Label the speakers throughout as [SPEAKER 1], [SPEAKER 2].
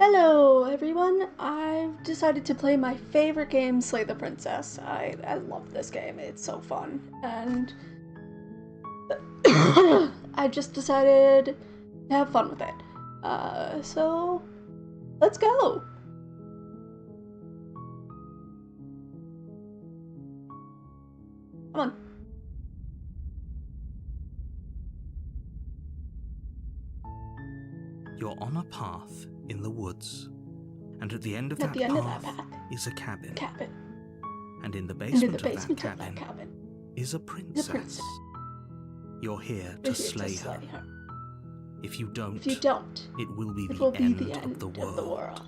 [SPEAKER 1] Hello everyone, I've decided to play my favorite game, Slay the Princess. I love this game, it's so fun, and I just decided to have fun with it. So let's go! Come on.
[SPEAKER 2] You're on a path in the woods, and at the end of that path is a cabin. And in the basement of that cabin is a princess. You're here to slay her. If you don't, it will be the end of the world.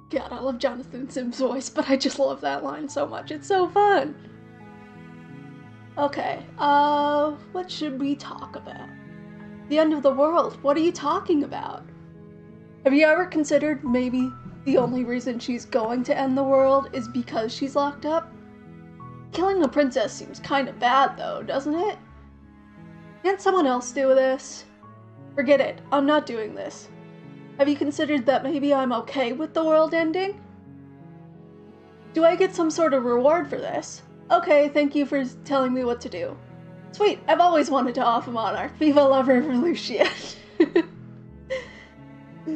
[SPEAKER 1] God, I love Jonathan Sim's voice, but I just love that line so much. It's so fun. Okay, what should we talk about? The end of the world. What are you talking about? Have you ever considered maybe the only reason she's going to end the world is because she's locked up? Killing the princess seems kind of bad though, doesn't it? Can't someone else do this? Forget it, I'm not doing this. Have you considered that maybe I'm okay with the world ending? Do I get some sort of reward for this? Okay, thank you for telling me what to do. Sweet, I've always wanted to off a monarch. Viva la revolution!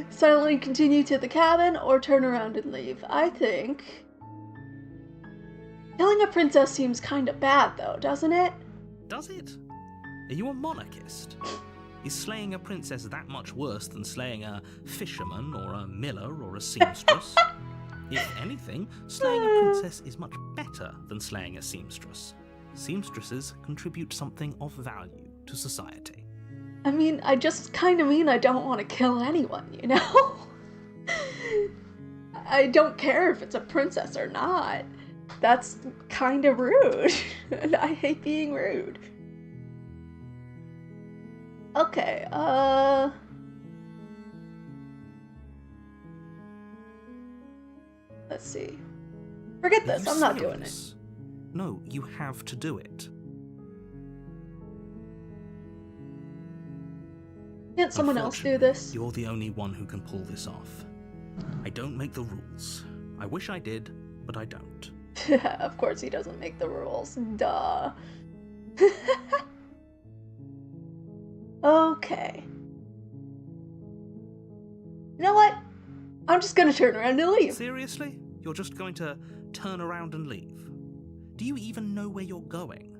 [SPEAKER 1] Silently continue to the cabin or turn around and leave. I think killing a princess seems kind of bad though, doesn't it?
[SPEAKER 2] Does it? Are you a monarchist? Is slaying a princess that much worse than slaying a fisherman or a miller or a seamstress? If anything, slaying a princess is much better than slaying a seamstress. Seamstresses contribute something of value to society.
[SPEAKER 1] I mean, I just kind of mean I don't want to kill anyone, you know? I don't care if it's a princess or not. That's kind of rude, and I hate being rude. Okay, let's see. Forget this, I'm not doing it.
[SPEAKER 2] No, you have to do it.
[SPEAKER 1] Can't someone else do this?
[SPEAKER 2] You're the only one who can pull this off. I don't make the rules. I wish I did, but I don't.
[SPEAKER 1] Of course he doesn't make the rules. Duh. Okay. You know what? I'm just gonna turn around and leave.
[SPEAKER 2] Seriously? You're just going to turn around and leave? Do you even know where you're going?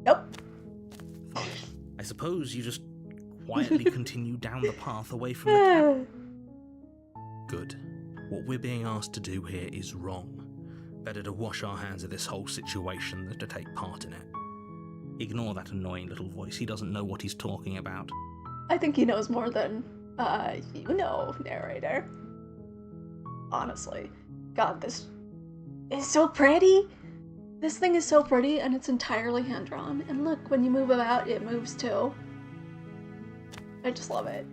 [SPEAKER 1] Nope.
[SPEAKER 2] Fine. I suppose you just quietly continue down the path away from the cabin. Good. What we're being asked to do here is wrong. Better to wash our hands of this whole situation than to take part in it. Ignore that annoying little voice. He doesn't know what he's talking about.
[SPEAKER 1] I think he knows more than, you know, narrator. Honestly. God, this is so pretty. This thing is so pretty, and it's entirely hand-drawn. And look, when you move about, it moves too. I just love it.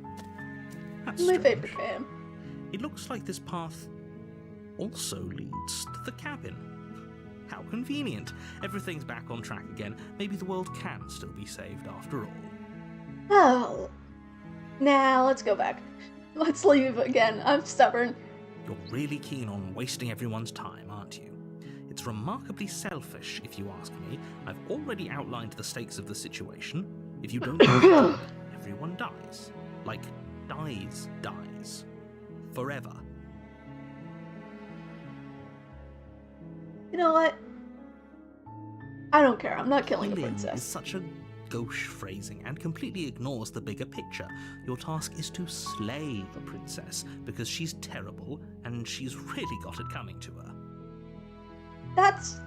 [SPEAKER 2] That's
[SPEAKER 1] my
[SPEAKER 2] strange.
[SPEAKER 1] favorite game.
[SPEAKER 2] It looks like this path also leads to the cabin. How convenient. Everything's back on track again. Maybe the world can still be saved after all.
[SPEAKER 1] Oh. Now, let's go back. Let's leave again. I'm stubborn.
[SPEAKER 2] You're really keen on wasting everyone's time, aren't you? It's remarkably selfish, if you ask me. I've already outlined the stakes of the situation. If you don't do it, everyone dies. Like, dies. Forever.
[SPEAKER 1] You know what? I don't care. I'm not killing a
[SPEAKER 2] Killing
[SPEAKER 1] princess.
[SPEAKER 2] is such a gauche phrasing and completely ignores the bigger picture. Your task is to slay the princess because she's terrible and she's really got it coming to her.
[SPEAKER 1] That's...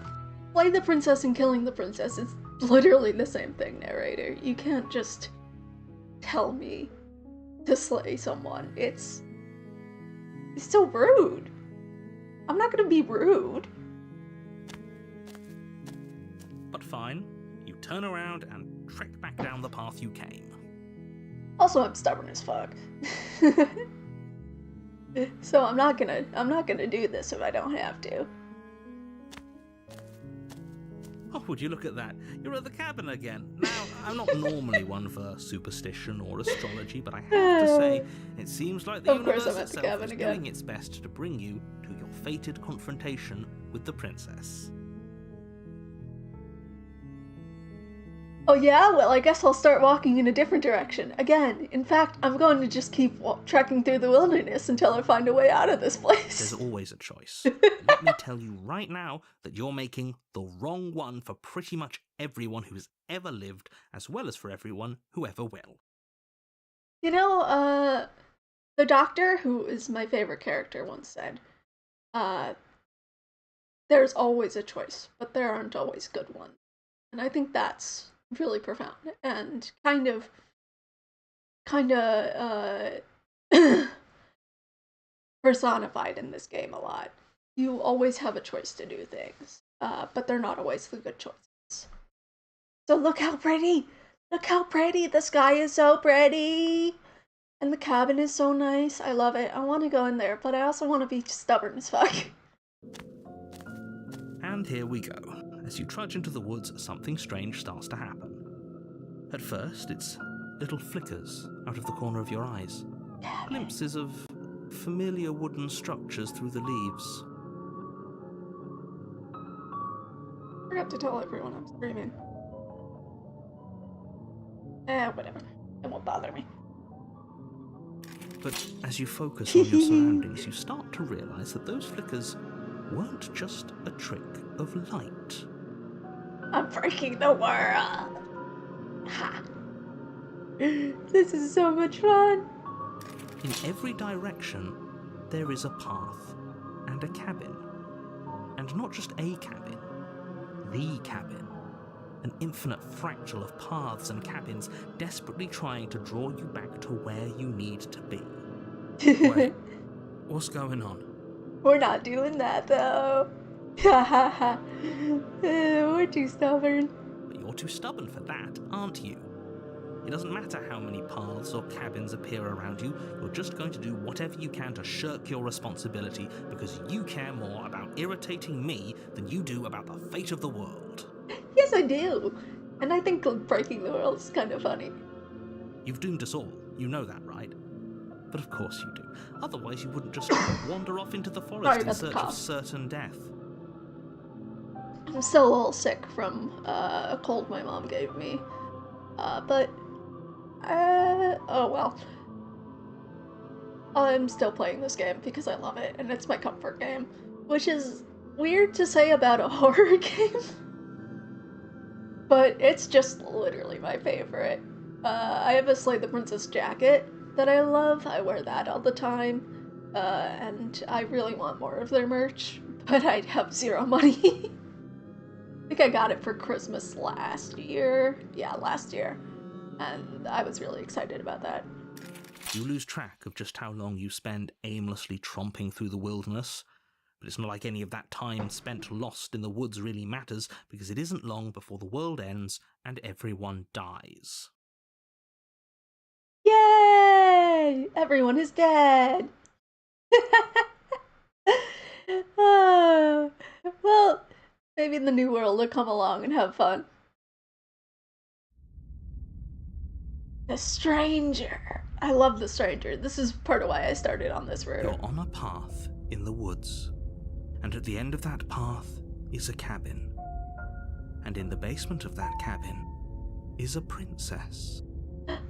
[SPEAKER 1] Slay the princess and killing the princess is literally the same thing, narrator. You can't just tell me to slay someone. It's so rude. I'm not gonna be rude.
[SPEAKER 2] But fine, you turn around and trek back down the path you came.
[SPEAKER 1] Also, I'm stubborn as fuck. So I'm not gonna do this if I don't have to.
[SPEAKER 2] Oh, would you look at that? You're at the cabin again. Now, I'm not normally one for superstition or astrology, but I have to say, it seems like the
[SPEAKER 1] Of course
[SPEAKER 2] universe
[SPEAKER 1] I'm at the
[SPEAKER 2] itself
[SPEAKER 1] cabin
[SPEAKER 2] is
[SPEAKER 1] again.
[SPEAKER 2] doing its best to bring you to your fated confrontation with the princess.
[SPEAKER 1] Oh yeah? Well, I guess I'll start walking in a different direction. Again, in fact, I'm going to just keep trekking through the wilderness until I find a way out of this place.
[SPEAKER 2] There's always a choice. Let me tell you right now that you're making the wrong one for pretty much everyone who's ever lived, as well as for everyone who ever will.
[SPEAKER 1] You know, the doctor, who is my favorite character, once said, there's always a choice, but there aren't always good ones. And I think that's really profound and kind of personified in this game a lot. You always have a choice to do things, but they're not always the good choices. So look how pretty! Look how pretty! The sky is so pretty! And the cabin is so nice. I love it. I want to go in there, but I also want to be stubborn as fuck.
[SPEAKER 2] And here we go. As you trudge into the woods, something strange starts to happen. At first, it's little flickers out of the corner of your eyes. Glimpses of familiar wooden structures through the leaves.
[SPEAKER 1] I forgot to tell everyone I'm streaming. Whatever. It won't bother me.
[SPEAKER 2] But as you focus on your surroundings, you start to realize that those flickers weren't just a trick of light.
[SPEAKER 1] I'm breaking the world! Ha! This is so much fun!
[SPEAKER 2] In every direction, there is a path and a cabin. And not just a cabin, the cabin. An infinite fractal of paths and cabins desperately trying to draw you back to where you need to be. Wait, what's going on?
[SPEAKER 1] We're not doing that, though. Ha ha ha. We're too stubborn.
[SPEAKER 2] But you're too stubborn for that, aren't you? It doesn't matter how many paths or cabins appear around you, you're just going to do whatever you can to shirk your responsibility because you care more about irritating me than you do about the fate of the world.
[SPEAKER 1] Yes, I do. And I think breaking the world is kind of funny.
[SPEAKER 2] You've doomed us all, you know that, right? But of course you do. Otherwise you wouldn't just wander off into the forest in search of certain death.
[SPEAKER 1] I'm still a little sick from a cold my mom gave me. Oh well. I'm still playing this game because I love it, and it's my comfort game. Which is weird to say about a horror game. But it's just literally my favorite. I have a Slay the Princess jacket that I love. I wear that all the time. And I really want more of their merch, but I have zero money. I think I got it for Christmas last year. Yeah, last year. And I was really excited about that.
[SPEAKER 2] You lose track of just how long you spend aimlessly tromping through the wilderness. But it's not like any of that time spent lost in the woods really matters, because it isn't long before the world ends and everyone dies.
[SPEAKER 1] Yay! Everyone is dead! Well, maybe the new world will come along and have fun. The Stranger! I love The Stranger. This is part of why I started on this route.
[SPEAKER 2] You're on a path in the woods. And at the end of that path is a cabin. And in the basement of that cabin is a princess.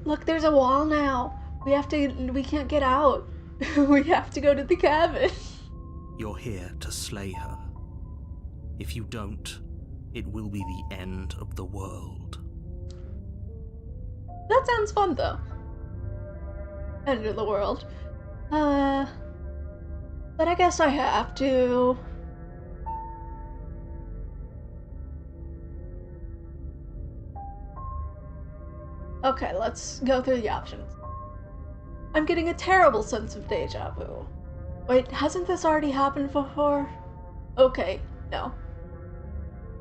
[SPEAKER 1] Look, there's a wall now. We can't get out. We have to go to the cabin.
[SPEAKER 2] You're here to slay her. If you don't, it will be the end of the world.
[SPEAKER 1] That sounds fun, though. End of the world. But I guess I have to. Okay, let's go through the options. I'm getting a terrible sense of deja vu. Wait, hasn't this already happened before? Okay, no.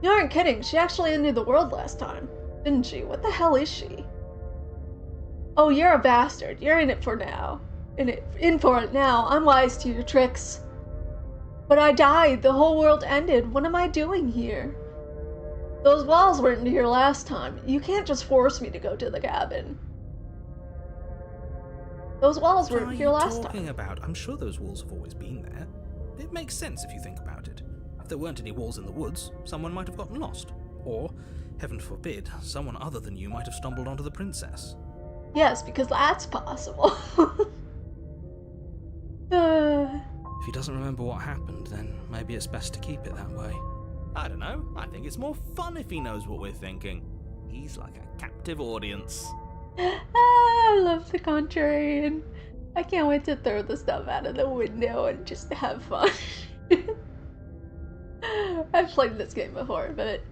[SPEAKER 1] You aren't kidding, she actually ended the world last time, didn't she? What the hell is she? Oh, you're a bastard. You're in it for now. In for it now. I'm wise to your tricks. But I died. The whole world ended. What am I doing here? Those walls weren't here last time. You can't just force me to go to the cabin. Those walls weren't here last time.
[SPEAKER 2] What are you talking about? I'm sure those walls have always been there. It makes sense if you think about it. If there weren't any walls in the woods, someone might have gotten lost. Or, heaven forbid, someone other than you might have stumbled onto the princess.
[SPEAKER 1] Yes, because that's possible.
[SPEAKER 2] If he doesn't remember what happened, then maybe it's best to keep it that way. I don't know. I think it's more fun if he knows what we're thinking. He's like a captive audience.
[SPEAKER 1] I love the contrarian. I can't wait to throw the stuff out of the window and just have fun. I've played this game before, but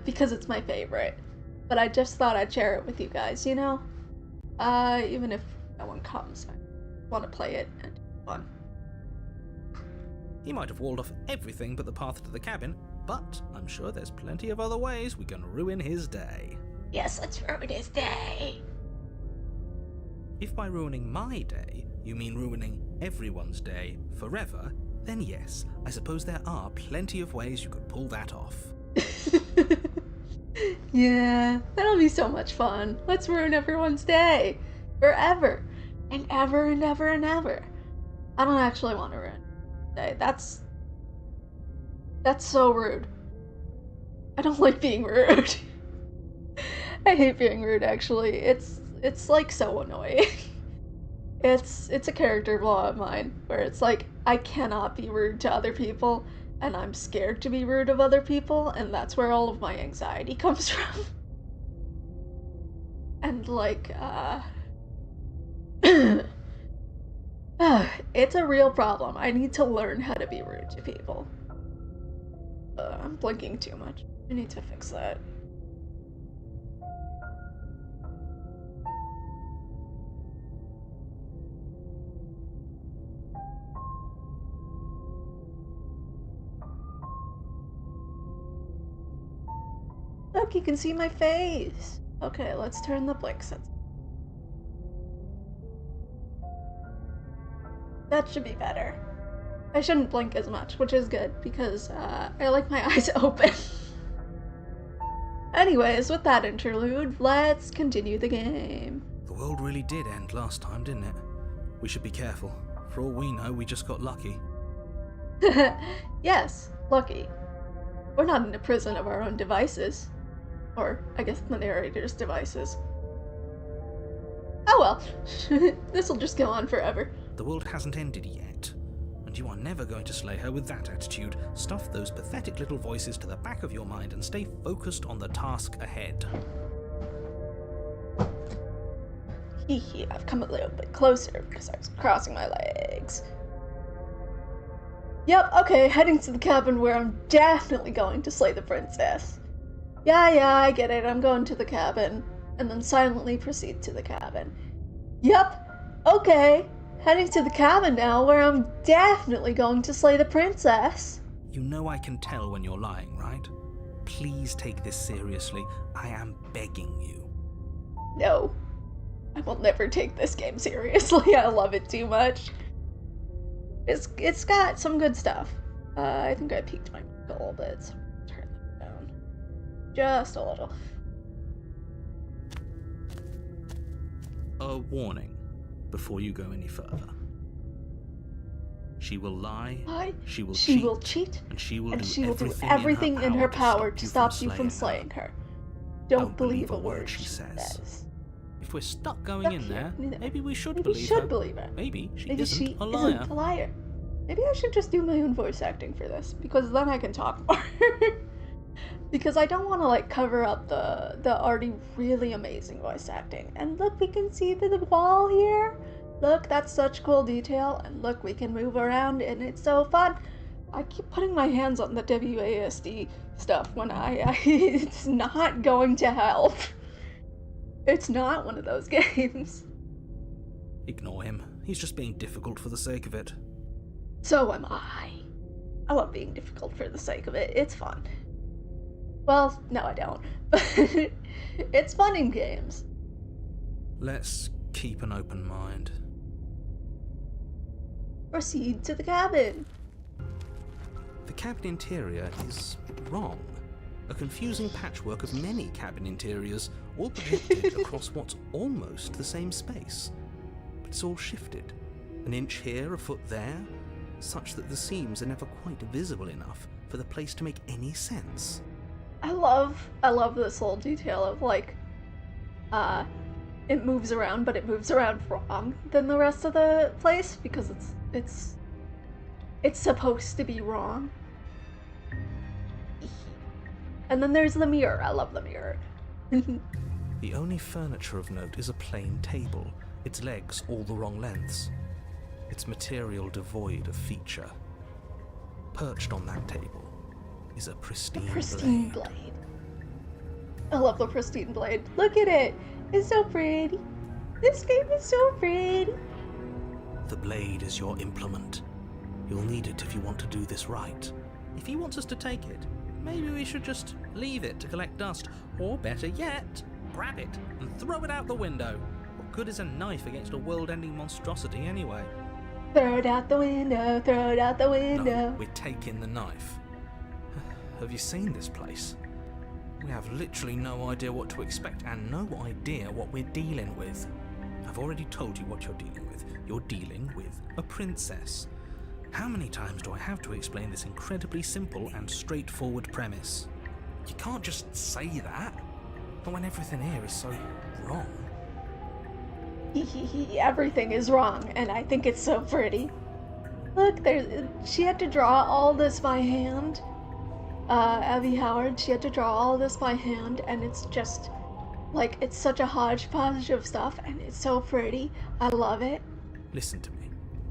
[SPEAKER 1] because it's my favorite. But I just thought I'd share it with you guys, you know? Even if no one comes, I want to play it and have fun.
[SPEAKER 2] He might have walled off everything but the path to the cabin, but I'm sure there's plenty of other ways we can ruin his day.
[SPEAKER 1] Yes, let's ruin his day.
[SPEAKER 2] If by ruining my day, you mean ruining everyone's day forever, then yes, I suppose there are plenty of ways you could pull that off.
[SPEAKER 1] Yeah, that'll be so much fun. Let's ruin everyone's day. Forever. And ever and ever and ever. I don't actually want to ruin day. That's so rude. I don't like being rude. I hate being rude, actually. It's like so annoying. It's a character flaw of mine, where it's like, I cannot be rude to other people, and I'm scared to be rude of other people, and that's where all of my anxiety comes from. And like, it's a real problem. I need to learn how to be rude to people. I'm blinking too much. I need to fix that. Look, you can see my face. Okay, let's turn the blink sense. That should be better. I shouldn't blink as much, which is good, because I like my eyes open. Anyways, with that interlude, let's continue the game.
[SPEAKER 2] The world really did end last time, didn't it? We should be careful. For all we know, we just got lucky.
[SPEAKER 1] Yes, lucky. We're not in a prison of our own devices. Or, I guess, the narrator's devices. Oh well, this'll just go on forever.
[SPEAKER 2] The world hasn't ended yet, and you are never going to slay her with that attitude. Stuff those pathetic little voices to the back of your mind and stay focused on the task ahead.
[SPEAKER 1] Hee hee, I've come a little bit closer because I was crossing my legs. Yep, okay, heading to the cabin where I'm definitely going to slay the princess. Yeah, I get it, I'm going to the cabin. And then silently proceed to the cabin. Yep, okay, heading to the cabin now where I'm definitely going to slay the princess.
[SPEAKER 2] You know I can tell when you're lying, right? Please take this seriously. I am begging you.
[SPEAKER 1] No, I will never take this game seriously. I love it too much. It's got some good stuff. I think I peaked my mic a little bit, so turn that down just a little.
[SPEAKER 2] A warning before you go any further. She will lie, she will cheat, and she will do everything in her power to stop you from slaying her.
[SPEAKER 1] Don't believe a word she says.
[SPEAKER 2] If we're stuck going in there, maybe we should believe her. Maybe she isn't a liar.
[SPEAKER 1] Maybe I should just do my own voice acting for this, because then I can talk more. Because I don't want to like cover up the already really amazing voice acting. And look, we can see the wall here. Look, that's such cool detail. And look, we can move around and it's so fun. I keep putting my hands on the WASD stuff when it's not going to help. It's not one of those games.
[SPEAKER 2] Ignore him. He's just being difficult for the sake of it.
[SPEAKER 1] So am I. I love being difficult for the sake of it. It's fun. Well, no, I don't. But it's fun in games.
[SPEAKER 2] Let's keep an open mind.
[SPEAKER 1] Proceed to the cabin.
[SPEAKER 2] The cabin interior is wrong. A confusing patchwork of many cabin interiors, all projected across what's almost the same space. But it's all shifted. An inch here, a foot there, such that the seams are never quite visible enough for the place to make any sense.
[SPEAKER 1] I love this little detail of like, it moves around, but it moves around wrong than the rest of the place because it's supposed to be wrong. And then there's the mirror. I love the mirror.
[SPEAKER 2] The only furniture of note is a plain table, its legs all the wrong lengths, its material devoid of feature. Perched on that table is a pristine blade.
[SPEAKER 1] I love the pristine blade. Look at it. It's so pretty. This game is so pretty.
[SPEAKER 2] The blade is your implement. You'll need it if you want to do this right. If he wants us to take it, maybe we should just leave it to collect dust. Or better yet, grab it and throw it out the window. What good is a knife against a world-ending monstrosity anyway?
[SPEAKER 1] Throw it out the window, throw it out the window.
[SPEAKER 2] No, we're taking the knife. Have you seen this place? We have literally no idea what to expect and no idea what we're dealing with. I've already told you what you're dealing with. You're dealing with a princess. How many times do I have to explain this incredibly simple and straightforward premise? You can't just say that. Not when everything here is so wrong.
[SPEAKER 1] Everything is wrong, and I think it's so pretty. Look, she had to draw all this by hand. Abby Howard, she had to draw all this by hand, and it's just, like, it's such a hodgepodge of stuff, and it's so pretty. I love it.
[SPEAKER 2] Listen to me.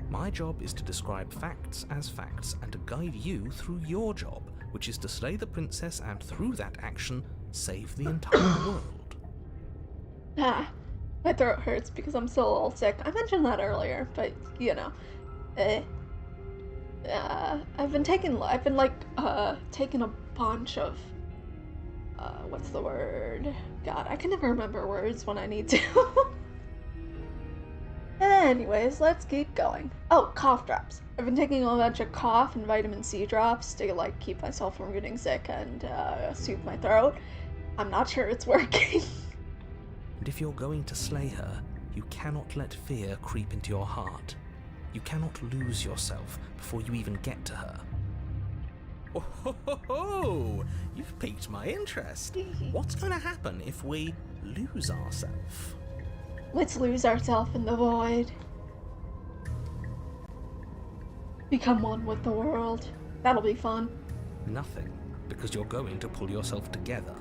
[SPEAKER 2] My job is to describe facts as facts and to guide you through your job, which is to slay the princess and through that action, save the entire world.
[SPEAKER 1] My throat hurts because I'm still a little sick. I mentioned that earlier, but, you know. I've been taking a bunch of, what's the word? God, I can never remember words when I need to. Anyways, let's keep going. Oh, cough drops. I've been taking a bunch of cough and vitamin C drops to, like, keep myself from getting sick and, soothe my throat. I'm not sure it's working.
[SPEAKER 2] And if you're going to slay her, you cannot let fear creep into your heart. You cannot lose yourself before you even get to her. Oh, ho, ho, ho. You've piqued my interest. What's going to happen if we lose ourselves?
[SPEAKER 1] Let's lose ourselves in the void. Become one with the world. That'll be fun.
[SPEAKER 2] Nothing, because you're going to pull yourself together.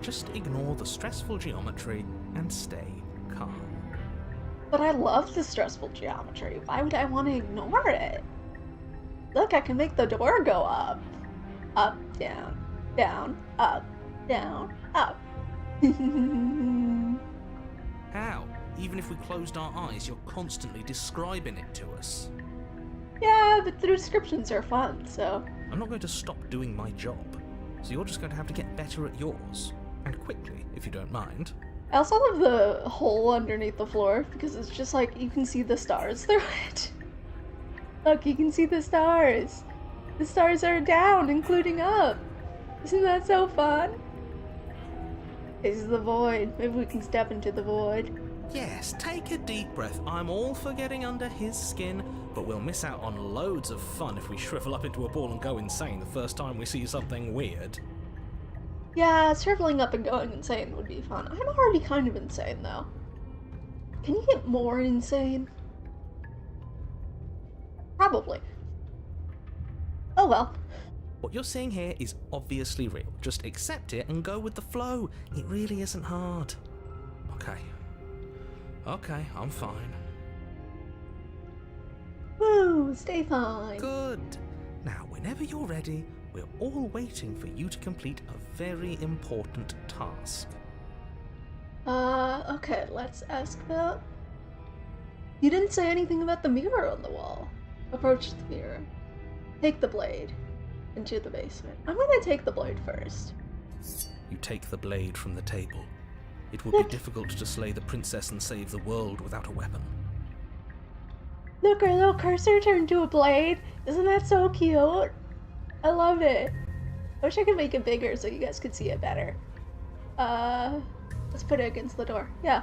[SPEAKER 2] Just ignore the stressful geometry and stay calm.
[SPEAKER 1] But I love the stressful geometry. Why would I want to ignore it? Look, I can make the door go up. Up, down, down, up, down, up.
[SPEAKER 2] How? Even if we closed our eyes, you're constantly describing it to us.
[SPEAKER 1] Yeah, but the descriptions are fun, so...
[SPEAKER 2] I'm not going to stop doing my job, so you're just going to have to get better at yours. And quickly, if you don't mind.
[SPEAKER 1] I also love the hole underneath the floor, because it's just like, you can see the stars through it. Look, you can see the stars. The stars are down, including up. Isn't that so fun? This is the void. Maybe we can step into the void.
[SPEAKER 2] Yes, take a deep breath. I'm all for getting under his skin, but we'll miss out on loads of fun if we shrivel up into a ball and go insane the first time we see something weird.
[SPEAKER 1] Yeah, shriveling up and going insane would be fun. I'm already kind of insane, though. Can you get more insane? Probably. Oh well.
[SPEAKER 2] What you're seeing here is obviously real. Just accept it and go with the flow. It really isn't hard. Okay, I'm fine.
[SPEAKER 1] Woo, stay fine.
[SPEAKER 2] Good. Now, whenever you're ready, we're all waiting for you to complete a very important task.
[SPEAKER 1] Okay, let's ask about... You didn't say anything about the mirror on the wall. Approach the mirror. Take the blade into the basement. I'm gonna take the blade first.
[SPEAKER 2] You take the blade from the table. It would be difficult to slay the princess and save the world without a weapon.
[SPEAKER 1] Look, our little cursor turned into a blade. Isn't that so cute? I love it. I wish I could make it bigger so you guys could see it better. Let's put it against the door. Yeah.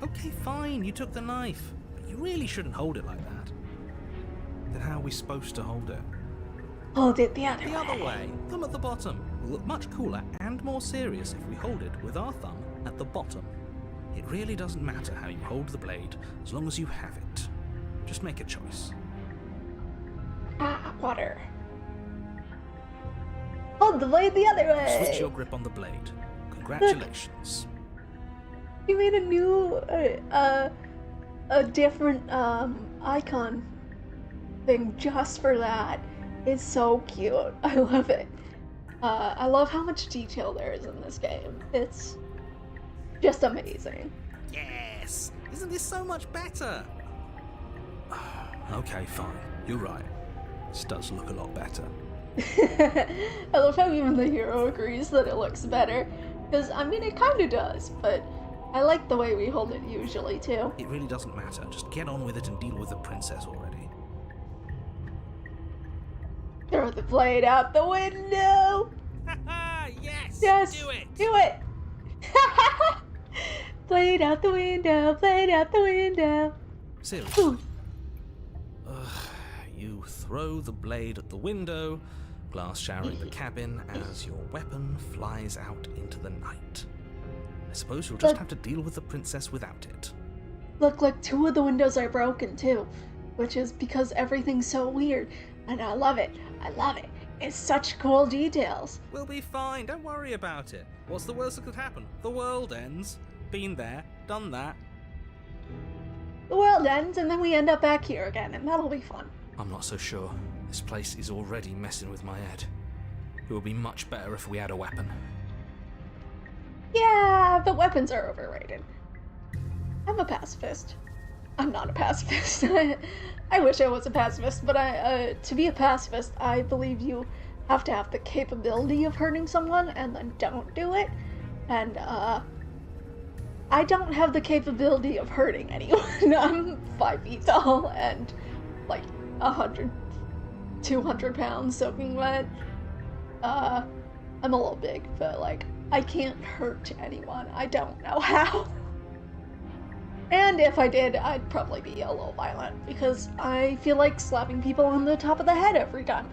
[SPEAKER 2] Okay, fine, you took the knife. But you really shouldn't hold it like that. Then how are we supposed to hold it?
[SPEAKER 1] Hold it the other way.
[SPEAKER 2] The other way. Thumb at the bottom. Will look much cooler and more serious if we hold it with our thumb at the bottom. It really doesn't matter how you hold the blade, as long as you have it. Just make a choice.
[SPEAKER 1] Ah, water. Hold the blade the other way.
[SPEAKER 2] Switch your grip on the blade. Congratulations.
[SPEAKER 1] Look. You made a new, a different, icon thing just for that. It's so cute. I love it. I love how much detail there is in this game. It's just amazing.
[SPEAKER 2] Yes! Isn't this so much better? Okay, fine. You're right. This does look a lot better.
[SPEAKER 1] I love how even the hero agrees that it looks better. Because, I mean, it kind of does, but I like the way we hold it usually, too.
[SPEAKER 2] It really doesn't matter. Just get on with it and deal with the princess already.
[SPEAKER 1] Throw the blade out the window!
[SPEAKER 2] Yes!
[SPEAKER 1] Yes!
[SPEAKER 2] Do it!
[SPEAKER 1] Do it! Blade out the window! Blade out the window!
[SPEAKER 2] Seriously?
[SPEAKER 1] Ooh.
[SPEAKER 2] You throw the blade at the window, glass showering the cabin as your weapon flies out into the night. I suppose you'll just have to deal with the princess without it.
[SPEAKER 1] Look, like 2 of the windows are broken too, which is because everything's so weird, and I love it. I love it. It's such cool details.
[SPEAKER 2] We'll be fine, don't worry about it. What's the worst that could happen? The world ends. Been there, done that.
[SPEAKER 1] The world ends, and then we end up back here again, and that'll be fun.
[SPEAKER 2] I'm not so sure. This place is already messing with my head. It would be much better if we had a weapon.
[SPEAKER 1] Yeah, but weapons are overrated. I'm a pacifist. I'm not a pacifist. I wish I was a pacifist, but to be a pacifist, I believe you have to have the capability of hurting someone and then don't do it. And, I don't have the capability of hurting anyone. I'm 5 feet tall and, like, 100, 200 pounds soaking wet. I'm a little big, but, like, I can't hurt anyone. I don't know how. And if I did, I'd probably be a little violent, because I feel like slapping people on the top of the head every time.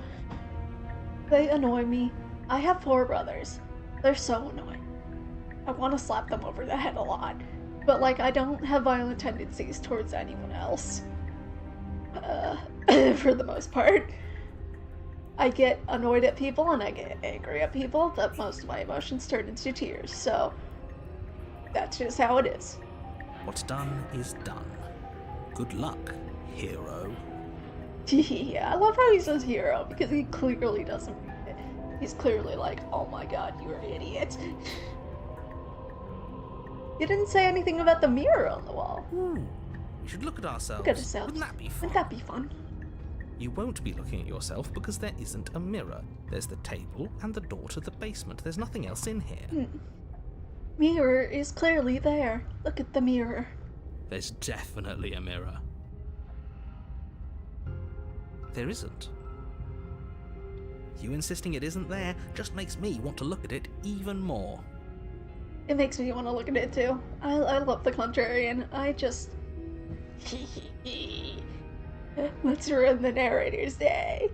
[SPEAKER 1] They annoy me. I have 4 brothers. They're so annoying. I want to slap them over the head a lot, but, like, I don't have violent tendencies towards anyone else. For the most part. I get annoyed at people and I get angry at people, but most of my emotions turn into tears, so that's just how it is.
[SPEAKER 2] What's done is done. Good luck, hero.
[SPEAKER 1] Yeah, I love how he says hero, because he clearly doesn't mean it. He's clearly like, oh my god, you're an idiot. You didn't say anything about the mirror on the wall.
[SPEAKER 2] We should look at ourselves.
[SPEAKER 1] Look at ourselves.
[SPEAKER 2] Wouldn't that be fun?
[SPEAKER 1] Wouldn't that be fun?
[SPEAKER 2] You won't be looking at yourself because there isn't a mirror. There's the table and the door to the basement. There's nothing else in here.
[SPEAKER 1] Mirror is clearly there. Look at the mirror.
[SPEAKER 2] There's definitely a mirror. There isn't. You insisting it isn't there just makes me want to look at it even more.
[SPEAKER 1] It makes me want to look at it too. I love the contrarian. I just... Let's ruin the narrator's day.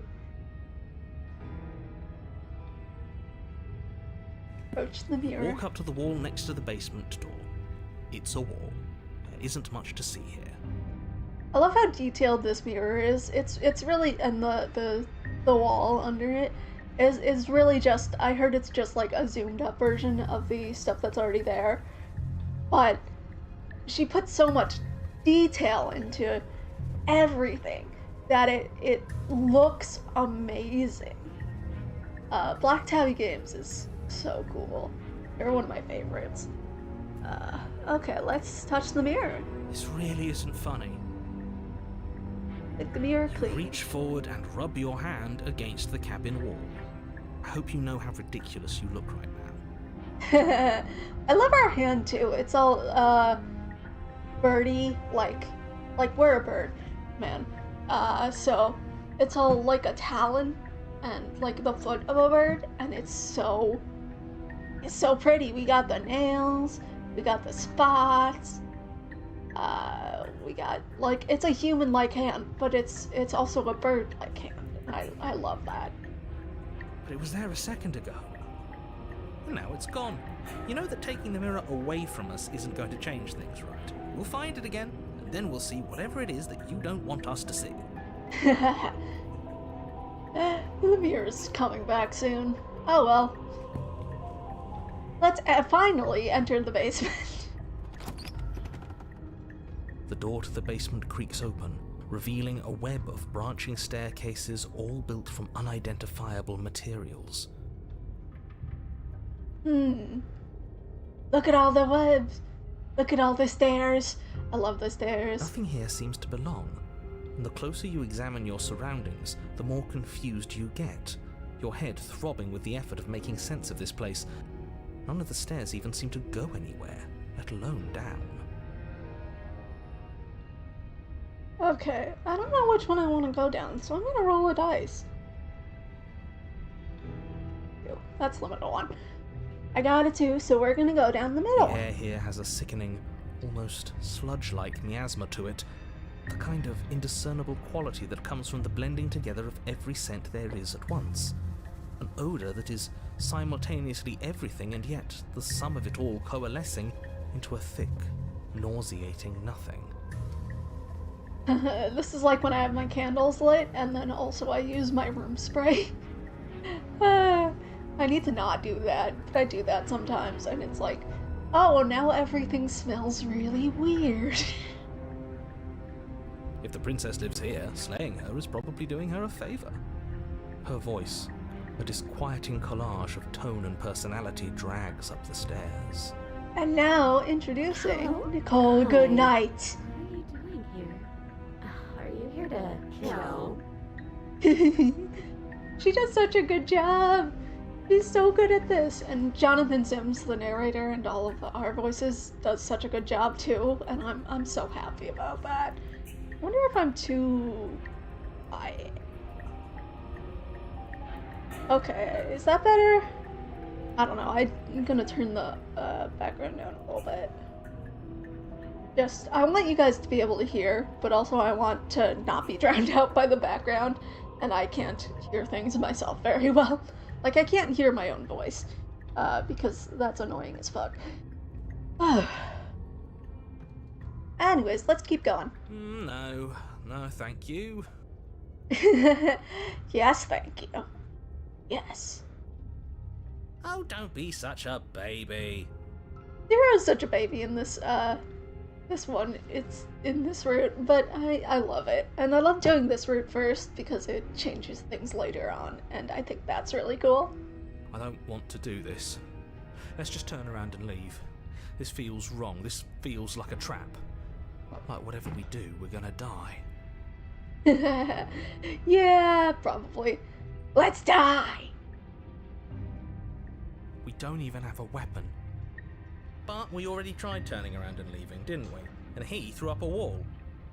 [SPEAKER 1] Approach the mirror.
[SPEAKER 2] Walk up to the wall next to the basement door. It's a wall. There isn't much to see here.
[SPEAKER 1] I love how detailed this mirror is. It's really, and the wall under it is really just, I heard it's just like a zoomed up version of the stuff that's already there. But she put so much detail into everything that it looks amazing. Black Tabby Games is so cool. They're one of my favorites. Okay, let's touch the mirror.
[SPEAKER 2] This really isn't funny.
[SPEAKER 1] Make the mirror clean.
[SPEAKER 2] Reach forward and rub your hand against the cabin wall. I hope you know how ridiculous you look right now.
[SPEAKER 1] I love our hand too. It's all birdie, like we're a bird, man. So it's all like a talon and like the foot of a bird, and it's so pretty. We got the nails, we got the spots, we got like it's a human-like hand, but it's also a bird-like hand. I love that.
[SPEAKER 2] But it was there a second ago. And now it's gone. You know that taking the mirror away from us isn't going to change things, right? We'll find it again, and then we'll see whatever it is that you don't want us to see.
[SPEAKER 1] The mirror's coming back soon. Oh well. Let's finally enter the basement.
[SPEAKER 2] The door to the basement creaks open, revealing a web of branching staircases all built from unidentifiable materials.
[SPEAKER 1] Look at all the webs. Look at all the stairs. I love the stairs.
[SPEAKER 2] Nothing here seems to belong, and the closer you examine your surroundings, the more confused you get, your head throbbing with the effort of making sense of this place. None of the stairs even seem to go anywhere, let alone down.
[SPEAKER 1] Okay, I don't know which one I want to go down, so I'm gonna roll a dice. That's limit 1. I got a 2, so we're gonna go down the middle.
[SPEAKER 2] The air here has a sickening, almost sludge-like miasma to it, the kind of indiscernible quality that comes from the blending together of every scent there is at once. An odour that is simultaneously everything and yet the sum of it all coalescing into a thick, nauseating nothing.
[SPEAKER 1] This is like when I have my candles lit and then also I use my room spray. I need to not do that, but I do that sometimes and it's like, oh, now everything smells really weird.
[SPEAKER 2] If the princess lives here, slaying her is probably doing her a favour. Her voice, a disquieting collage of tone and personality, drags up the stairs.
[SPEAKER 1] And now, introducing
[SPEAKER 3] Hello?
[SPEAKER 1] Nicole
[SPEAKER 3] Hi.
[SPEAKER 1] Goodnight.
[SPEAKER 3] What are you doing here? Are you here to kill?
[SPEAKER 1] She does such a good job. She's so good at this. And Jonathan Sims, the narrator and all of our voices, does such a good job too. And I'm so happy about that. I wonder if I'm too quiet. Okay, is that better? I don't know. I'm gonna turn the background down a little bit. I want you guys to be able to hear, but also I want to not be drowned out by the background, and I can't hear things myself very well. Like, I can't hear my own voice, because that's annoying as fuck. Anyways, let's keep going.
[SPEAKER 2] No, thank you.
[SPEAKER 1] Yes, thank you. Yes.
[SPEAKER 2] Oh, don't be such a baby.
[SPEAKER 1] There is such a baby in this one. It's in this route, but I love it. And I love doing this route first because it changes things later on, and I think that's really cool.
[SPEAKER 2] I don't want to do this. Let's just turn around and leave. This feels wrong. This feels like a trap. Like whatever we do, we're gonna die.
[SPEAKER 1] Yeah, probably. Let's die!
[SPEAKER 2] We don't even have a weapon. But we already tried turning around and leaving, didn't we? And he threw up a wall.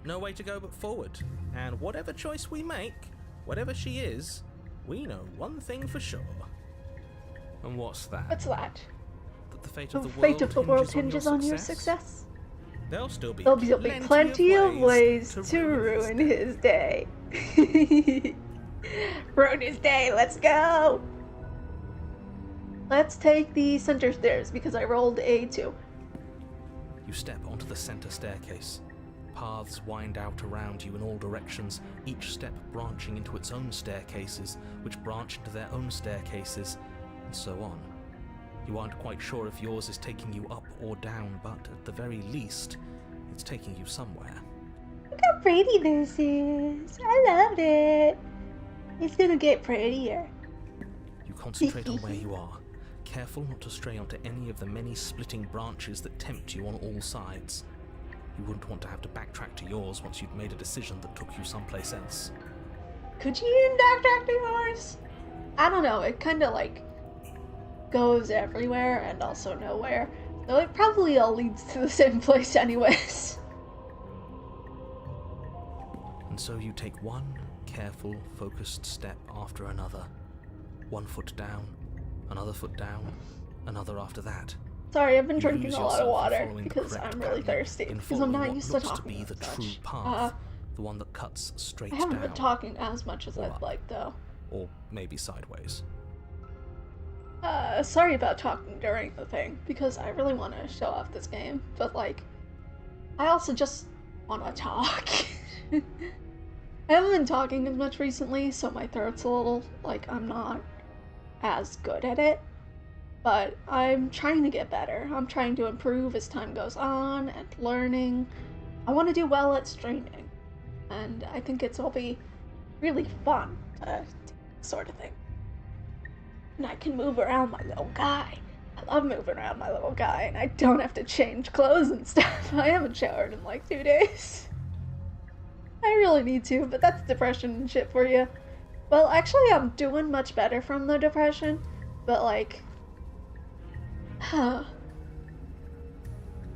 [SPEAKER 2] No way to go but forward. And whatever choice we make, whatever she is, we know one thing for sure. And what's that?
[SPEAKER 1] What's that?
[SPEAKER 2] That the fate
[SPEAKER 1] The
[SPEAKER 2] of the
[SPEAKER 1] fate of the world
[SPEAKER 2] hinges
[SPEAKER 1] hinges on your success.
[SPEAKER 2] There'll still be
[SPEAKER 1] Plenty of ways to ruin his day. Ruin his day, let's go! Let's take the center stairs because I rolled a 2.
[SPEAKER 2] You step onto the center staircase. Paths wind out around you in all directions, each step branching into its own staircases, which branch into their own staircases, and so on. You aren't quite sure if yours is taking you up or down, but at the very least, it's taking you somewhere.
[SPEAKER 1] Look how pretty this is. I love it. It's gonna get prettier.
[SPEAKER 2] You concentrate on where you are, careful not to stray onto any of the many splitting branches that tempt you on all sides. You wouldn't want to have to backtrack to yours once you'd made a decision that took you someplace else.
[SPEAKER 1] Could you even backtrack to yours? I don't know, it kinda like goes everywhere and also nowhere. So it probably all leads to the same place anyways.
[SPEAKER 2] And so you take one careful, focused step after another. One foot down, another foot down, another after that.
[SPEAKER 1] Sorry, I've been
[SPEAKER 2] You
[SPEAKER 1] drinking
[SPEAKER 2] lose
[SPEAKER 1] a lot of
[SPEAKER 2] yourself in
[SPEAKER 1] water
[SPEAKER 2] following the
[SPEAKER 1] because
[SPEAKER 2] correct
[SPEAKER 1] I'm really
[SPEAKER 2] pattern,
[SPEAKER 1] thirsty.
[SPEAKER 2] in
[SPEAKER 1] Because I'm
[SPEAKER 2] following
[SPEAKER 1] not
[SPEAKER 2] what
[SPEAKER 1] used to
[SPEAKER 2] looks to
[SPEAKER 1] talking
[SPEAKER 2] be the
[SPEAKER 1] as
[SPEAKER 2] true
[SPEAKER 1] much.
[SPEAKER 2] path, the one that cuts straight
[SPEAKER 1] I haven't
[SPEAKER 2] down.
[SPEAKER 1] been talking as much as
[SPEAKER 2] Or
[SPEAKER 1] I'd
[SPEAKER 2] up.
[SPEAKER 1] like, though.
[SPEAKER 2] Or maybe sideways.
[SPEAKER 1] Sorry about talking during the thing, because I really want to show off this game, but, like, I also just want to talk. I haven't been talking as much recently, so my throat's a little, like, I'm not as good at it, but I'm trying to get better. I'm trying to improve as time goes on, and learning. I want to do well at streaming, and I think it'll be really fun to do this sort of thing. And I can move around my little guy. I love moving around my little guy, and I don't have to change clothes and stuff. I haven't showered in like 2 days. I really need to, but that's depression and shit for you. Well, actually, I'm doing much better from the depression, but like,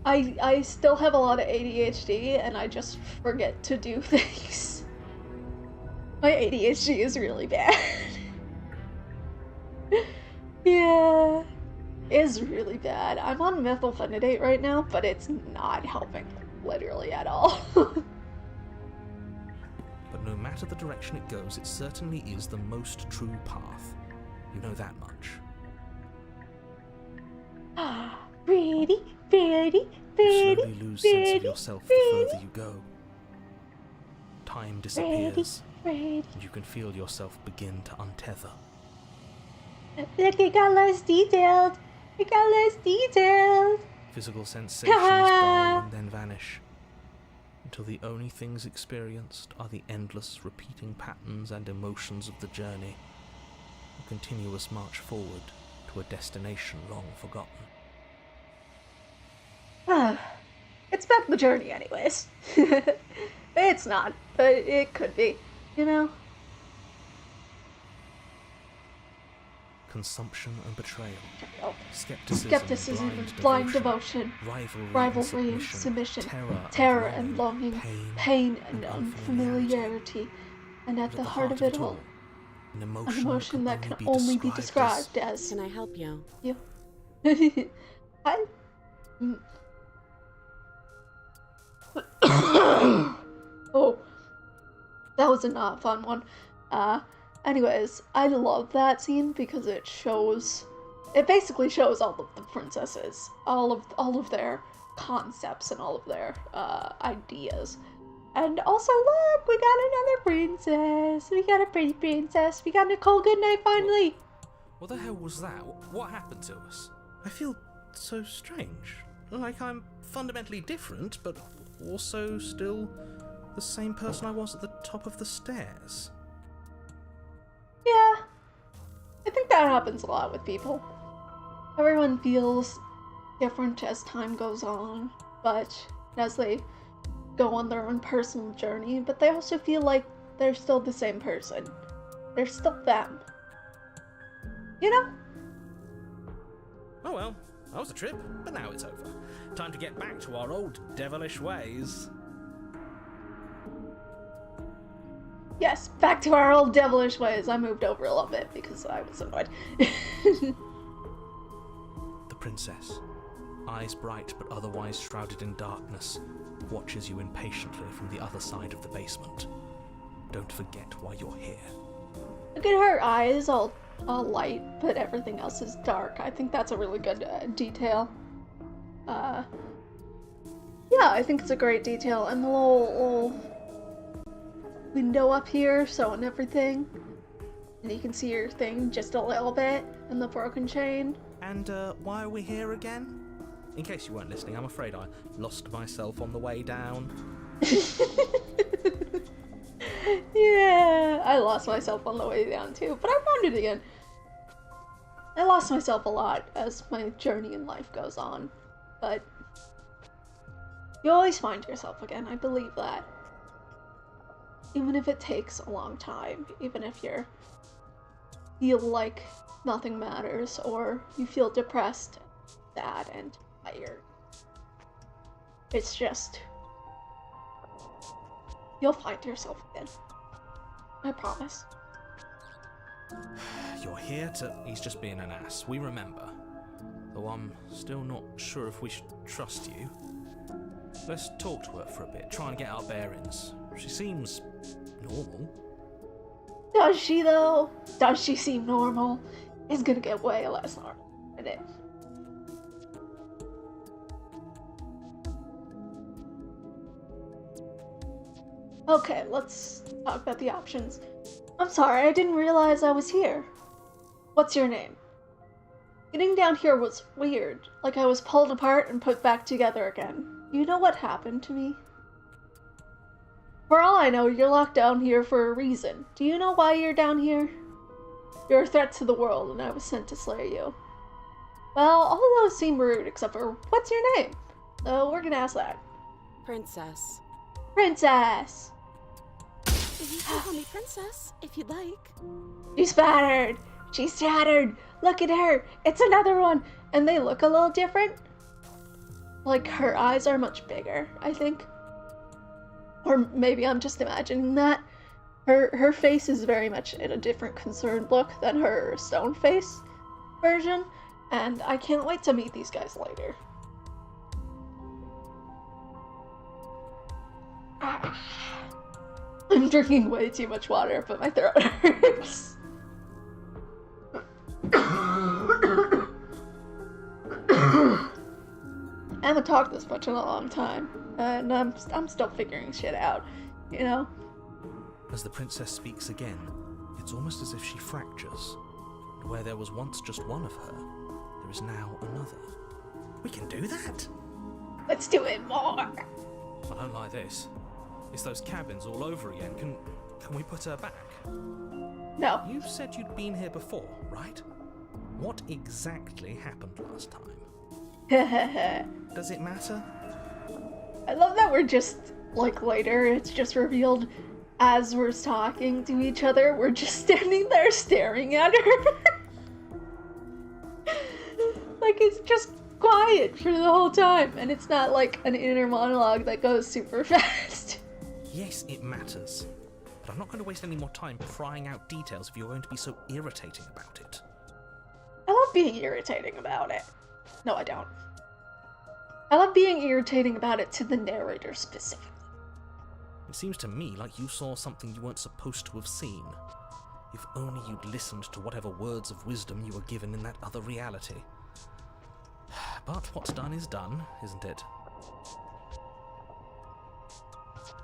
[SPEAKER 1] I still have a lot of ADHD, and I just forget to do things. My ADHD is really bad. Yeah, it's really bad. I'm on methylphenidate right now, but it's not helping literally at all.
[SPEAKER 2] But no matter the direction it goes, it certainly is the most true path. You know that much.
[SPEAKER 1] Pretty,
[SPEAKER 2] You slowly lose sense of yourself the further you go. Time disappears, and you can feel yourself begin to untether.
[SPEAKER 1] Look, it got less detailed. It got less detailed.
[SPEAKER 2] Physical sensations dull and then vanish, until the only things experienced are the endless repeating patterns and emotions of the journey, a continuous march forward to a destination long forgotten.
[SPEAKER 1] It's about the journey anyways. It's not, but it could be, you know?
[SPEAKER 2] Consumption and betrayal,
[SPEAKER 1] Oh.
[SPEAKER 2] skepticism
[SPEAKER 1] and blind devotion, rivalry and submission, terror and longing, pain and unfamiliarity, and at the heart of it all, an emotion that can only be described as...
[SPEAKER 3] Can I help you?
[SPEAKER 1] You. Hi. Oh, that was a not fun one. Anyways, I love that scene because it basically shows all of the princesses, all of their concepts and all of their ideas. And also, look, we got another princess. We got a pretty princess. We got Nicole Goodnight finally.
[SPEAKER 2] What the hell was that? What happened to us? I feel so strange. Like I'm fundamentally different, but also still the same person I was at the top of the stairs.
[SPEAKER 1] Yeah, I think that happens a lot with people. Everyone feels different as time goes on, but as they go on their own personal journey, but they also feel like they're still the same person. They're still them. You know?
[SPEAKER 2] Oh well, that was a trip, but now it's over. Time to get back to our old devilish ways.
[SPEAKER 1] Yes, back to our old devilish ways. I moved over a little bit because I was annoyed.
[SPEAKER 2] The princess, eyes bright but otherwise shrouded in darkness, watches you impatiently from the other side of the basement. Don't forget why you're here.
[SPEAKER 1] Look at her eyes, all light, but everything else is dark. I think that's a really good detail. Yeah, I think it's a great detail. And the little window up here showing everything. And you can see your thing just a little bit, and the broken chain.
[SPEAKER 2] And why are we here again? In case you weren't listening, I'm afraid I lost myself on the way down.
[SPEAKER 1] Yeah, I lost myself on the way down too, but I found it again. I lost myself a lot as my journey in life goes on, but you always find yourself again, I believe that. Even if it takes a long time, even if you feel like nothing matters, or you feel depressed, sad, and tired. It's just, you'll find yourself again. I promise.
[SPEAKER 2] You're here to... He's just being an ass. We remember. Though I'm still not sure if we should trust you. Let's talk to her for a bit, try and get our bearings. She seems normal.
[SPEAKER 1] Does she, though? Does she seem normal? It's gonna get way less normal than it. Okay, let's talk about the options. I'm sorry, I didn't realize I was here. What's your name? Getting down here was weird, like I was pulled apart and put back together again. You know what happened to me? For all I know, you're locked down here for a reason. Do you know why you're down here? You're a threat to the world, and I was sent to slay you. Well, all of those seem rude, except for, what's your name? So we're gonna ask that.
[SPEAKER 3] Princess.
[SPEAKER 1] Princess!
[SPEAKER 3] You can call me Princess, if you'd like.
[SPEAKER 1] She's battered! She's shattered! Look at her! It's another one! And they look a little different. Like, her eyes are much bigger, I think. Or maybe I'm just imagining that. Her face is very much in a different concerned look than her stone face version. And I can't wait to meet these guys later. I'm drinking way too much water, but my throat hurts. I haven't talked this much in a long time, and I'm still figuring shit out, you know?
[SPEAKER 2] As the princess speaks again, it's almost as if she fractures. And where there was once just one of her, there is now another. We can do that!
[SPEAKER 1] Let's do it more!
[SPEAKER 2] I don't like this. It's those cabins all over again. Can we put her back?
[SPEAKER 1] No.
[SPEAKER 2] You said you'd been here before, right? What exactly happened last time? Does it matter?
[SPEAKER 1] I love that we're just, like, later, it's just revealed as we're talking to each other, we're just standing there staring at her. Like, it's just quiet for the whole time, and it's not like an inner monologue that goes super fast.
[SPEAKER 2] Yes, it matters. But I'm not going to waste any more time prying out details if you're going to be so irritating about it.
[SPEAKER 1] I love being irritating about it. No, I don't. I love being irritating about it to the narrator specifically.
[SPEAKER 2] It seems to me like you saw something you weren't supposed to have seen. If only you'd listened to whatever words of wisdom you were given in that other reality. But what's done is done, isn't it?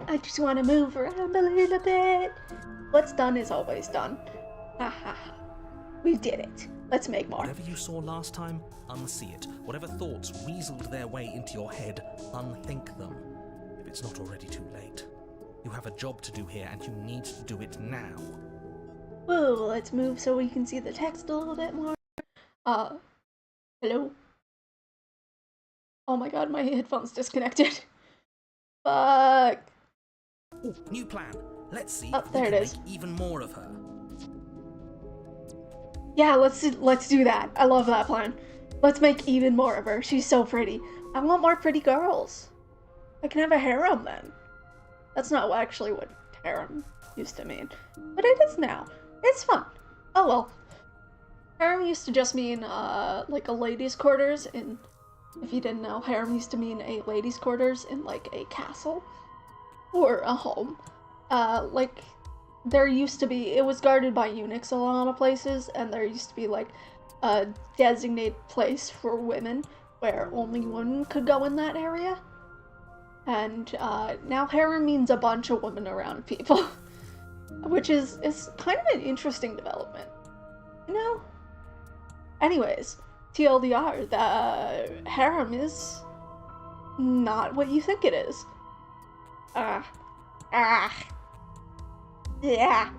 [SPEAKER 1] I just want to move around a little bit. What's done is always done. Ha ha ha. We did it. Let's make more.
[SPEAKER 2] Whatever you saw last time, unsee it. Whatever thoughts weaseled their way into your head, unthink them. If it's not already too late. You have a job to do here, and you need to do it now.
[SPEAKER 1] Whoa, let's move so we can see the text a little bit more. Hello? Oh my god, my headphones disconnected. Fuck.
[SPEAKER 2] Ooh, new plan. Let's see
[SPEAKER 1] Oh,
[SPEAKER 2] if
[SPEAKER 1] there
[SPEAKER 2] we
[SPEAKER 1] it
[SPEAKER 2] can
[SPEAKER 1] is.
[SPEAKER 2] make even more of her.
[SPEAKER 1] Yeah, let's do that. I love that plan. Let's make even more of her. She's so pretty. I want more pretty girls. I can have a harem then. That's not actually what harem used to mean, but it is now. It's fun. Oh well. Harem used to just mean like a ladies' quarters in. If you didn't know, harem used to mean a ladies' quarters in like a castle or a home. Like there used to be, it was guarded by eunuchs a lot of places, and there used to be like a designated place for women where only women could go in that area. And now harem means a bunch of women around people, which is kind of an interesting development, you know? Anyways, TLDR, the harem is not what you think it is. Yeah.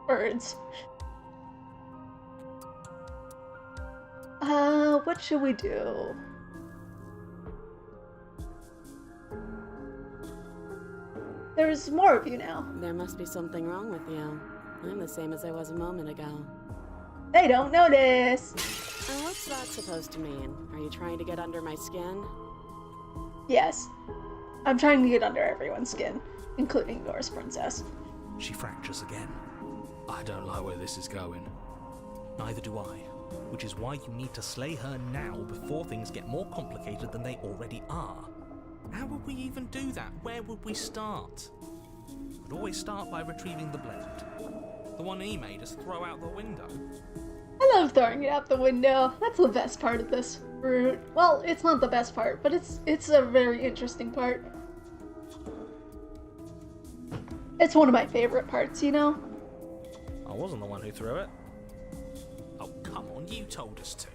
[SPEAKER 1] Birds. What should we do? There's more of you now.
[SPEAKER 3] There must be something wrong with you. I'm the same as I was a moment ago.
[SPEAKER 1] They don't notice.
[SPEAKER 3] What's that supposed to mean? Are you trying to get under my skin?
[SPEAKER 1] Yes. I'm trying to get under everyone's skin, including yours, princess.
[SPEAKER 2] she fractures again.
[SPEAKER 4] I don't like where this is going.
[SPEAKER 2] Neither do I, which is why you need to slay her now before things get more complicated than they already are. How would we even do that? Where would we start? We'd always start by retrieving the blade. The one he made us throw out the window.
[SPEAKER 1] I love throwing it out the window. That's the best part of this route. Well, it's not the best part, but it's a very interesting part. It's one of my favorite parts, you know?
[SPEAKER 2] I wasn't the one who threw it. Oh, come on, you told us to.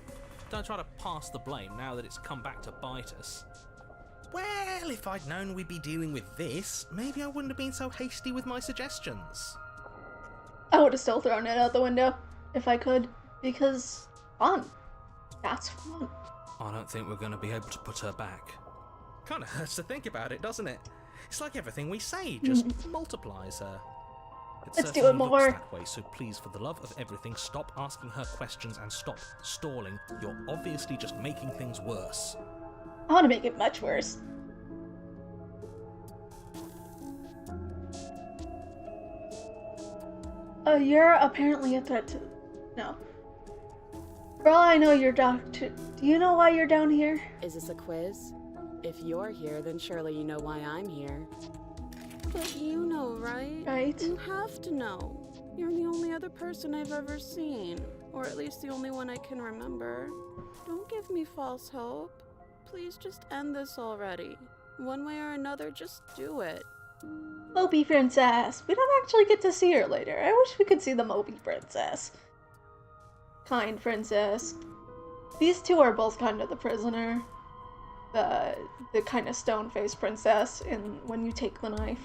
[SPEAKER 2] Don't try to pass the blame now that it's come back to bite us. Well, if I'd known we'd be dealing with this, maybe I wouldn't have been so hasty with my suggestions.
[SPEAKER 1] I would have still thrown it out the window if I could, because fun. That's fun.
[SPEAKER 2] I don't think we're going to be able to put her back. Kind of hurts to think about it, doesn't it? It's like everything we say just multiplies her.
[SPEAKER 1] Let's do it more.
[SPEAKER 2] Looks that way, so please, for the love of everything, stop asking her questions and stop stalling. You're obviously just making things worse.
[SPEAKER 1] I want to make it much worse. You're apparently a threat to... No. For all I know, you're Doctor... Do you know why you're down here?
[SPEAKER 5] Is this a quiz? If you're here, then surely you know why I'm here. But you know, right?
[SPEAKER 1] Right.
[SPEAKER 5] You have to know. You're the only other person I've ever seen. Or at least the only one I can remember. Don't give me false hope. Please just end this already. One way or another, just do it.
[SPEAKER 1] Moby Princess. We don't actually get to see her later. I wish we could see the Moby Princess. Kind Princess. These two are both kind of the prisoner. The kind of stone-faced princess in When You Take the Knife.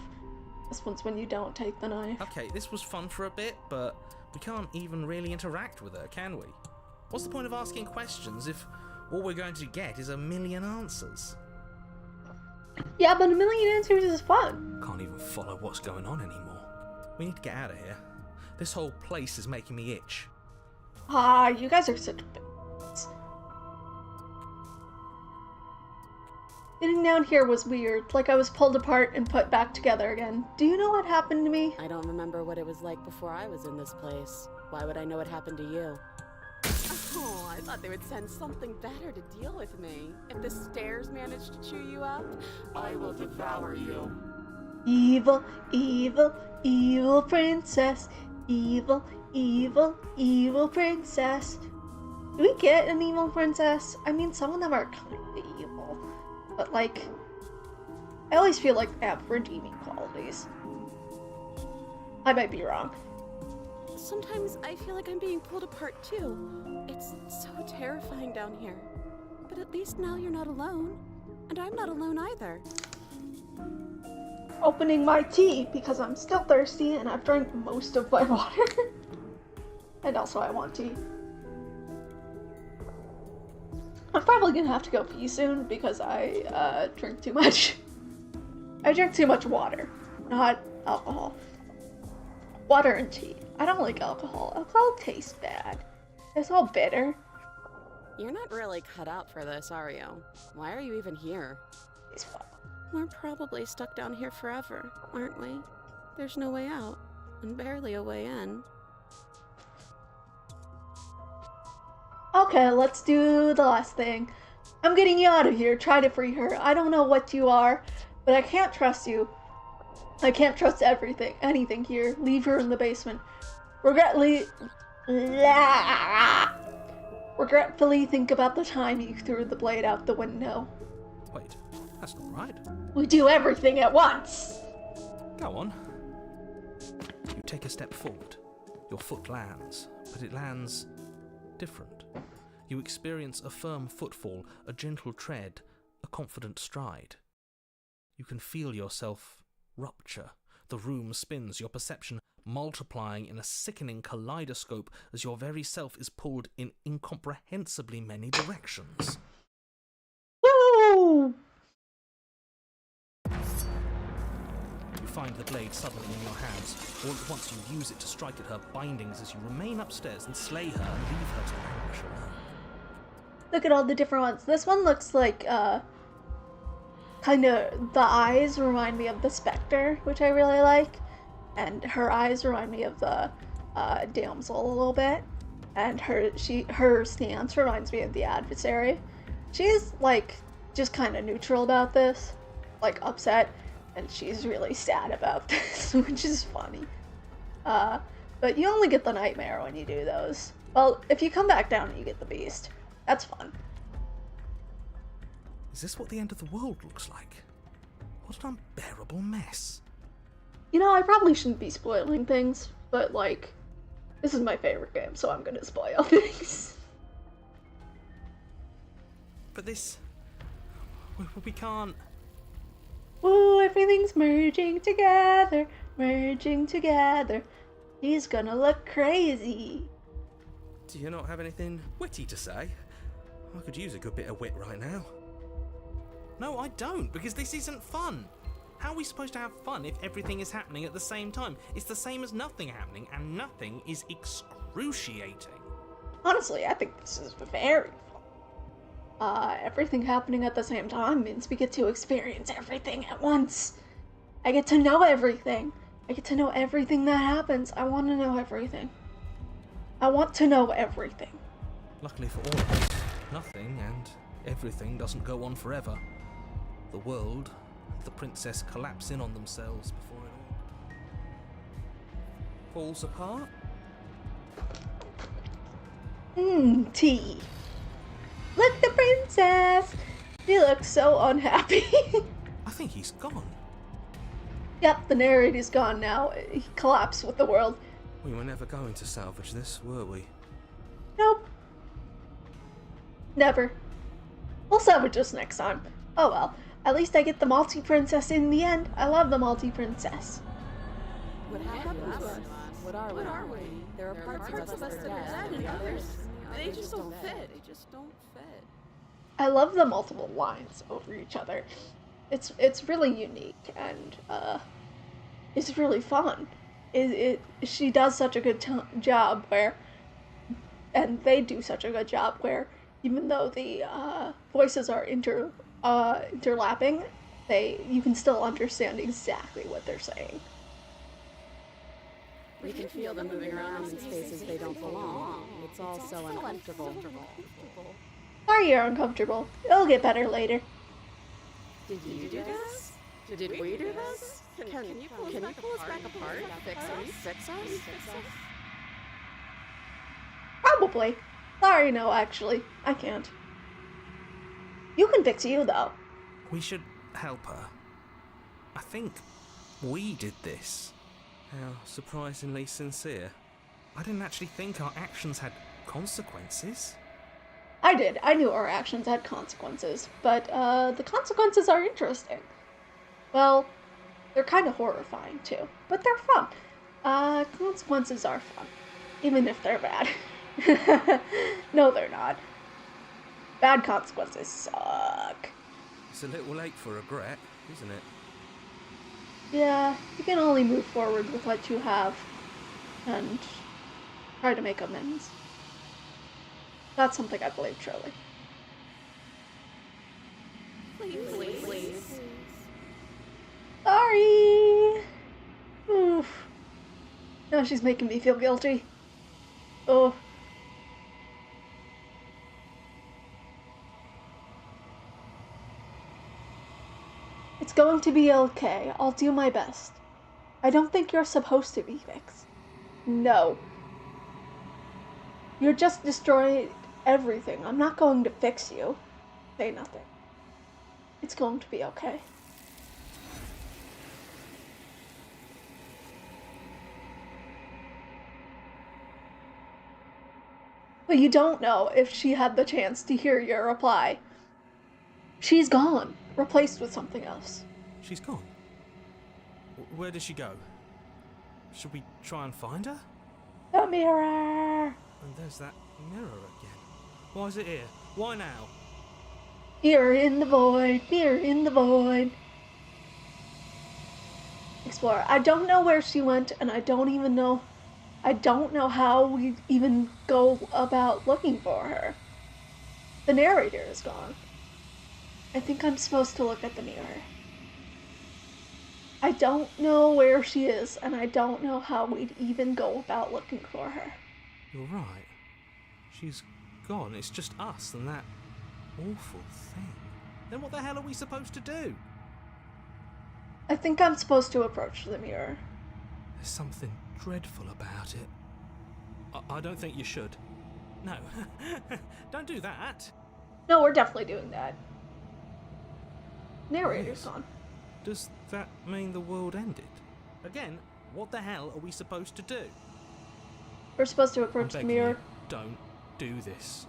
[SPEAKER 1] This one's When You Don't Take the Knife.
[SPEAKER 2] Okay, this was fun for a bit, but we can't even really interact with her, can we? What's the point of asking questions if all we're going to get is a million answers?
[SPEAKER 1] Yeah, but a million answers is fun.
[SPEAKER 2] Can't even follow what's going on anymore. We need to get out of here. This whole place is making me itch.
[SPEAKER 1] Ah, you guys are such b****s. Getting down here was weird, like I was pulled apart and put back together again. Do you know what happened to me?
[SPEAKER 5] I don't remember what it was like before I was in this place. Why would I know what happened to you? Oh, I thought they would send something better to deal with me. If the stairs managed to chew you up, I will devour you.
[SPEAKER 1] Evil, evil, evil princess. Evil, evil, evil princess. Do we get an evil princess? I mean, some of them are kind of evil. But, like, I always feel like they have redeeming qualities. I might be wrong.
[SPEAKER 5] Sometimes I feel like I'm being pulled apart too. It's so terrifying down here. But at least now you're not alone. And I'm not alone either.
[SPEAKER 1] Opening my tea because I'm still thirsty and I've drank most of my water. And also I want tea. I'm probably gonna have to go pee soon because I drink too much. I drink too much water, not alcohol. Water and tea. I don't like alcohol. Alcohol tastes bad. It's all bitter.
[SPEAKER 5] You're not really cut out for this, are you? Why are you even here?
[SPEAKER 1] It's fun.
[SPEAKER 5] We're probably stuck down here forever, aren't we? There's no way out, and barely a way in.
[SPEAKER 1] Okay, let's do the last thing. I'm getting you out of here. Try to free her. I don't know what you are, but I can't trust you. I can't trust anything here. Leave her in the basement. Regretfully think about the time you threw the blade out the window.
[SPEAKER 2] Wait, that's not right.
[SPEAKER 1] We do everything at once!
[SPEAKER 2] Go on. You take a step forward. Your foot lands, but it lands different. You experience a firm footfall, a gentle tread, a confident stride. You can feel yourself rupture. The room spins, your perception multiplying in a sickening kaleidoscope as your very self is pulled in incomprehensibly many directions.
[SPEAKER 1] Woo!
[SPEAKER 2] You find the blade suddenly in your hands. All at once you use it to strike at her bindings as you remain upstairs and slay her and leave her to languish alone.
[SPEAKER 1] Look at all the different ones. This one looks like, kind of, the eyes remind me of the Spectre, which I really like. and her eyes remind me of the damsel a little bit, and her stance reminds me of the adversary. She's like just kind of neutral about this, like upset, and she's really sad about this, which is funny. But you only get the nightmare when you do those. Well, if you come back down and you get the beast, that's fun.
[SPEAKER 2] Is this what the end of the world looks like? What an unbearable mess.
[SPEAKER 1] You know, I probably shouldn't be spoiling things, but like, this is my favorite game, so I'm gonna spoil things.
[SPEAKER 2] But this... we can't...
[SPEAKER 1] Ooh, everything's merging together, merging together. He's gonna look crazy.
[SPEAKER 2] Do you not have anything witty to say? I could use a good bit of wit right now. No, I don't, because this isn't fun. How are we supposed to have fun if everything is happening at the same time? It's the same as nothing happening, and nothing is excruciating.
[SPEAKER 1] Honestly, I think this is very fun. Everything happening at the same time means we get to experience everything at once. I get to know everything. I get to know everything that happens. I want to know everything. I want to know everything.
[SPEAKER 2] Luckily for all of us, nothing and everything doesn't go on forever. The world and the princess collapse in on themselves before it all falls apart.
[SPEAKER 1] Tea. Look, the princess! She looks so unhappy.
[SPEAKER 2] I think he's gone.
[SPEAKER 1] Yep, the narrator's gone now. He collapsed with the world.
[SPEAKER 2] We were never going to salvage this, were we?
[SPEAKER 1] Nope. Never. We'll salvage this next time. Oh well. At least I get the multi-princess in the end. I love the multi-princess.
[SPEAKER 3] What happened to us? What are we? There are parts of us that are dead and others.
[SPEAKER 5] They just don't fit. They just don't fit.
[SPEAKER 1] I love the multiple lines over each other. It's really unique and it's really fun. She does such a good job where, and they do such a good job where, even though the voices are interlapping, you can still understand exactly what they're saying.
[SPEAKER 3] We can feel them moving around in spaces they don't belong. It's all so uncomfortable.
[SPEAKER 1] Sorry you're uncomfortable. It'll get better later.
[SPEAKER 3] Did you do this? Did we do this? Can you pull us back apart? Fix us?
[SPEAKER 1] Probably. Sorry, no, actually. I can't. You can fix you, though.
[SPEAKER 2] We should help her. I think we did this. How surprisingly sincere. I didn't actually think our actions had consequences.
[SPEAKER 1] I did. I knew our actions had consequences, but the consequences are interesting. Well, they're kind of horrifying too, but they're fun. Consequences are fun, even if they're bad. No, they're not. Bad consequences suck.
[SPEAKER 2] It's a little late for regret, isn't it?
[SPEAKER 1] Yeah, you can only move forward with what you have, and try to make amends. That's something I believe truly.
[SPEAKER 5] Please.
[SPEAKER 1] Sorry! Oof. Now she's making me feel guilty. Oh. It's going to be okay. I'll do my best. I don't think you're supposed to be fixed. No. You're just destroying everything. I'm not going to fix you. Say nothing. It's going to be okay. But you don't know if she had the chance to hear your reply. She's gone, replaced with something else.
[SPEAKER 2] She's gone. Where did she go? Should we try and find her?
[SPEAKER 1] The mirror!
[SPEAKER 2] And there's that mirror again. Why is it here? Why now?
[SPEAKER 1] Mirror in the void, mirror in the void. Explorer. I don't know where she went, and I don't know how we even go about looking for her. The narrator is gone. I think I'm supposed to look at the mirror. I don't know where she is, and I don't know how we'd even go about looking for her.
[SPEAKER 2] You're right. She's gone. It's just us and that awful thing. Then what the hell are we supposed to do?
[SPEAKER 1] I think I'm supposed to approach the mirror.
[SPEAKER 2] There's something dreadful about it. I don't think you should. No. Don't do that.
[SPEAKER 1] No, we're definitely doing that. Narrator's gone.
[SPEAKER 2] Does that mean the world ended? Again, what the hell are we supposed to do?
[SPEAKER 1] We're supposed to
[SPEAKER 2] I'm
[SPEAKER 1] approach the
[SPEAKER 2] begging
[SPEAKER 1] mirror.
[SPEAKER 2] you, don't do this.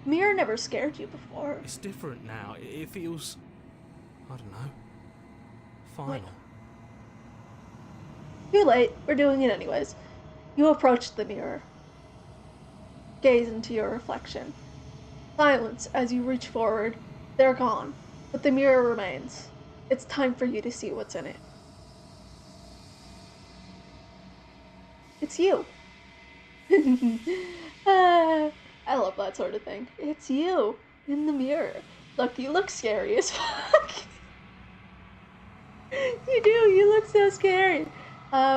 [SPEAKER 1] Mirror never scared you before.
[SPEAKER 2] It's different now. It feels... I don't know. Final.
[SPEAKER 1] Too late. We're doing it anyways. You approach the mirror. Gaze into your reflection. Silence as you reach forward. They're gone, but the mirror remains. It's time for you to see what's in it. It's you. I love that sort of thing. It's you in the mirror. Look, you look scary as fuck. You do, you look so scary.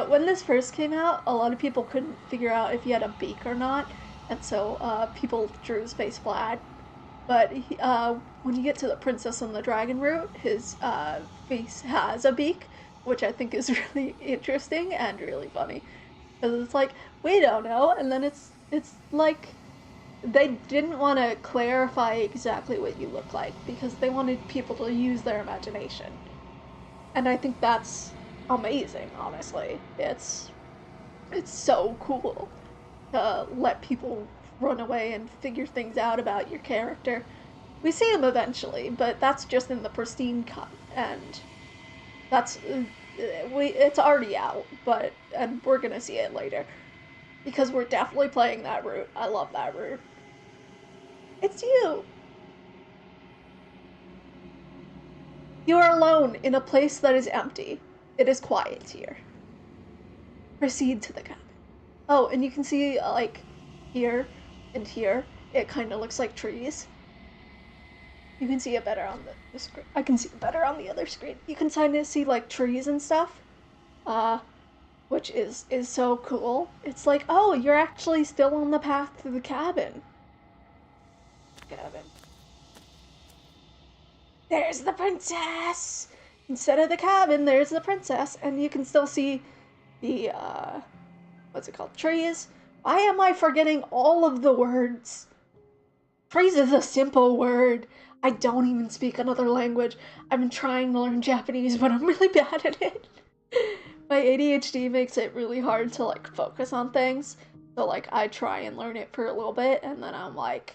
[SPEAKER 1] When this first came out, a lot of people couldn't figure out if he had a beak or not, and so people drew his face flat. But when you get to the Princess and the Dragon route, his face has a beak, which I think is really interesting and really funny. Because it's like, we don't know, and then it's like, they didn't want to clarify exactly what you look like, because they wanted people to use their imagination. And I think that's amazing, honestly. It's so cool to let people run away and figure things out about your character. We see him eventually, but that's just in the pristine cut, and that's it's already out, and we're gonna see it later because we're definitely playing that route. I love that route. It's you. You are alone in a place that is empty. It is quiet here. Proceed to the cabin. Oh, and you can see, like, here and here, it kind of looks like trees. You can see it better on the screen. I can see it better on the other screen. You can kind of see, like, trees and stuff, which is so cool. It's like, oh, you're actually still on the path to the cabin. There's the princess! Instead of the cabin, there's the princess, and you can still see the, what's it called? Trees? Why am I forgetting all of the words? Trees is a simple word. I don't even speak another language. I've been trying to learn Japanese, but I'm really bad at it. My ADHD makes it really hard to, like, focus on things. So, like, I try and learn it for a little bit, and then I'm like,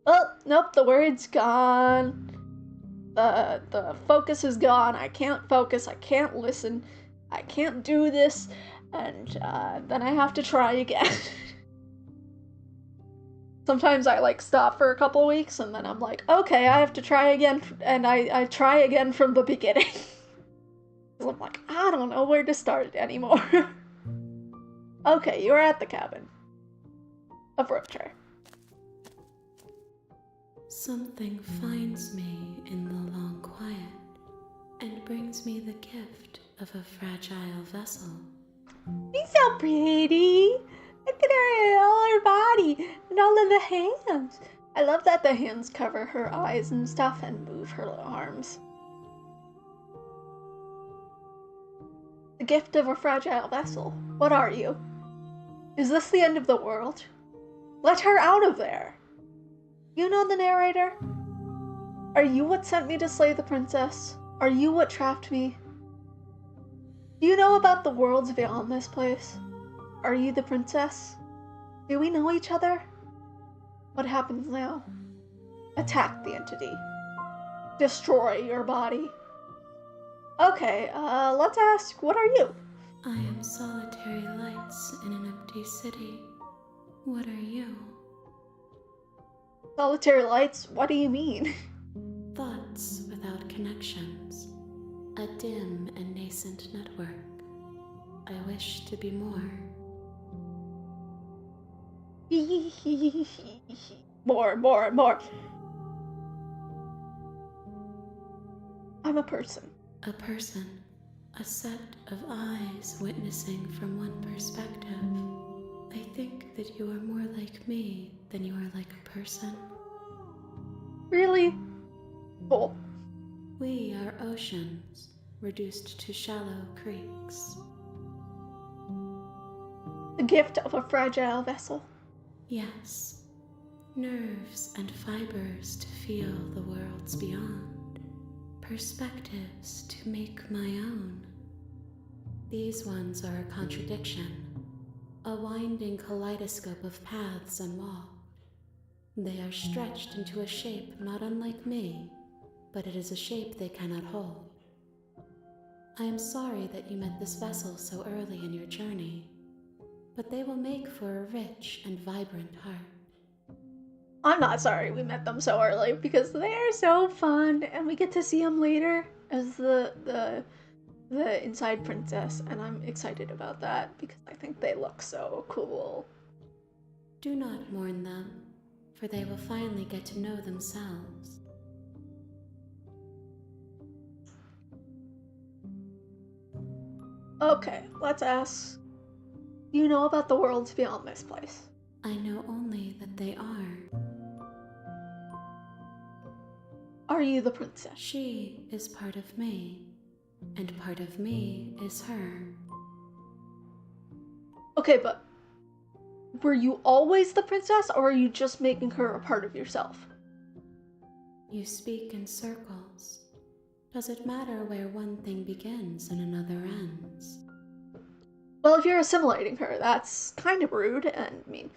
[SPEAKER 1] oh, nope, the word's gone. The focus is gone. I can't focus. I can't listen. I can't do this. And then I have to try again. Sometimes I, like, stop for a couple weeks, and then I'm like, okay, I have to try again. And I try again from the beginning. Because I'm like, I don't know where to start anymore. Okay, you're at the cabin. Approach her.
[SPEAKER 5] Something finds me in the long quiet and brings me the gift of a fragile vessel.
[SPEAKER 1] She's so pretty. Look at her, all her body, and all of the hands. I love that the hands cover her eyes and stuff and move her arms. The gift of a fragile vessel. What are you? Is this the end of the world? Let her out of there. You know the narrator? Are you what sent me to slay the princess? Are you what trapped me? Do you know about the worlds beyond this place? Are you the princess? Do we know each other? What happens now? Attack the entity. Destroy your body. Okay, let's ask, what are you?
[SPEAKER 5] I am solitary lights in an empty city. What are you?
[SPEAKER 1] Solitary lights? What do you mean?
[SPEAKER 5] Thoughts without connections. A dim and nascent network. I wish to be more.
[SPEAKER 1] More. I'm a person.
[SPEAKER 5] A person A set of eyes witnessing from one perspective. I think that you are more like me than you are like a person.
[SPEAKER 1] Really? Cool.
[SPEAKER 5] We are oceans, reduced to shallow creeks.
[SPEAKER 1] The gift of a fragile vessel.
[SPEAKER 5] Yes, nerves and fibers to feel the worlds beyond, perspectives to make my own. These ones are a contradiction, a winding kaleidoscope of paths unwalked. They are stretched into a shape not unlike me, but it is a shape they cannot hold. I am sorry that you met this vessel so early in your journey, but they will make for a rich and vibrant heart.
[SPEAKER 1] I'm not sorry we met them so early because they're so fun, and we get to see them later as the inside princess, and I'm excited about that because I think they look so cool.
[SPEAKER 5] Do not mourn them, for they will finally get to know themselves.
[SPEAKER 1] Okay, let's ask. Do you know about the worlds beyond this place?
[SPEAKER 5] I know only that they are.
[SPEAKER 1] Are you the princess?
[SPEAKER 5] She is part of me, and part of me is her.
[SPEAKER 1] Okay, but were you always the princess, or are you just making her a part of yourself?
[SPEAKER 5] You speak in circles. Does it matter where one thing begins and another ends?
[SPEAKER 1] Well, if you're assimilating her, that's kind of rude and mean.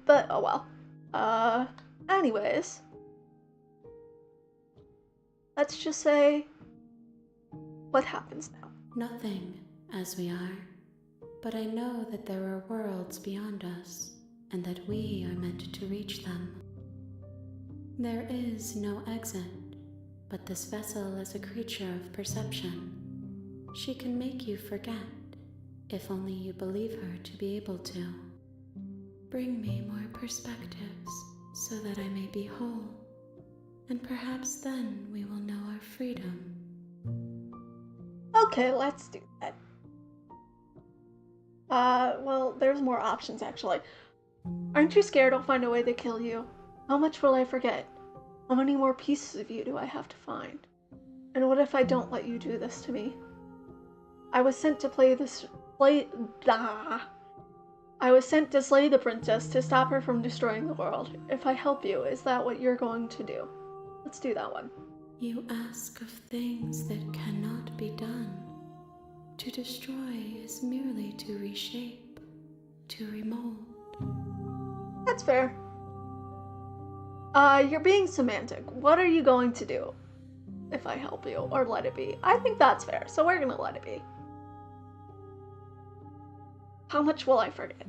[SPEAKER 1] But, oh well. Anyways. Let's just say, what happens now?
[SPEAKER 5] Nothing, as we are. But I know that there are worlds beyond us, and that we are meant to reach them. There is no exit, but this vessel is a creature of perception. She can make you forget, if only you believe her to be able to. Bring me more perspectives, so that I may be whole, and perhaps then we will know our freedom.
[SPEAKER 1] Okay, let's do that. Well, there's more options actually. Aren't you scared I'll find a way to kill you? How much will I forget? How many more pieces of you do I have to find? And what if I don't let you do this to me? I was sent to slay the princess to stop her from destroying the world. If I help you, is that what you're going to do? Let's do that one.
[SPEAKER 5] You ask of things that cannot be done. To destroy is merely to reshape, to remold.
[SPEAKER 1] That's fair. You're being semantic. What are you going to do if I help you, or let it be? I think that's fair, so we're gonna let it be. How much will I forget?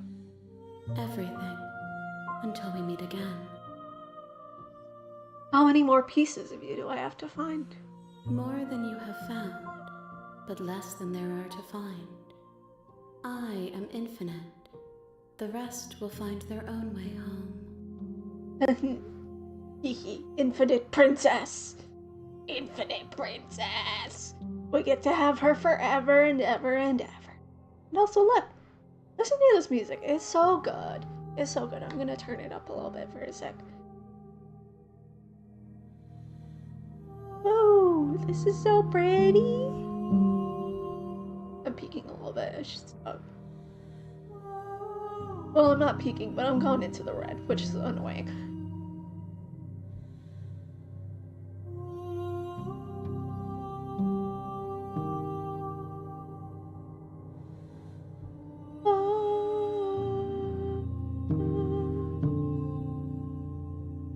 [SPEAKER 5] Everything, until we meet again.
[SPEAKER 1] How many more pieces of you do I have to find?
[SPEAKER 5] More than you have found, but less than there are to find. I am infinite. The rest will find their own way home.
[SPEAKER 1] Infinite princess. Infinite princess. We get to have her forever and ever and ever. And also look, listen to this music. It's so good. It's so good. I'm gonna turn it up a little bit for a sec. Oh, this is so pretty. I'm peeking a little bit. It's just well, I'm not peeking, but I'm going into the red, which is annoying.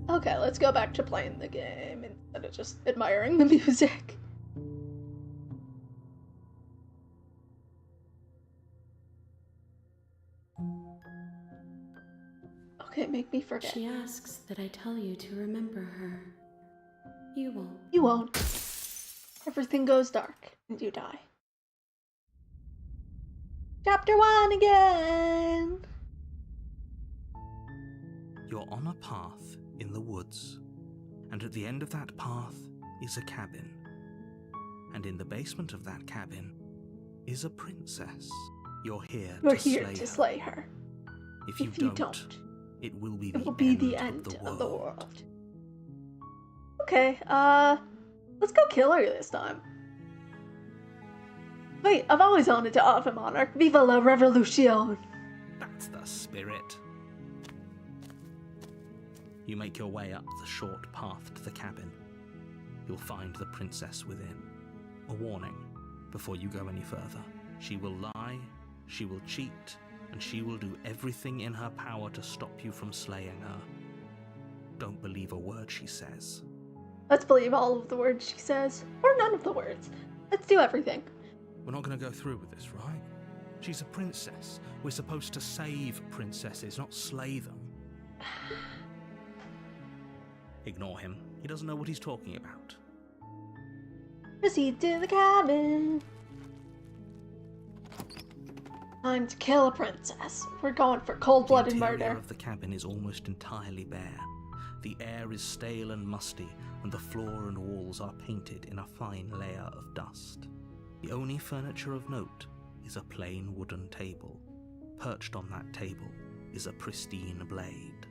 [SPEAKER 1] Okay, let's go back to playing the game instead of just admiring the music. Okay, make me forget.
[SPEAKER 5] She asks that I tell you to remember her. You won't.
[SPEAKER 1] You won't. Everything goes dark, and you die. Chapter 1 again!
[SPEAKER 2] You're on a path in the woods, and at the end of that path is a cabin. And in the basement of that cabin is a princess. You're here
[SPEAKER 1] We're
[SPEAKER 2] to
[SPEAKER 1] here
[SPEAKER 2] slay
[SPEAKER 1] to
[SPEAKER 2] her.
[SPEAKER 1] slay her.
[SPEAKER 2] If you don't, it will be
[SPEAKER 1] it will
[SPEAKER 2] the
[SPEAKER 1] be
[SPEAKER 2] end,
[SPEAKER 1] the end
[SPEAKER 2] of the world.
[SPEAKER 1] Okay, let's go kill her this time. Wait, I've always wanted to offer Monarch. Viva la revolution!
[SPEAKER 2] That's the spirit. You make your way up the short path to the cabin. You'll find the princess within. A warning before you go any further. She will lie, she will cheat, and she will do everything in her power to stop you from slaying her. Don't believe a word she says.
[SPEAKER 1] Let's believe all of the words she says. Or none of the words. Let's do everything.
[SPEAKER 2] We're not going to go through with this, right? She's a princess. We're supposed to save princesses, not slay them. Ignore him. He doesn't know what he's talking about.
[SPEAKER 1] Proceed to the cabin. Time to kill a princess. We're going for cold-blooded
[SPEAKER 2] The interior
[SPEAKER 1] murder.
[SPEAKER 2] of the cabin is almost entirely bare. The air is stale and musty, and the floor and walls are painted in a fine layer of dust. The only furniture of note is a plain wooden table. Perched on that table is a pristine blade.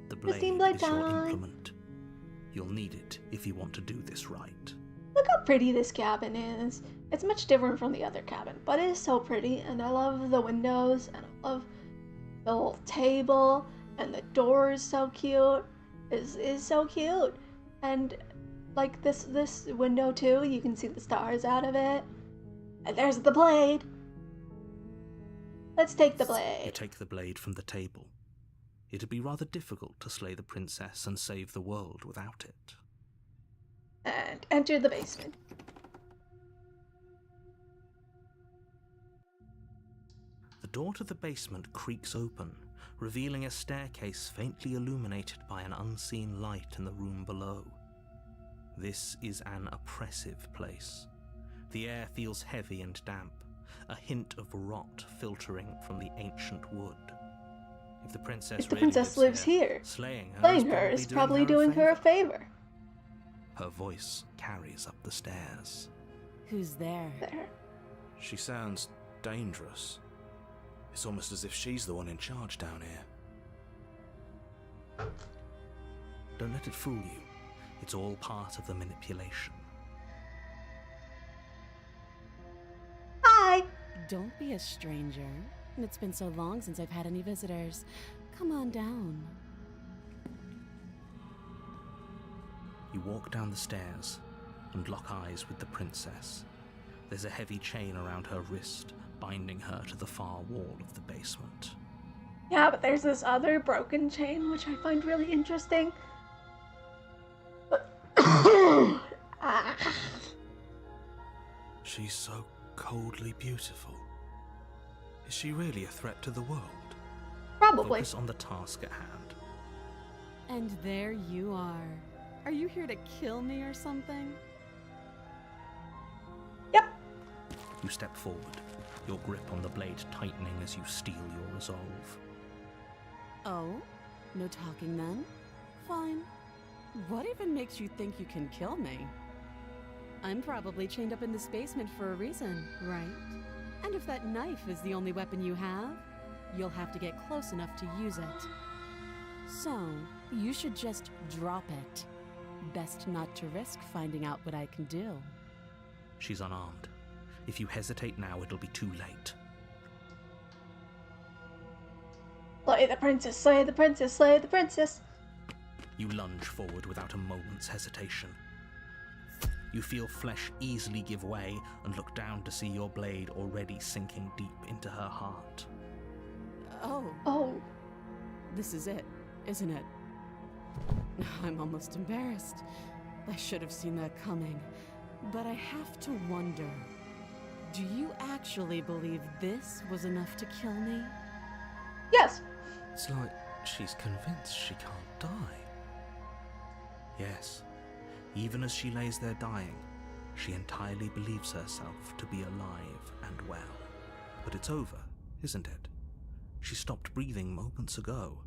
[SPEAKER 2] The
[SPEAKER 1] Pristine
[SPEAKER 2] blade
[SPEAKER 1] blade
[SPEAKER 2] is your
[SPEAKER 1] time.
[SPEAKER 2] implement. You'll need it if you want to do this right.
[SPEAKER 1] Look how pretty this cabin is. It's much different from the other cabin, but it is so pretty, and I love the windows, and I love the little table, and the door is so cute. Is so cute. And like this window too, you can see the stars out of it. And there's the blade. Let's take the
[SPEAKER 2] You
[SPEAKER 1] blade.
[SPEAKER 2] take the blade from the table. It'd be rather difficult to slay the princess and save the world without it.
[SPEAKER 1] And enter the basement.
[SPEAKER 2] The door to the basement creaks open, revealing a staircase faintly illuminated by an unseen light in the room below. This is an oppressive place. The air feels heavy and damp, a hint of rot filtering from the ancient wood. If the princess,
[SPEAKER 1] If the princess lives here,
[SPEAKER 2] slaying
[SPEAKER 1] her is probably doing her a favor.
[SPEAKER 2] Her voice carries up the stairs.
[SPEAKER 3] Who's there?
[SPEAKER 1] There.
[SPEAKER 4] She sounds dangerous. It's almost as if she's the one in charge down here.
[SPEAKER 2] Don't let it fool you. It's all part of the manipulation.
[SPEAKER 1] Hi!
[SPEAKER 3] Don't be a stranger. It's been so long since I've had any visitors. Come on down.
[SPEAKER 2] You walk down the stairs and lock eyes with the princess. There's a heavy chain around her wrist, binding her to the far wall of the basement.
[SPEAKER 1] Yeah, but there's this other broken chain, which I find really interesting. Ah.
[SPEAKER 2] She's so coldly beautiful. Is she really a threat to the world?
[SPEAKER 1] Probably.
[SPEAKER 2] Focus on the task at hand.
[SPEAKER 5] And there you are. Are you here to kill me or something?
[SPEAKER 1] Yep.
[SPEAKER 2] You step forward, your grip on the blade tightening as you steel your resolve.
[SPEAKER 5] Oh? No talking then? Fine. What even makes you think you can kill me? I'm probably chained up in this basement for a reason, right? And if that knife is the only weapon you have, you'll have to get close enough to use it. So, you should just drop it. Best not to risk finding out what I can do.
[SPEAKER 2] She's unarmed. If you hesitate now, it'll be too late.
[SPEAKER 1] Slay the princess, slay the princess, slay the princess.
[SPEAKER 2] You lunge forward without a moment's hesitation. You feel flesh easily give way and look down to see your blade already sinking deep into her heart.
[SPEAKER 1] Oh.
[SPEAKER 5] This is it, isn't it? I'm almost embarrassed. I should have seen that coming. But I have to wonder, do you actually believe this was enough to kill me?
[SPEAKER 1] Yes.
[SPEAKER 2] It's like she's convinced she can't die. Yes, even as she lays there dying, she entirely believes herself to be alive and well. But it's over, isn't it? She stopped breathing moments ago,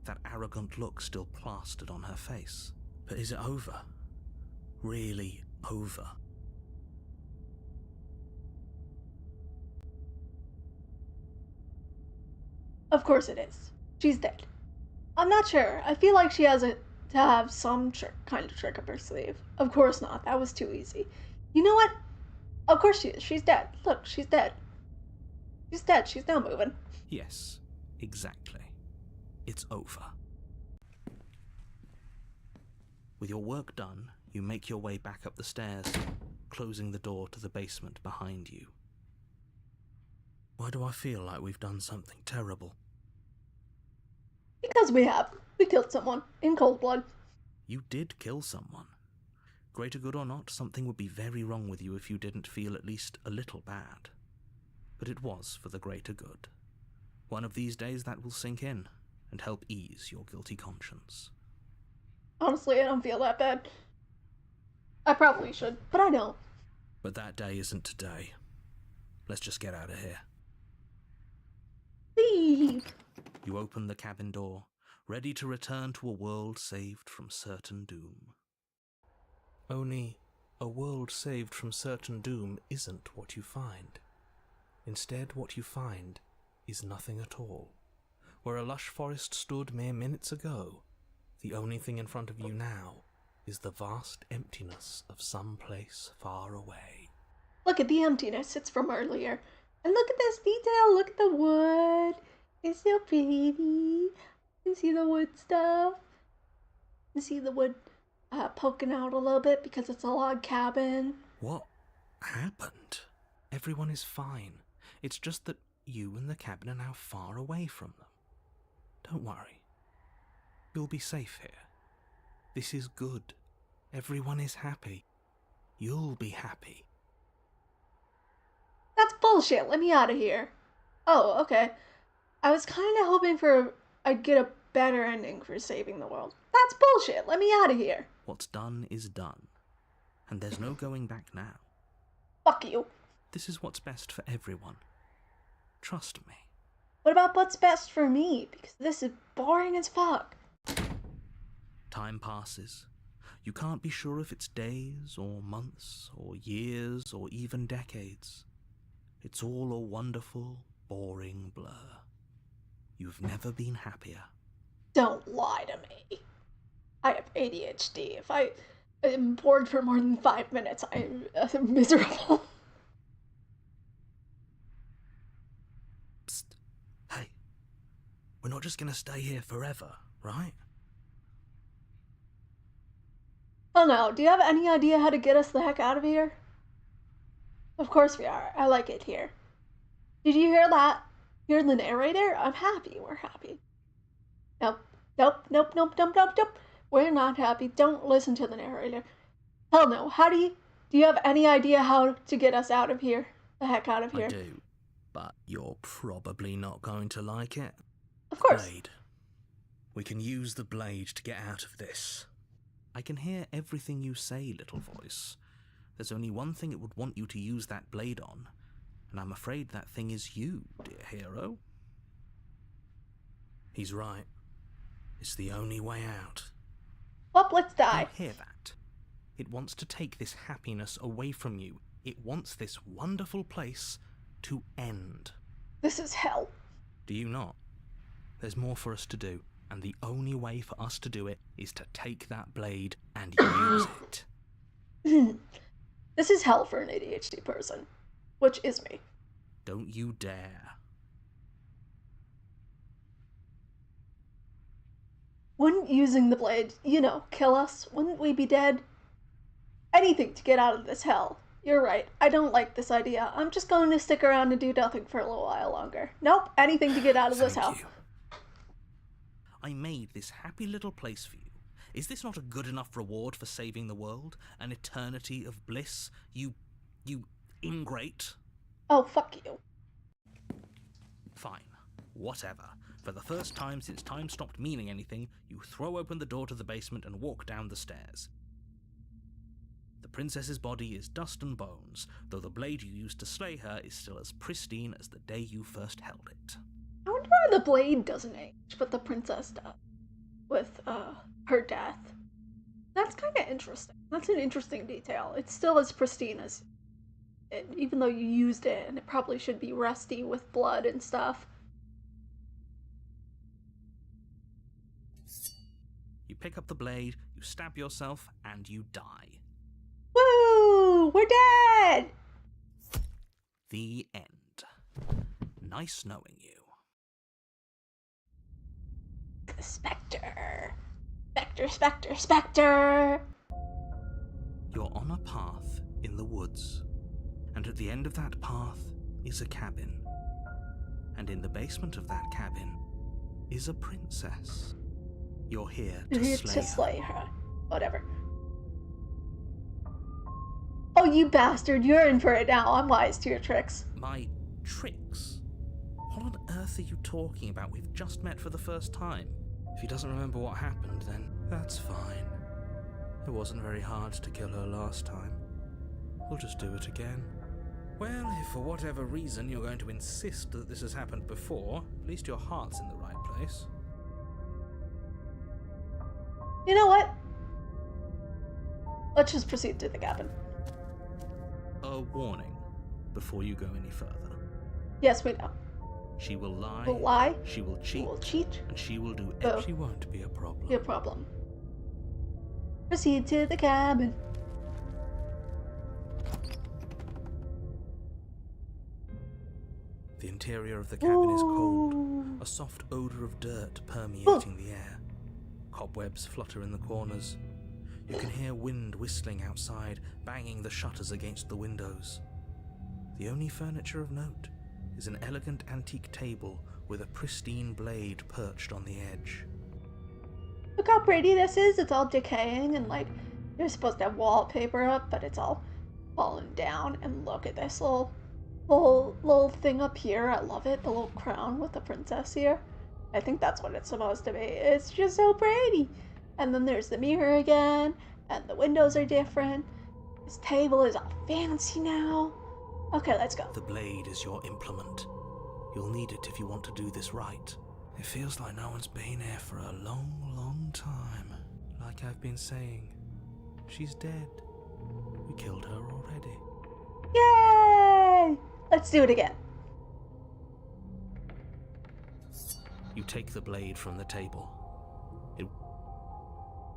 [SPEAKER 2] that arrogant look still plastered on her face. But is it over? Really over?
[SPEAKER 1] Of course it is. She's dead. I'm not sure. I feel like she has to have some kind of trick up her sleeve. Of course not. That was too easy. You know what? Of course she is. She's dead. Look, she's dead. She's dead. She's not moving.
[SPEAKER 2] Yes, exactly. It's over. With your work done, you make your way back up the stairs, closing the door to the basement behind you. Why do I feel like we've done something terrible?
[SPEAKER 1] Because we have. We killed someone in cold blood.
[SPEAKER 2] You did kill someone. Greater good or not, something would be very wrong with you if you didn't feel at least a little bad. But it was for the greater good. One of these days that will sink in and help ease your guilty conscience.
[SPEAKER 1] Honestly, I don't feel that bad. I probably should, but I don't.
[SPEAKER 2] But that day isn't today. Let's just get out of here.
[SPEAKER 1] Leave.
[SPEAKER 2] You open the cabin door, ready to return to a world saved from certain doom. Only, a world saved from certain doom isn't what you find. Instead, what you find is nothing at all. Where a lush forest stood mere minutes ago, the only thing in front of you now is the vast emptiness of some place far away.
[SPEAKER 1] Look at the emptiness. It's from earlier. And look at this detail. Look at the wood. It's so pretty. You can see the wood stuff. You see the wood poking out a little bit because it's a log cabin.
[SPEAKER 2] What happened? Everyone is fine. It's just that you and the cabin are now far away from them. Don't worry. You'll be safe here. This is good. Everyone is happy. You'll be happy.
[SPEAKER 1] That's bullshit. Let me out of here. Oh, okay. I was kind of hoping I'd get a better ending for saving the world. That's bullshit. Let me out of here.
[SPEAKER 2] What's done is done. And there's no going back now.
[SPEAKER 1] Fuck you.
[SPEAKER 2] This is what's best for everyone. Trust me.
[SPEAKER 1] What about what's best for me? Because this is boring as fuck.
[SPEAKER 2] Time passes. You can't be sure if it's days or months or years or even decades. It's all a wonderful, boring blur. You've never been happier.
[SPEAKER 1] Don't lie to me. I have ADHD. If I am bored for more than 5 minutes, I'm miserable.
[SPEAKER 2] Psst. Hey. We're not just gonna stay here forever, right?
[SPEAKER 1] Oh no, do you have any idea how to get us the heck out of here? Of course we are. I like it here. Did you hear that? Hear the narrator? I'm happy. We're happy. Nope. We're not happy. Don't listen to the narrator. Hell no. Do you have any idea how to get us out of here? The heck out of here?
[SPEAKER 2] I do, but you're probably not going to like it.
[SPEAKER 1] Of course.
[SPEAKER 2] Blade. We can use the blade to get out of this. I can hear everything you say, little voice. There's only one thing it would want you to use that blade on, and I'm afraid that thing is you, dear hero. He's right. It's the only way out.
[SPEAKER 1] Well, let's die.
[SPEAKER 2] You hear that? It wants to take this happiness away from you. It wants this wonderful place to end.
[SPEAKER 1] This is hell.
[SPEAKER 2] Do you not? There's more for us to do, and the only way for us to do it is to take that blade and use it.
[SPEAKER 1] This is hell for an ADHD person, which is me.
[SPEAKER 2] Don't you dare.
[SPEAKER 1] Wouldn't using the blade, kill us? Wouldn't we be dead? Anything to get out of this hell. You're right. I don't like this idea. I'm just going to stick around and do nothing for a little while longer. Nope. Anything to get out of this hell.
[SPEAKER 2] Thank you. I made this happy little place for you. Is this not a good enough reward for saving the world? An eternity of bliss? You ingrate?
[SPEAKER 1] Oh, fuck you.
[SPEAKER 2] Fine. Whatever. For the first time since time stopped meaning anything, you throw open the door to the basement and walk down the stairs. The princess's body is dust and bones, though the blade you used to slay her is still as pristine as the day you first held it.
[SPEAKER 1] I wonder why the blade doesn't age, but the princess does. With, her death. That's kind of interesting. That's an interesting detail. It's still as pristine as it, even though you used it, and it probably should be rusty with blood and stuff.
[SPEAKER 2] pick up the blade, you stab yourself, and you die.
[SPEAKER 1] Woo! We're dead!
[SPEAKER 2] The end. Nice knowing you.
[SPEAKER 1] The Spectre. Spectre, Spectre, Spectre!
[SPEAKER 2] You're on a path in the woods, and at the end of that path is a cabin. And in the basement of that cabin is a princess. You're here to slay her.
[SPEAKER 1] Whatever. Oh, you bastard, you're in for it now. I'm wise to your tricks.
[SPEAKER 2] My tricks? What on earth are you talking about? We've just met for the first time. If he doesn't remember what happened, then that's fine. It wasn't very hard to kill her last time. We'll just do it again. Well, if for whatever reason you're going to insist that this has happened before, at least your heart's in the right place.
[SPEAKER 1] You know what? Let's just proceed to the cabin.
[SPEAKER 2] A warning before you go any further.
[SPEAKER 1] Yes, we know.
[SPEAKER 2] She will lie.
[SPEAKER 1] Will lie.
[SPEAKER 2] She will cheat.
[SPEAKER 1] She will cheat.
[SPEAKER 2] And she will do
[SPEAKER 1] Oh.
[SPEAKER 2] She won't be a problem.
[SPEAKER 1] Be a problem. Proceed to the cabin.
[SPEAKER 2] The interior of the cabin is cold.
[SPEAKER 1] Ooh.
[SPEAKER 2] A soft odor of dirt permeating the air. Cobwebs flutter in the corners. You can hear wind whistling outside, banging the shutters against the windows. The only furniture of note is an elegant antique table with a pristine blade perched on the edge.
[SPEAKER 1] Look how pretty this is. It's all decaying and like you're supposed to have wallpaper up, but it's all fallen down. And look at this little thing up here. I love it. The little crown with the princess here. I think that's what it's supposed to be. It's just so pretty. And then there's the mirror again, and the windows are different. This table is all fancy now. Okay, let's go.
[SPEAKER 2] The blade is your implement. You'll need it if you want to do this right. It feels like no one's been here for a long, long time. Like I've been saying, she's dead. We killed her already.
[SPEAKER 1] Yay! Let's do it again.
[SPEAKER 2] You take the blade from the table.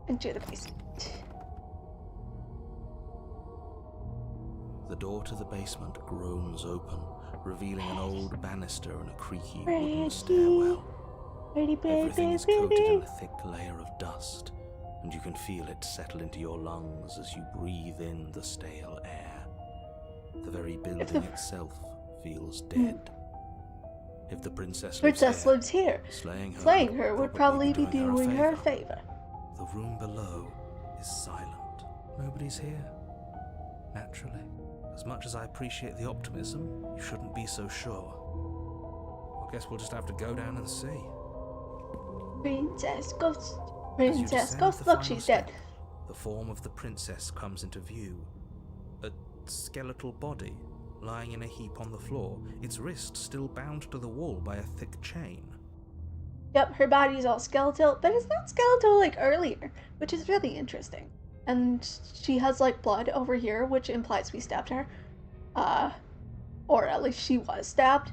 [SPEAKER 1] Into the basement.
[SPEAKER 2] The door to the basement groans open, revealing an old banister and a creaky
[SPEAKER 1] Pretty.
[SPEAKER 2] wooden stairwell.
[SPEAKER 1] Pretty,
[SPEAKER 2] Everything is coated in a thick layer of dust, and you can feel it settle into your lungs as you breathe in the stale air. The very building itself feels dead. If the princess
[SPEAKER 1] lives here.
[SPEAKER 2] Slaying her
[SPEAKER 1] would probably be doing her a favor.
[SPEAKER 2] The room below is silent. Nobody's here. Naturally. As much as I appreciate the optimism, you shouldn't be so sure. I guess we'll just have to go down and see.
[SPEAKER 1] Princess Ghost.
[SPEAKER 2] As you
[SPEAKER 1] Princess
[SPEAKER 2] descend
[SPEAKER 1] Ghost.
[SPEAKER 2] the
[SPEAKER 1] Look,
[SPEAKER 2] final
[SPEAKER 1] she's
[SPEAKER 2] step,
[SPEAKER 1] dead.
[SPEAKER 2] The form of the princess comes into view. A skeletal body lying in a heap on the floor, its wrist still bound to the wall by a thick chain.
[SPEAKER 1] Yep, her body's all skeletal, but it's not skeletal like earlier, which is really interesting. And she has like blood over here, which implies we stabbed her. Or at least she was stabbed.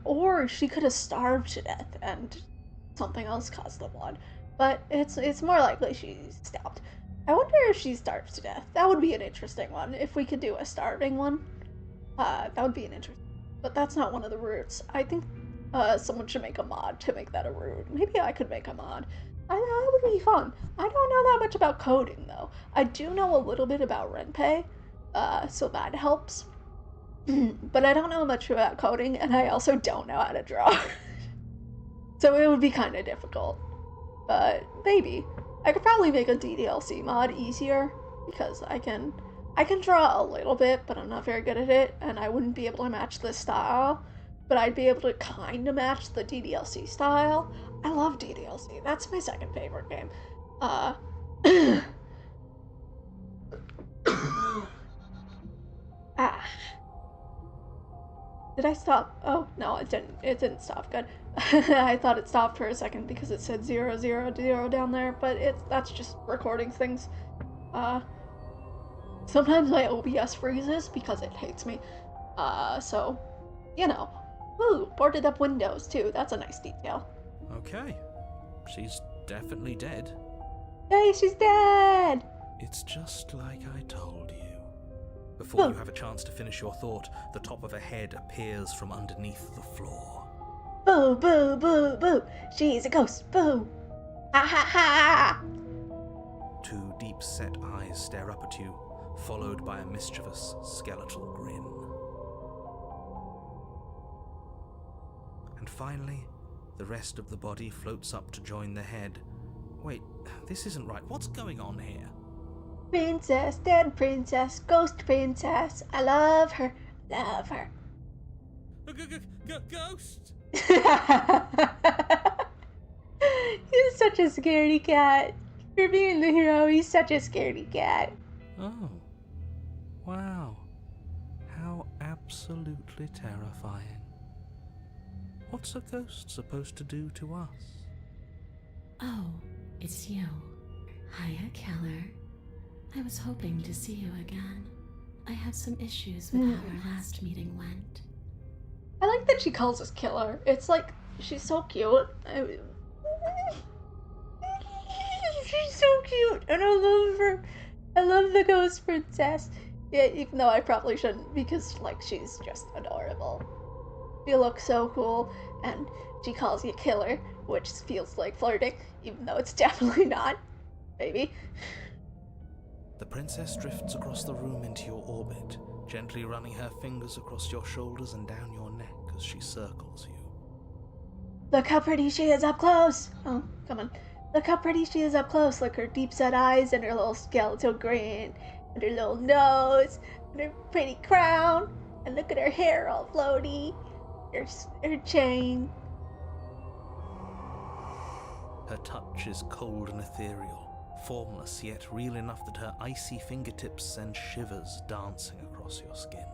[SPEAKER 1] Or she could have starved to death and something else caused the blood. But it's more likely she's stabbed. I wonder if she starves to death. That would be an interesting one. If we could do a starving one, that would be an interesting. But that's not one of the routes. I think someone should make a mod to make that a route. Maybe I could make a mod. I know it would be fun. I don't know that much about coding though. I do know a little bit about Renpei, so that helps. But I don't know much about coding, and I also don't know how to draw. So it would be kind of difficult. But maybe. I could probably make a DDLC mod easier, because I can draw a little bit, but I'm not very good at it, and I wouldn't be able to match this style. But I'd be able to kind of match the DDLC style. I love DDLC. That's my second favorite game. Did I stop? Oh, no, it didn't. It didn't stop. Good. I thought it stopped for a second because it said 000 down there, but that's just recording things. Sometimes my OBS freezes because it hates me. So, you know. Ooh, boarded up windows too. That's a nice detail.
[SPEAKER 2] Okay. She's definitely dead.
[SPEAKER 1] Hey, she's dead!
[SPEAKER 4] It's just like I told you.
[SPEAKER 2] Before you have a chance to finish your thought, the top of a head appears from underneath the floor.
[SPEAKER 1] Boo, boo, boo, boo! She's a ghost! Boo! Ha ha ha!
[SPEAKER 2] Two deep-set eyes stare up at you, followed by a mischievous, skeletal grin. And finally, the rest of the body floats up to join the head. Wait, this isn't right. What's going on here?
[SPEAKER 1] Princess, dead princess, ghost princess. I love her, love her.
[SPEAKER 2] Ghost!
[SPEAKER 1] He's such a scaredy cat. For being the hero, he's such a scaredy cat.
[SPEAKER 2] Oh. Wow. How absolutely terrifying. What's a ghost supposed to do to us?
[SPEAKER 6] Oh, it's you. Hiya, Keller. I was hoping to see you again. I have some issues with how our last meeting went.
[SPEAKER 1] I like that she calls us killer. It's like, she's so cute. She's so cute, and I love her. I love the ghost princess. Yeah, even though I probably shouldn't, because, like, she's just adorable. She looks so cool, and she calls you killer, which feels like flirting, even though it's definitely not. Maybe.
[SPEAKER 2] The princess drifts across the room into your orbit, gently running her fingers across your shoulders and down your neck as she circles you.
[SPEAKER 1] Look how pretty she is up close! Oh, come on. Look how pretty she is up close. Look, her deep-set eyes and her little skeletal grin, and her little nose, and her pretty crown, and look at her hair all floaty, her chain.
[SPEAKER 2] Her touch is cold and ethereal, formless yet real enough that her icy fingertips send shivers dancing across your skin.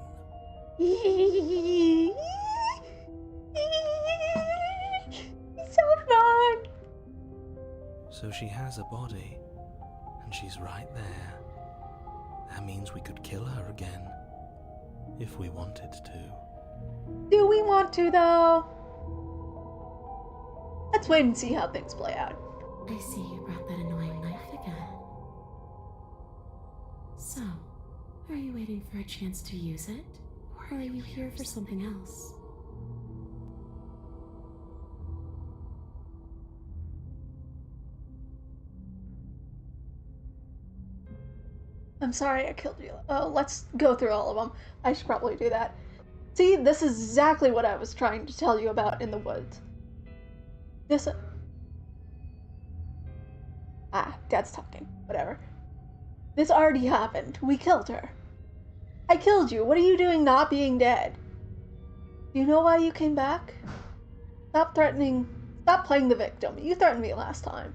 [SPEAKER 1] He's so fun!
[SPEAKER 2] So she has a body, and she's right there. That means we could kill her again, if we wanted to.
[SPEAKER 1] Do we want to, though? Let's wait and see how things play out.
[SPEAKER 6] I see you brought that annoying knife again. So, are you waiting for a chance to use it? Or are you here for something else?
[SPEAKER 1] I'm sorry I killed you. Let's go through all of them. I should probably do that. See, this is exactly what I was trying to tell you about in the woods. This... Dad's talking. Whatever. This already happened. We killed her. I killed you. What are you doing not being dead? Do you know why you came back? Stop threatening... Stop playing the victim. You threatened me last time.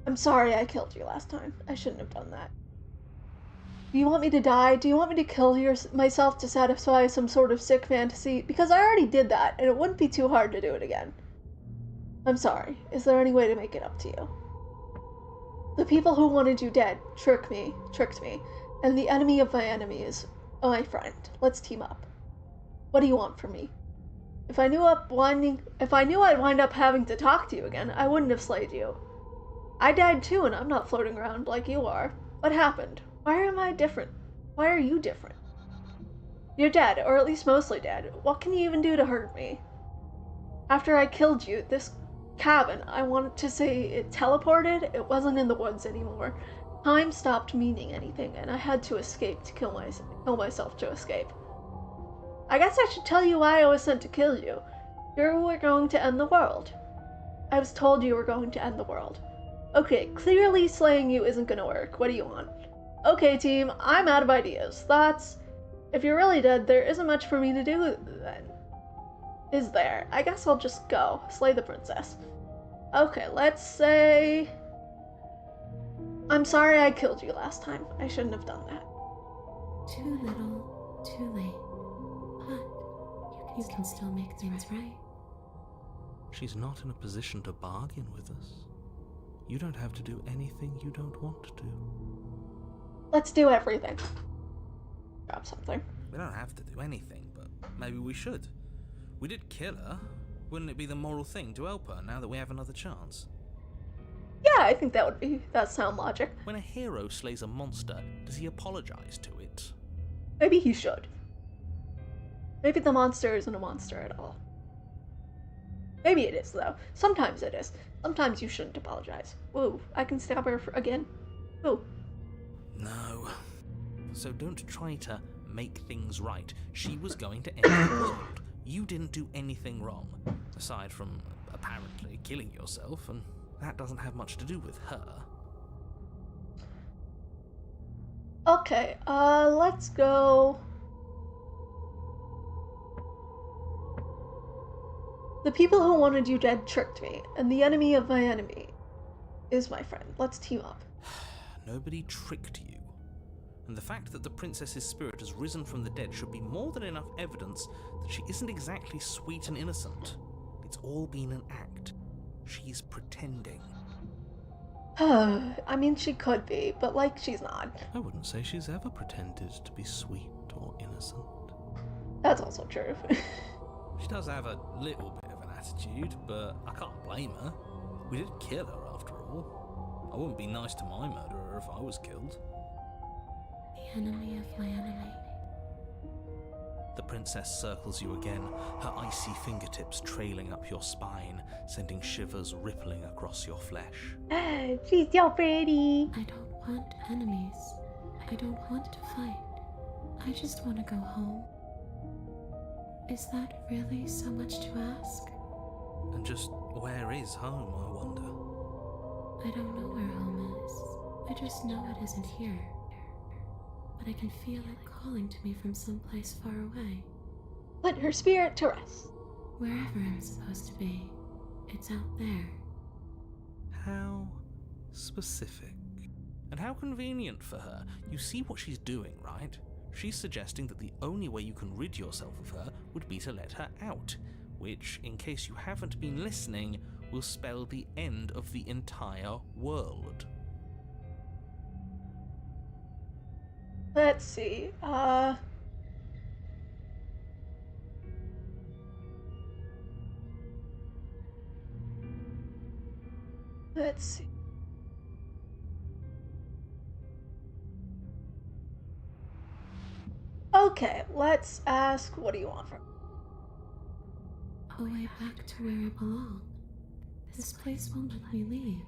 [SPEAKER 1] I'm sorry I killed you last time. I shouldn't have done that. Do you want me to die? Do you want me to kill myself to satisfy some sort of sick fantasy? Because I already did that, and it wouldn't be too hard to do it again. I'm sorry. Is there any way to make it up to you? The people who wanted you dead tricked me, and the enemy of my enemy is my friend. Let's team up. What do you want from me? If I knew I'd wind up having to talk to you again, I wouldn't have slayed you. I died too, and I'm not floating around like you are. What happened? Why am I different? Why are you different? You're dead, or at least mostly dead. What can you even do to hurt me? After I killed you, this cabin, I wanted to say it teleported. It wasn't in the woods anymore. Time stopped meaning anything, and I had to escape to kill myself to escape. I guess I should tell you why I was sent to kill you. You were going to end the world. I was told you were going to end the world. Okay, clearly slaying you isn't gonna work. What do you want? Okay, team, I'm out of ideas. Thoughts? If you're really dead, there isn't much for me to do then. Is there? I guess I'll just go. Slay the princess. Okay, let's say... I'm sorry I killed you last time. I shouldn't have done that.
[SPEAKER 6] Too little, too late. But you can still make things right.
[SPEAKER 2] She's not in a position to bargain with us. You don't have to do anything you don't want to do.
[SPEAKER 1] Let's do everything. Grab something.
[SPEAKER 2] We don't have to do anything, but maybe we should. We did kill her. Wouldn't it be the moral thing to help her now that we have another chance?
[SPEAKER 1] Yeah, I think that's sound logic.
[SPEAKER 2] When a hero slays a monster, does he apologize to it?
[SPEAKER 1] Maybe he should. Maybe the monster isn't a monster at all. Maybe it is, though. Sometimes it is. Sometimes you shouldn't apologize. Whoa, I can stab her again. Whoa.
[SPEAKER 2] No. So don't try to make things right. She was going to end the world. You didn't do anything wrong, aside from apparently killing yourself, and that doesn't have much to do with her.
[SPEAKER 1] Okay, let's go. The people who wanted you dead tricked me, and the enemy of my enemy is my friend. Let's team up.
[SPEAKER 2] Nobody tricked you. And the fact that the princess's spirit has risen from the dead should be more than enough evidence that she isn't exactly sweet and innocent. It's all been an act. She's pretending.
[SPEAKER 1] I mean, she could be, but, like, she's not.
[SPEAKER 2] I wouldn't say she's ever pretended to be sweet or innocent.
[SPEAKER 1] That's also true.
[SPEAKER 2] She does have a little bit of an attitude, but I can't blame her. We did kill her, after all. I wouldn't be nice to my murderer if I was killed.
[SPEAKER 6] The enemy of my enemy.
[SPEAKER 2] The princess circles you again, her icy fingertips trailing up your spine, sending shivers rippling across your flesh.
[SPEAKER 1] She's so pretty.
[SPEAKER 6] I don't want enemies. I don't want to fight. I just want to go home. Is that really so much to ask?
[SPEAKER 2] And just where is home, I wonder?
[SPEAKER 6] I don't know where home is. I just know it isn't here. But I can feel it calling to me from someplace far away.
[SPEAKER 1] Put her spirit to rest.
[SPEAKER 6] Wherever I'm supposed to be, it's out there.
[SPEAKER 2] How specific. And how convenient for her. You see what she's doing, right? She's suggesting that the only way you can rid yourself of her would be to let her out, which, in case you haven't been listening, will spell the end of the entire world.
[SPEAKER 1] Let's see, let's see. Okay, let's ask, what do you want from
[SPEAKER 6] A way back to where I belong. This place won't let me leave.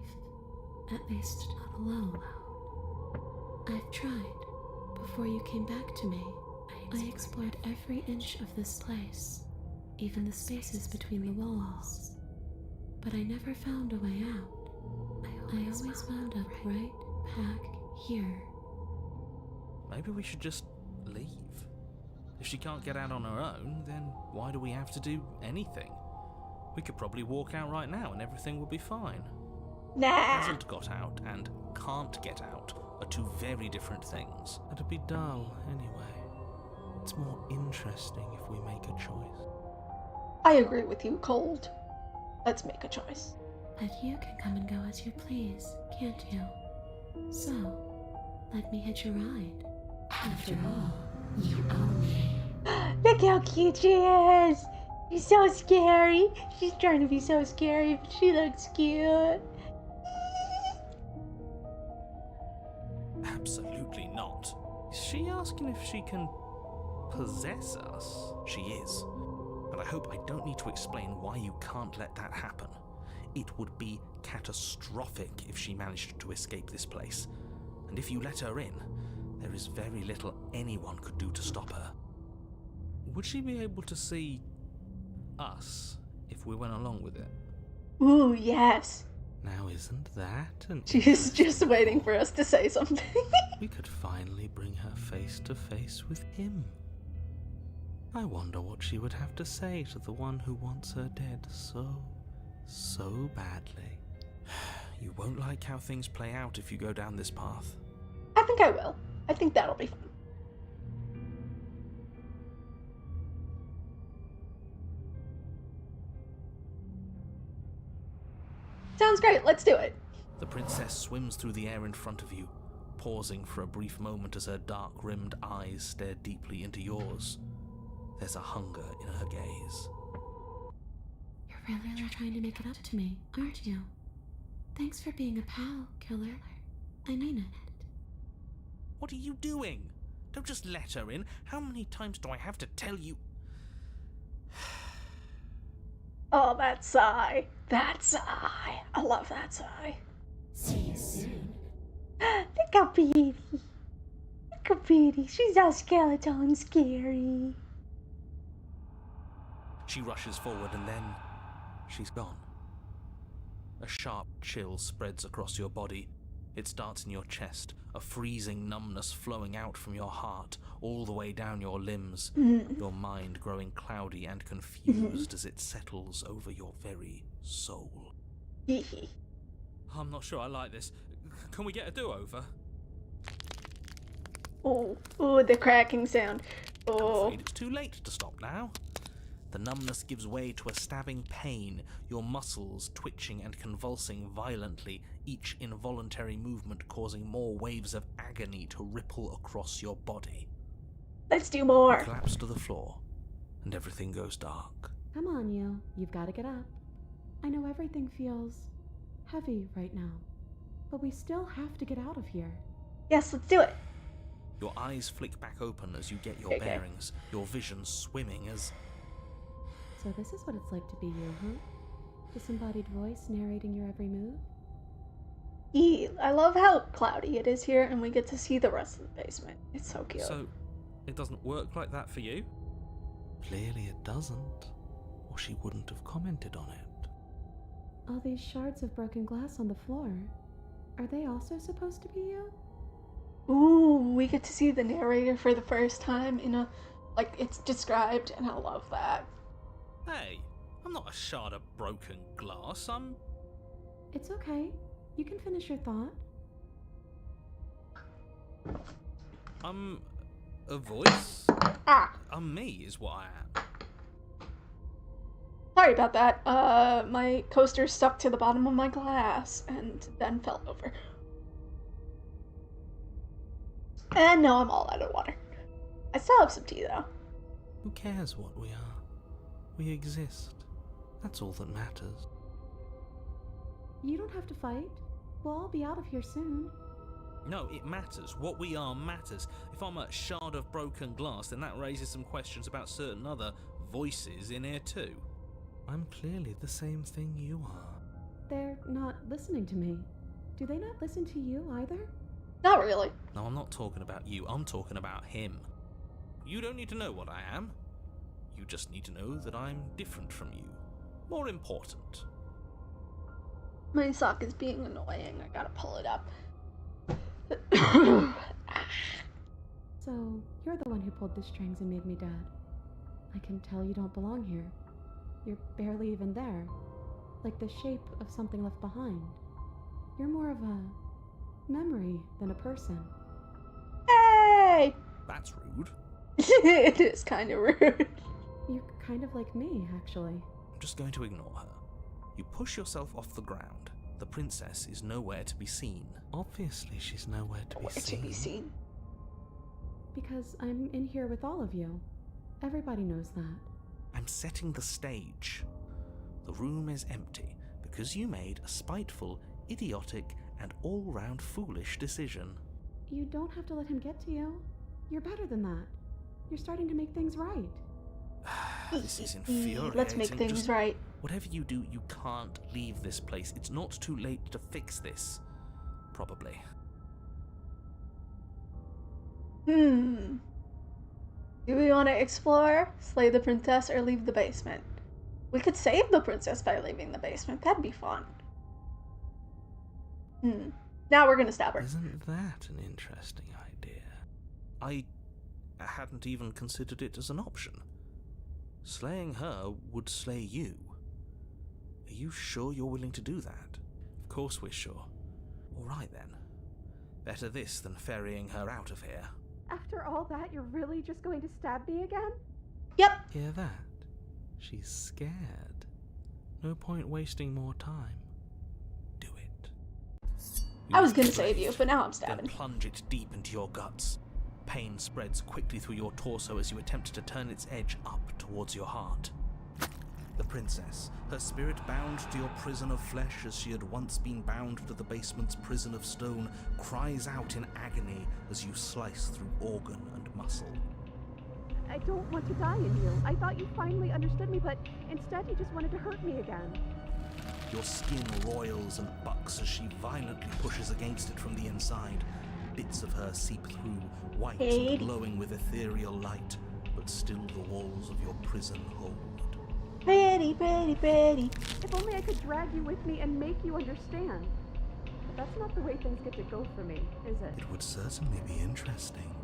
[SPEAKER 6] At least not alone. I've tried. Before you came back to me, I explored every inch of this place, even the spaces between the walls. But I never found a way out. I always wound up right back here.
[SPEAKER 2] Maybe we should just leave. If she can't get out on her own, then why do we have to do anything? We could probably walk out right now and everything will be fine.
[SPEAKER 1] Nah.
[SPEAKER 2] Hasn't got out and can't get out are two very different things. It'd be dull anyway. It's more interesting if we make a choice.
[SPEAKER 1] I agree with you, Cold. Let's make a choice.
[SPEAKER 6] But you can come and go as you please, can't you? So, let me hitch a ride. After all, you own me.
[SPEAKER 1] Look how cute she is! She's so scary. She's trying to be so scary, but she looks cute.
[SPEAKER 2] Absolutely not. Is she asking if she can possess us? She is. But I hope I don't need to explain why you can't let that happen. It would be catastrophic if she managed to escape this place. And if you let her in, there is very little anyone could do to stop her. Would she be able to see us if we went along with it?
[SPEAKER 1] Ooh, yes.
[SPEAKER 2] Now isn't that an...
[SPEAKER 1] She's just waiting for us to say something.
[SPEAKER 2] We could finally bring her face to face with him. I wonder what she would have to say to the one who wants her dead so badly. You won't like how things play out if you go down this path.
[SPEAKER 1] I think I will. I think that'll be fun. Sounds great, let's do it.
[SPEAKER 2] The princess swims through the air in front of you, pausing for a brief moment as her dark-rimmed eyes stare deeply into yours. There's a hunger in her gaze.
[SPEAKER 6] You're really trying to make it up to me, aren't you? Thanks for being a pal, killer. I mean it.
[SPEAKER 2] What are you doing? Don't just let her in. How many times do I have to tell you?
[SPEAKER 1] Oh, that sigh. That sigh. I love that sigh.
[SPEAKER 6] See you soon.
[SPEAKER 1] Look how pretty. Look how pretty. She's a skeleton scary.
[SPEAKER 2] She rushes forward and then she's gone. A sharp chill spreads across your body. It starts in your chest, a freezing numbness flowing out from your heart, all the way down your limbs, your mind growing cloudy and confused as it settles over your very soul. I'm not sure I like this. Can we get a do-over?
[SPEAKER 1] Oh, the cracking sound.
[SPEAKER 2] I'm
[SPEAKER 1] Oh.
[SPEAKER 2] afraid it's too late to stop now. The numbness gives way to a stabbing pain, your muscles twitching and convulsing violently, each involuntary movement causing more waves of agony to ripple across your body.
[SPEAKER 1] Let's do
[SPEAKER 2] You
[SPEAKER 1] more.
[SPEAKER 2] collapse to the floor, and everything goes dark.
[SPEAKER 6] Come on, you. You've got to get up. I know everything feels heavy right now, but we still have to get out of here.
[SPEAKER 1] Yes, let's do it.
[SPEAKER 2] Your eyes flick back open as you get your
[SPEAKER 1] Okay.
[SPEAKER 2] bearings, your vision swimming as...
[SPEAKER 6] So this is what it's like to be you, huh? Disembodied voice narrating your every move?
[SPEAKER 1] I love how cloudy it is here, and we get to see the rest of the basement. It's so cute.
[SPEAKER 2] So, it doesn't work like that for you?
[SPEAKER 4] Clearly it doesn't, or she wouldn't have commented on it.
[SPEAKER 6] All these shards of broken glass on the floor. Are they also supposed to be you?
[SPEAKER 1] Ooh, we get to see the narrator for the first time in a, like, it's described, and I love that.
[SPEAKER 2] Hey, I'm not a shard of broken glass, I'm...
[SPEAKER 6] It's okay. You can finish your thought.
[SPEAKER 2] I'm... a voice?
[SPEAKER 1] Ah,
[SPEAKER 2] I'm me, is what I am.
[SPEAKER 1] sorry about that. My coaster stuck to the bottom of my glass, and then fell over. And now I'm all out of water. I still have some tea, though.
[SPEAKER 4] Who cares what we are? We exist. That's all that matters.
[SPEAKER 6] You don't have to fight. We'll all be out of here soon.
[SPEAKER 2] No, it matters. What we are matters. If I'm a shard of broken glass, then that raises some questions about certain other voices in here too.
[SPEAKER 4] I'm clearly the same thing you are.
[SPEAKER 6] They're not listening to me. Do they not listen to you either?
[SPEAKER 1] Not really.
[SPEAKER 2] No, I'm not talking about you. I'm talking about him. You don't need to know what I am. You just need to know that I'm different from you. More important.
[SPEAKER 1] My sock is being annoying. I gotta pull it up.
[SPEAKER 6] So, you're the one who pulled the strings and made me dead. I can tell you don't belong here. You're barely even there. Like the shape of something left behind. You're more of a memory than a person.
[SPEAKER 1] Hey!
[SPEAKER 2] That's rude.
[SPEAKER 1] It is kind of rude.
[SPEAKER 6] You're kind of like me, actually.
[SPEAKER 2] I'm just going to ignore her. You push yourself off the ground. The princess is nowhere to be seen.
[SPEAKER 4] Obviously she's nowhere to be
[SPEAKER 1] Where to be seen?
[SPEAKER 6] Because I'm in here with all of you. Everybody knows that.
[SPEAKER 2] I'm setting the stage. The room is empty because you made a spiteful, idiotic, and all-round foolish decision.
[SPEAKER 6] You don't have to let him get to you. You're better than that. You're starting to make things right.
[SPEAKER 2] This is infuriating.
[SPEAKER 1] Let's make things
[SPEAKER 2] Just
[SPEAKER 1] right.
[SPEAKER 2] Whatever you do, you can't leave this place. It's not too late to fix this. Probably.
[SPEAKER 1] Do we want to explore, slay the princess, or leave the basement? We could save the princess by leaving the basement. That'd be fun. Now we're gonna stab her.
[SPEAKER 4] Isn't that an interesting idea?
[SPEAKER 2] I hadn't even considered it as an option. Slaying her would slay you. Are you sure you're willing to do that? Of course we're sure. All right then. Better this than ferrying her out of here.
[SPEAKER 5] After all that, you're really just going to stab me again?
[SPEAKER 1] Yep.
[SPEAKER 4] Hear that? She's scared. No point wasting more time.
[SPEAKER 2] Do it.
[SPEAKER 1] I was gonna
[SPEAKER 2] lift the
[SPEAKER 1] save you,
[SPEAKER 2] blade,
[SPEAKER 1] but now I'm
[SPEAKER 2] then
[SPEAKER 1] stabbing.
[SPEAKER 2] plunge it deep into your guts. Pain spreads quickly through your torso as you attempt to turn its edge up towards your heart. The princess, her spirit bound to your prison of flesh as she had once been bound to the basement's prison of stone, cries out in agony as you slice through organ and muscle.
[SPEAKER 3] I don't want to die in you. I thought you finally understood me, but instead you just wanted to hurt me again.
[SPEAKER 2] Your skin roils and bucks as she violently pushes against it from the inside. Bits of her seep through, white and glowing with ethereal light, but still the walls of your prison hold.
[SPEAKER 1] Pretty.
[SPEAKER 3] If only I could drag you with me and make you understand. But that's not the way things get to go for me, is it?
[SPEAKER 2] It would certainly be interesting.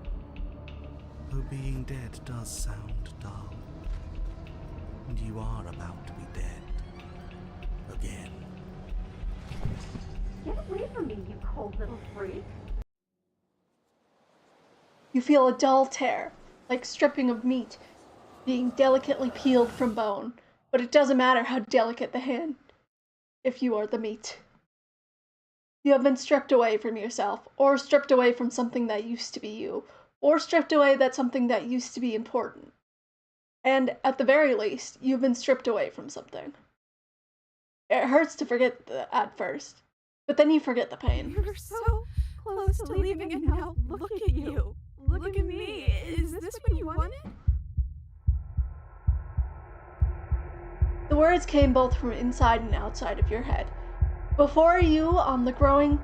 [SPEAKER 2] Though being dead does sound dull. And you are about to be dead. Again.
[SPEAKER 3] Get away from me, you cold little freak.
[SPEAKER 1] You feel a dull tear, like stripping of meat, being delicately peeled from bone. But it doesn't matter how delicate the hand, if you are the meat. You have been stripped away from yourself, or stripped away from something that used to be you, or stripped away that something that used to be important. And at the very least, you've been stripped away from something. It hurts to forget at first, but then you forget the pain.
[SPEAKER 5] You were so close to leaving, and now look at you. Look at me. Is this what you wanted?
[SPEAKER 1] The words came both from inside and outside of your head. Before you, on the ground,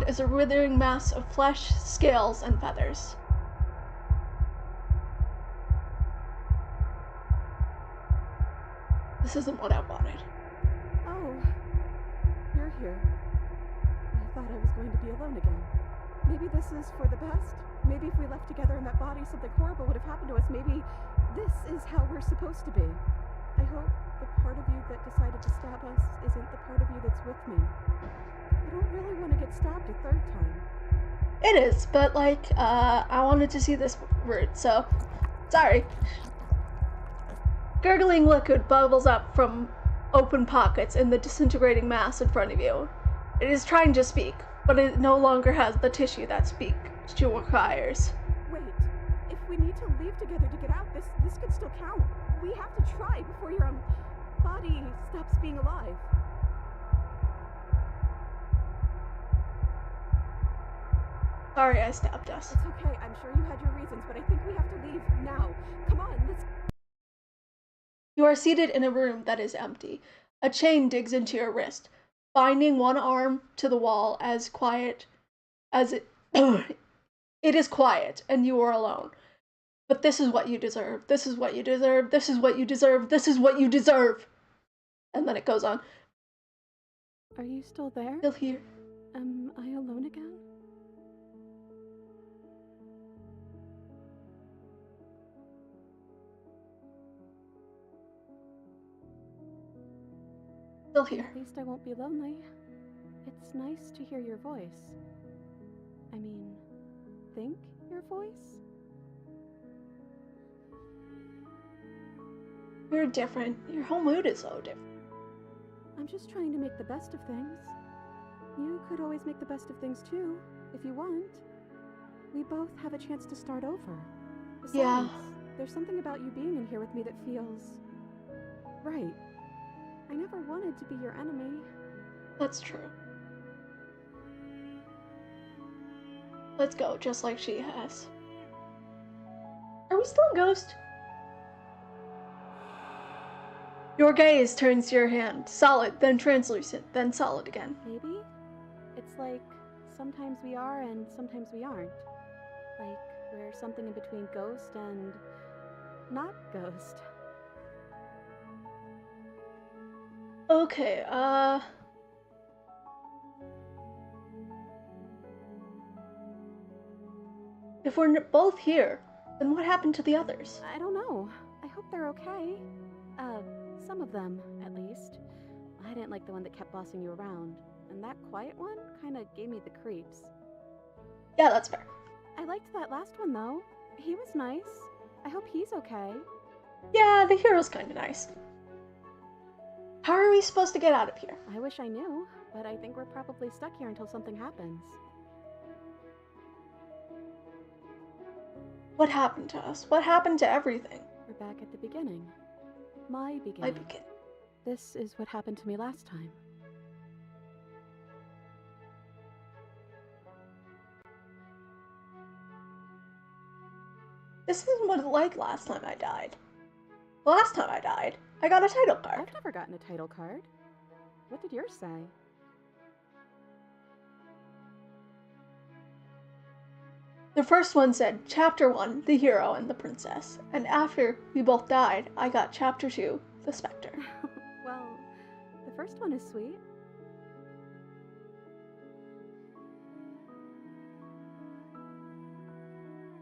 [SPEAKER 1] is a withering mass of flesh, scales, and feathers. This isn't what I wanted.
[SPEAKER 3] Oh, you're here. I thought I was going to be alone again. Maybe this is for the best. Maybe if we left together in that body, something horrible would have happened to us. Maybe this is how we're supposed to be. I hope the part of you that decided to stab us isn't the part of you that's with me. I don't really want to get stabbed a third time.
[SPEAKER 1] It is, but I wanted to see this route, so sorry. Gurgling liquid bubbles up from open pockets in the disintegrating mass in front of you. It is trying to speak, but it no longer has the tissue that speech requires.
[SPEAKER 3] Wait, if we need to leave together to get out, this could still count. We have to try before your body stops being alive.
[SPEAKER 1] Sorry I stabbed us.
[SPEAKER 3] It's okay, I'm sure you had your reasons, but I think we have to leave now. Come on, let's...
[SPEAKER 1] You are seated in a room that is empty. A chain digs into your wrist, binding one arm to the wall as quiet as it... It is quiet, and you are alone. But this is what you deserve. This is what you deserve. This is what you deserve. This is what you deserve. And then it goes on.
[SPEAKER 3] Are you still there?
[SPEAKER 1] Still here.
[SPEAKER 3] Am I alone again?
[SPEAKER 1] Still here.
[SPEAKER 3] At least I won't be lonely. It's nice to hear your voice. I mean, think your voice?
[SPEAKER 1] You're different. Your whole mood is so different.
[SPEAKER 3] I'm just trying to make the best of things. You could always make the best of things too, if you want. We both have a chance to start over. Besides,
[SPEAKER 1] Yeah.
[SPEAKER 3] there's something about you being in here with me that feels... right. I never wanted to be your enemy.
[SPEAKER 1] That's true. Let's go, just like she has. Are we still a ghost? Your gaze turns to your hand, solid, then translucent, then solid again.
[SPEAKER 3] Maybe? It's like sometimes we are and sometimes we aren't. Like we're something in between ghost and not ghost.
[SPEAKER 1] Okay, if we're both here, then what happened to the others?
[SPEAKER 3] I don't know. I hope they're okay. Some of them, at least. I didn't like the one that kept bossing you around. And that quiet one kinda gave me the creeps.
[SPEAKER 1] Yeah, that's fair.
[SPEAKER 3] I liked that last one, though. He was nice. I hope he's okay.
[SPEAKER 1] Yeah, the hero's kinda nice. How are we supposed to get out of here?
[SPEAKER 3] I wish I knew, but I think we're probably stuck here until something happens.
[SPEAKER 1] What happened to us? What happened to everything?
[SPEAKER 3] We're back at the beginning. my
[SPEAKER 1] I
[SPEAKER 3] beginning.
[SPEAKER 1] begin.
[SPEAKER 3] This is what happened to me last time.
[SPEAKER 1] This isn't what it was like last time I died. Last time I died, I got a title card.
[SPEAKER 3] I've never gotten a title card. What did yours say?
[SPEAKER 1] The first one said, Chapter 1, The Hero and the Princess. And after we both died, I got Chapter 2, The Spectre.
[SPEAKER 3] Well, the first one is sweet.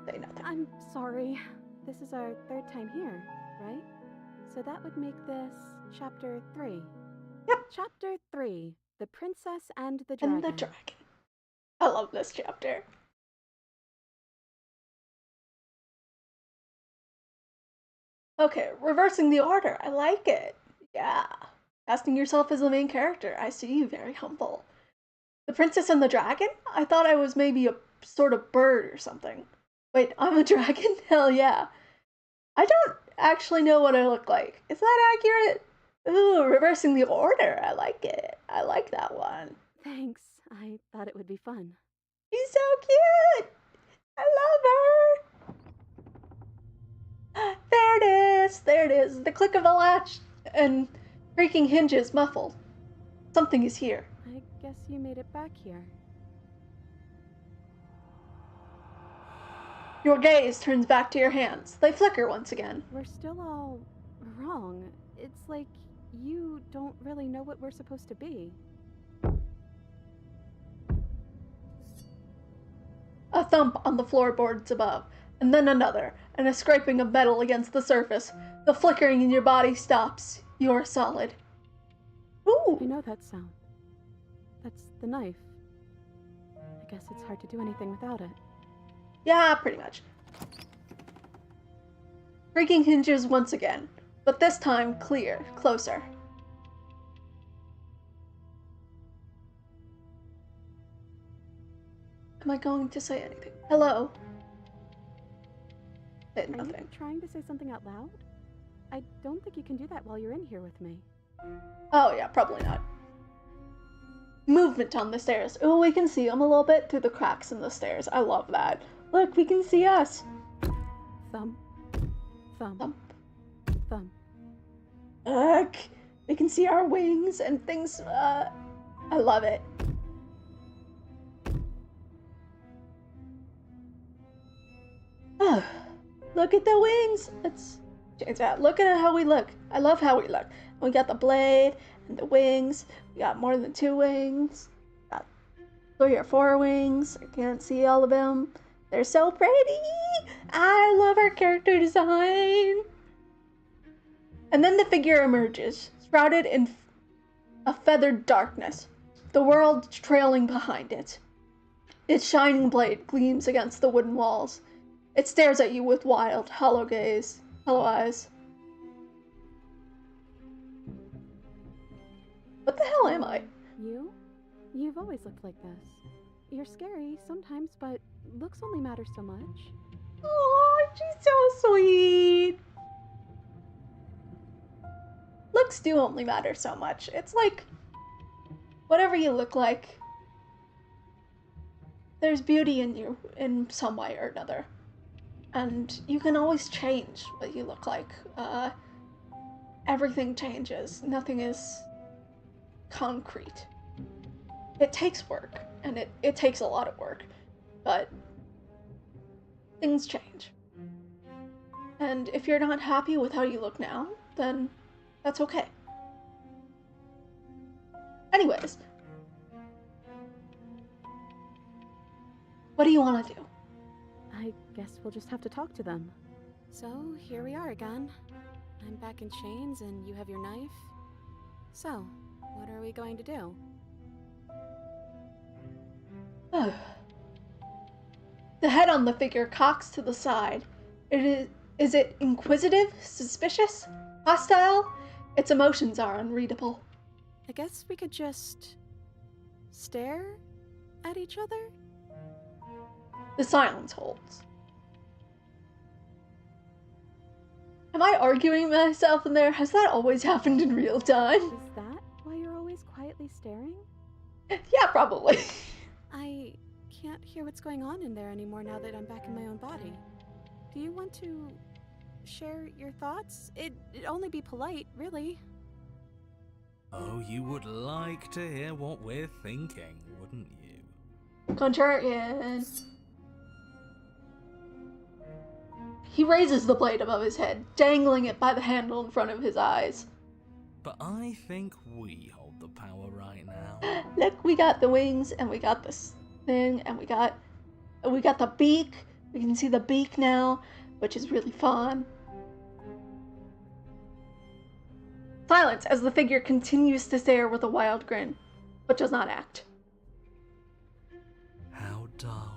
[SPEAKER 1] Say nothing.
[SPEAKER 3] I'm sorry. This is our third time here, right? So that would make this Chapter 3.
[SPEAKER 1] Yep.
[SPEAKER 3] Chapter 3, The Princess and the Dragon.
[SPEAKER 1] And the Dragon. I love this chapter. Okay, reversing the order. I like it. Yeah. Casting yourself as the main character. I see you, very humble. The Princess and the Dragon? I thought I was maybe a sort of bird or something. Wait, I'm a dragon? Hell yeah. I don't actually know what I look like. Is that accurate? Ooh, reversing the order. I like it. I like that one.
[SPEAKER 3] Thanks. I thought it would be fun.
[SPEAKER 1] She's so cute! I love her! There it is! There it is! The click of a latch and creaking hinges muffled. Something is here.
[SPEAKER 3] I guess you made it back here.
[SPEAKER 1] Your gaze turns back to your hands. They flicker once again.
[SPEAKER 3] We're still all wrong. It's like you don't really know what we're supposed to be.
[SPEAKER 1] A thump on the floorboards above, and then another, and a scraping of metal against the surface. The flickering in your body stops. You are solid.
[SPEAKER 3] I
[SPEAKER 1] Ooh!
[SPEAKER 3] know that sound. That's the knife. I guess it's hard to do anything without it.
[SPEAKER 1] Yeah, pretty much. Creaking hinges once again, but this time clear, closer. Am I going to say anything? Hello? Said
[SPEAKER 3] Are
[SPEAKER 1] nothing.
[SPEAKER 3] you trying to say something out loud? I don't think you can do that while you're in here with me.
[SPEAKER 1] Oh yeah, probably not. Movement on the stairs. Oh, we can see them a little bit through the cracks in the stairs. I love that. Look, we can see us.
[SPEAKER 3] Thump. Thump.
[SPEAKER 1] Thump.
[SPEAKER 3] Thump.
[SPEAKER 1] Look, we can see our wings and things. I love it. Oh, look at the wings. Let's change that. Look at how we look. I love how we look. We got the blade and the wings. We got more than 2 wings. Got 3 or 4 wings. I can't see all of them. They're so pretty. I love our character design. And then the figure emerges, shrouded in a feathered darkness, the world trailing behind it. Its shining blade gleams against the wooden walls. It stares at you with wild, hollow gaze, hollow eyes. What the hell am I?
[SPEAKER 3] You? You've always looked like this. You're scary sometimes, but looks only matter so much.
[SPEAKER 1] Oh, she's so sweet. Looks do only matter so much. It's like, whatever you look like, there's beauty in you in some way or another. And you can always change what you look like. Everything changes. Nothing is concrete. It takes work, and it takes a lot of work, but things change. And if you're not happy with how you look now, then that's okay. Anyways, what do you want to do?
[SPEAKER 3] I guess we'll just have to talk to them.
[SPEAKER 5] So, here we are again. I'm back in chains and you have your knife. So, what are we going to do?
[SPEAKER 1] The head on the figure cocks to the side. Is it inquisitive, suspicious, hostile? Its emotions are unreadable.
[SPEAKER 5] I guess we could just stare at each other?
[SPEAKER 1] The silence holds. Am I arguing myself in there? Has that always happened in real time?
[SPEAKER 3] Is that why you're always quietly staring?
[SPEAKER 1] Yeah, probably.
[SPEAKER 5] I can't hear what's going on in there anymore now that I'm back in my own body. Do you want to share your thoughts? It'd only be polite, really.
[SPEAKER 2] Oh, you would like to hear what we're thinking, wouldn't you?
[SPEAKER 1] Contrarian. He raises the blade above his head, dangling it by the handle in front of his eyes.
[SPEAKER 2] But I think we hold the power right now.
[SPEAKER 1] Look, we got the wings, and we got this thing, and we got the beak. We can see the beak now, which is really fun. Silence as the figure continues to stare with a wild grin, but does not act.
[SPEAKER 2] How dull.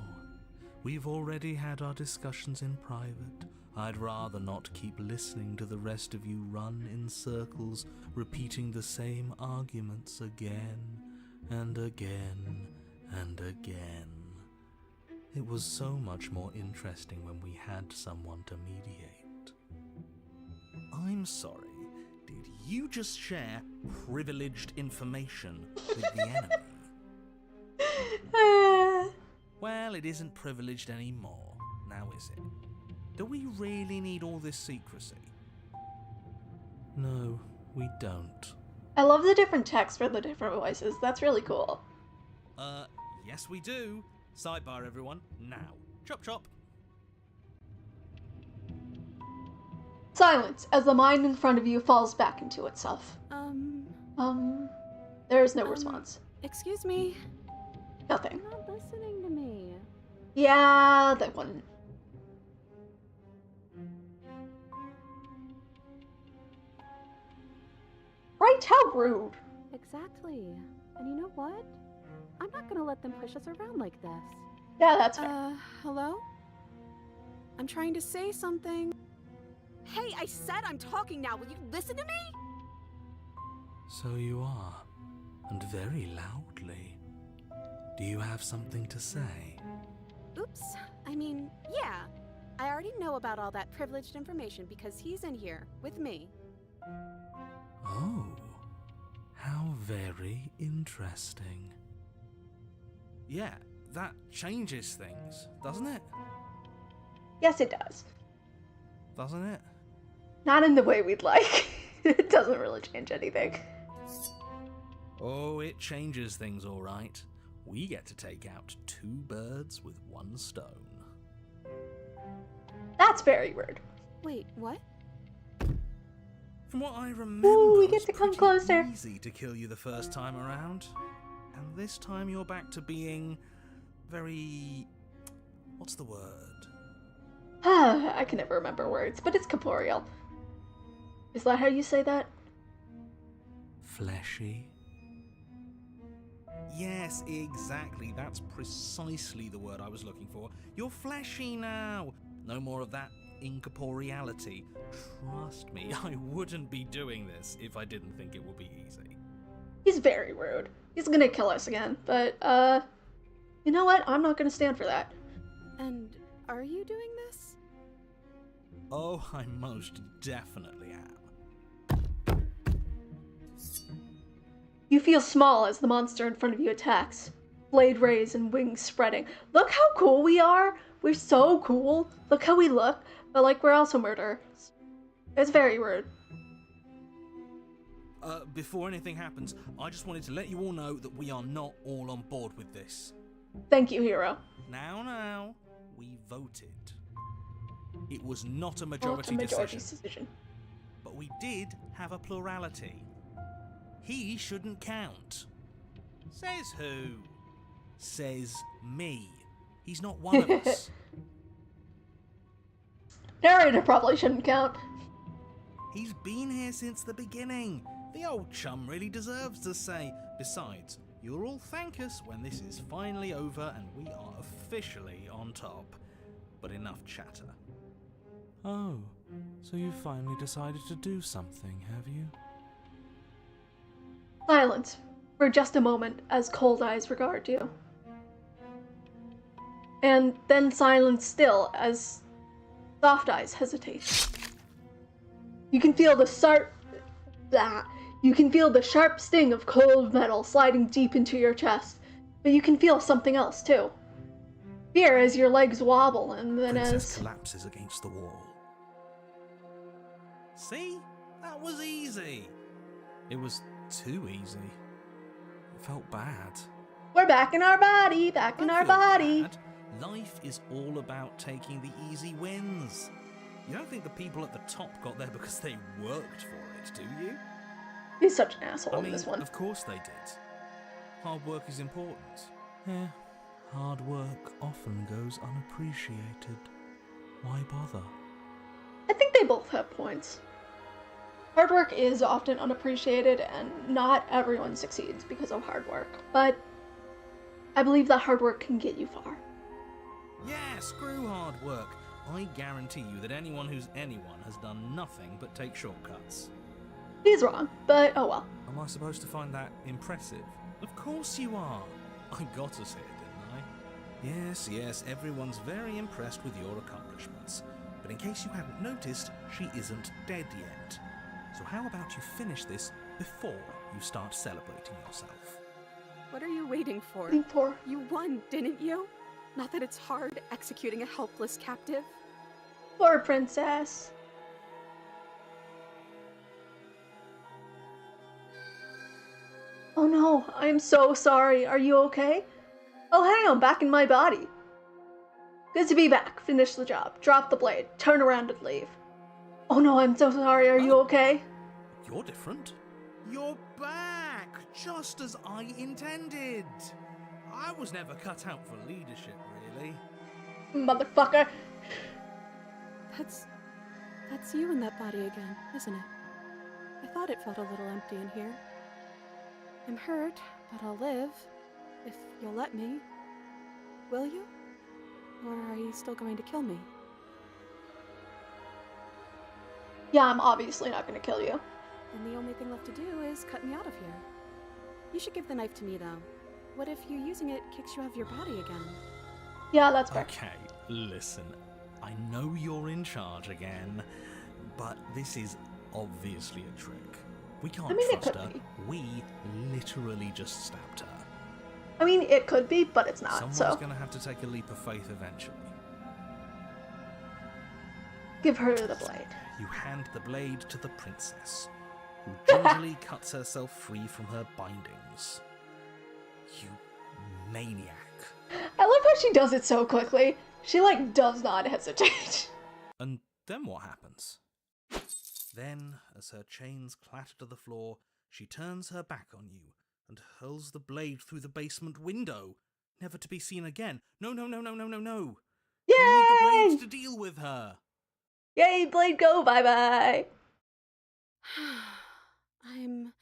[SPEAKER 2] We've already had our discussions in private. I'd rather not keep listening to the rest of you run in circles, repeating the same arguments again and again and again. It was so much more interesting when we had someone to mediate. I'm sorry, did you just share privileged information with the enemy? Well, it isn't privileged anymore, now is it? Do we really need all this secrecy? No, we don't.
[SPEAKER 1] I love the different text for the different voices. That's really cool.
[SPEAKER 2] Yes we do. Sidebar, everyone. Now. Chop chop.
[SPEAKER 1] Silence as the mind in front of you falls back into itself. There is no response.
[SPEAKER 5] Excuse me?
[SPEAKER 1] Nothing.
[SPEAKER 3] You're not listening to me.
[SPEAKER 1] Yeah, that one. Right, how rude.
[SPEAKER 3] Exactly. And you know what? I'm not gonna let them push us around like this.
[SPEAKER 1] Yeah, that's fair.
[SPEAKER 5] Hello? I'm trying to say something.
[SPEAKER 3] Hey, I said I'm talking now. Will you listen to me?
[SPEAKER 2] So you are, and very loudly. Do you have something to say?
[SPEAKER 5] Oops. I mean, yeah. I already know about all that privileged information because he's in here with me.
[SPEAKER 2] Oh, how very interesting. Yeah, that changes things, doesn't it?
[SPEAKER 1] Yes, it does.
[SPEAKER 2] Doesn't it?
[SPEAKER 1] Not in the way we'd like. It doesn't really change anything.
[SPEAKER 2] Oh, it changes things all right. We get to take out 2 birds with 1 stone.
[SPEAKER 1] That's very rude.
[SPEAKER 5] Wait, what?
[SPEAKER 2] From what I remember,
[SPEAKER 1] Ooh, we
[SPEAKER 2] it
[SPEAKER 1] get
[SPEAKER 2] was
[SPEAKER 1] to come
[SPEAKER 2] pretty
[SPEAKER 1] closer.
[SPEAKER 2] easy to kill you the first time around. And this time you're back to being very... what's the word?
[SPEAKER 1] I can never remember words, but it's corporeal. Is that how you say that?
[SPEAKER 2] Fleshy? Yes, exactly. That's precisely the word I was looking for. You're fleshy now. No more of that incorporeality. Trust me, I wouldn't be doing this if I didn't think it would be easy.
[SPEAKER 1] He's very rude. He's gonna kill us again, but, you know what? I'm not gonna stand for that.
[SPEAKER 5] And are you doing this?
[SPEAKER 2] Oh, I most definitely am.
[SPEAKER 1] You feel small as the monster in front of you attacks. Blade raised and wings spreading. Look how cool we are! We're so cool! Look how we look, but like we're also murderers. It's very rude.
[SPEAKER 2] Before anything happens, I just wanted to let you all know that we are not all on board with this.
[SPEAKER 1] Thank you, hero.
[SPEAKER 2] Now, we voted. It was not a
[SPEAKER 1] Not
[SPEAKER 2] majority,
[SPEAKER 1] a majority
[SPEAKER 2] decision,
[SPEAKER 1] decision.
[SPEAKER 2] but we did have a plurality. He shouldn't count. Says who? Says me. He's not one of us.
[SPEAKER 1] Narrator probably shouldn't count.
[SPEAKER 2] He's been here since the beginning. The old chum really deserves to say. Besides, you'll all thank us when this is finally over and we are officially on top. But enough chatter. Oh, so you finally decided to do something, have you?
[SPEAKER 1] Silence for just a moment as cold eyes regard you. And then silence still as soft eyes hesitate. You can feel the sharp sting of cold metal sliding deep into your chest, but you can feel something else too. Fear as your legs wobble, and then
[SPEAKER 2] Princess collapses against the wall. See? That was easy. It was too easy. It felt bad.
[SPEAKER 1] We're back in our body, back in our body.
[SPEAKER 2] Bad. Life is all about taking the easy wins. You don't think the people at the top got there because they worked for it, do you?
[SPEAKER 1] He's such an asshole in this one.
[SPEAKER 2] Of course they did. Hard work is important. Yeah, hard work often goes unappreciated. Why bother?
[SPEAKER 1] I think they both have points. Hard work is often unappreciated, and not everyone succeeds because of hard work. But I believe that hard work can get you far.
[SPEAKER 2] Yeah, screw hard work. I guarantee you that anyone who's anyone has done nothing but take shortcuts.
[SPEAKER 1] He's wrong, but oh well.
[SPEAKER 2] Am I supposed to find that impressive? Of course you are. I got us here, didn't I? Yes, everyone's very impressed with your accomplishments. But in case you hadn't noticed, she isn't dead yet. So how about you finish this before you start celebrating yourself?
[SPEAKER 3] What are you waiting for? You won, didn't you? Not that it's hard executing a helpless captive.
[SPEAKER 1] Poor princess. Oh no, I'm so sorry. Are you okay? Oh hey, I'm back in my body. Good to be back. Finish the job. Drop the blade. Turn around and leave. Oh no, I'm so sorry. Are you okay?
[SPEAKER 2] You're different. You're back, just as I intended. I was never cut out for leadership, really.
[SPEAKER 1] Motherfucker.
[SPEAKER 3] That's you in that body again, isn't it? I thought it felt a little empty in here. I'm hurt, but I'll live. If you'll let me. Will you? Or are you still going to kill me?
[SPEAKER 1] Yeah, I'm obviously not gonna kill you.
[SPEAKER 3] And the only thing left to do is cut me out of here. You should give the knife to me, though. What if you using it kicks you out of your body again?
[SPEAKER 1] Yeah, that's fair.
[SPEAKER 2] Okay, listen. I know you're in charge again, but this is obviously a trick. We can't trust her. We literally just stabbed her.
[SPEAKER 1] I mean, it could be, but it's not,
[SPEAKER 2] Someone's gonna have to take a leap of faith eventually.
[SPEAKER 1] Give her the blade.
[SPEAKER 2] You hand the blade to the princess, who gingerly cuts herself free from her bindings. You maniac.
[SPEAKER 1] I love how she does it so quickly. She, does not hesitate.
[SPEAKER 2] And then what happens? Then, as her chains clatter to the floor, she turns her back on you and hurls the blade through the basement window, never to be seen again. No.
[SPEAKER 1] Yay!
[SPEAKER 2] You need the blade to deal with her.
[SPEAKER 1] Yay, blade go, bye-bye.
[SPEAKER 3] I'm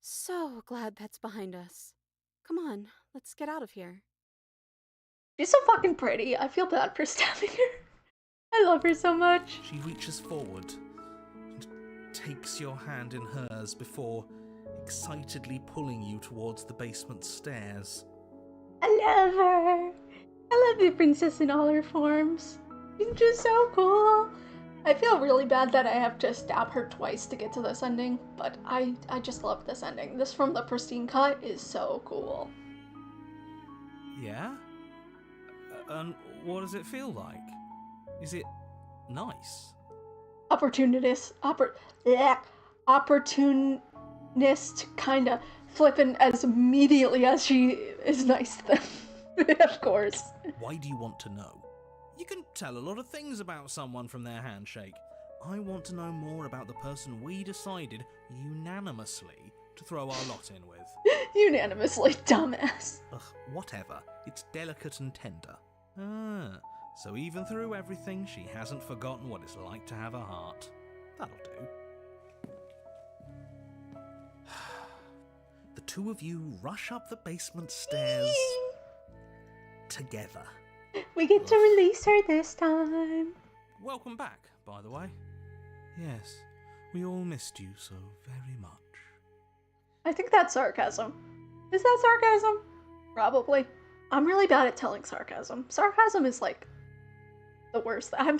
[SPEAKER 3] so glad that's behind us. Come on, let's get out of here.
[SPEAKER 1] She's so fucking pretty. I feel bad for stabbing her. I love her so much.
[SPEAKER 2] She reaches forward and takes your hand in hers before excitedly pulling you towards the basement stairs.
[SPEAKER 1] I love her. I love the princess in all her forms. She's just so cool. I feel really bad that I have to stab her twice to get to this ending, but I just love this ending. This from the pristine cut is so cool.
[SPEAKER 2] Yeah? And what does it feel like? Is it nice?
[SPEAKER 1] Opportunist kinda flipping as immediately as she is nice to them. Of course.
[SPEAKER 2] Why do you want to know? You can tell a lot of things about someone from their handshake. I want to know more about the person we decided unanimously to throw our lot in with.
[SPEAKER 1] Unanimously, dumbass.
[SPEAKER 2] Ugh, whatever. It's delicate and tender. Ah, so even through everything, she hasn't forgotten what it's like to have a heart. That'll do. The two of you rush up the basement stairs together.
[SPEAKER 1] We get to release her this time.
[SPEAKER 2] Welcome back, by the way. Yes, we all missed you so very much.
[SPEAKER 1] I think that's sarcasm. Is that sarcasm? Probably. I'm really bad at telling sarcasm. Sarcasm is the worst. I'm a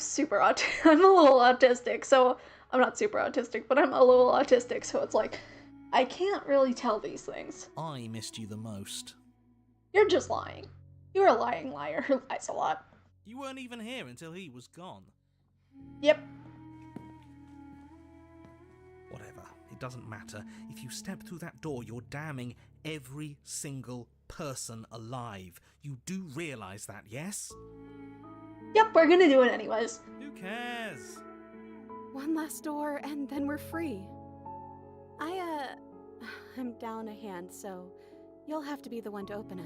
[SPEAKER 1] little autistic, so I'm not super autistic, but I'm a little autistic, so it's like, I can't really tell these things.
[SPEAKER 2] I missed you the most.
[SPEAKER 1] You're just lying. You're a lying liar who lies a lot.
[SPEAKER 2] You weren't even here until he was gone.
[SPEAKER 1] Yep.
[SPEAKER 2] Whatever, it doesn't matter. If you step through that door, you're damning every single person alive. You do realise that, yes?
[SPEAKER 1] Yep, we're gonna do it anyways.
[SPEAKER 2] Who cares?
[SPEAKER 3] One last door, and then we're free. I'm down a hand, so you'll have to be the one to open it.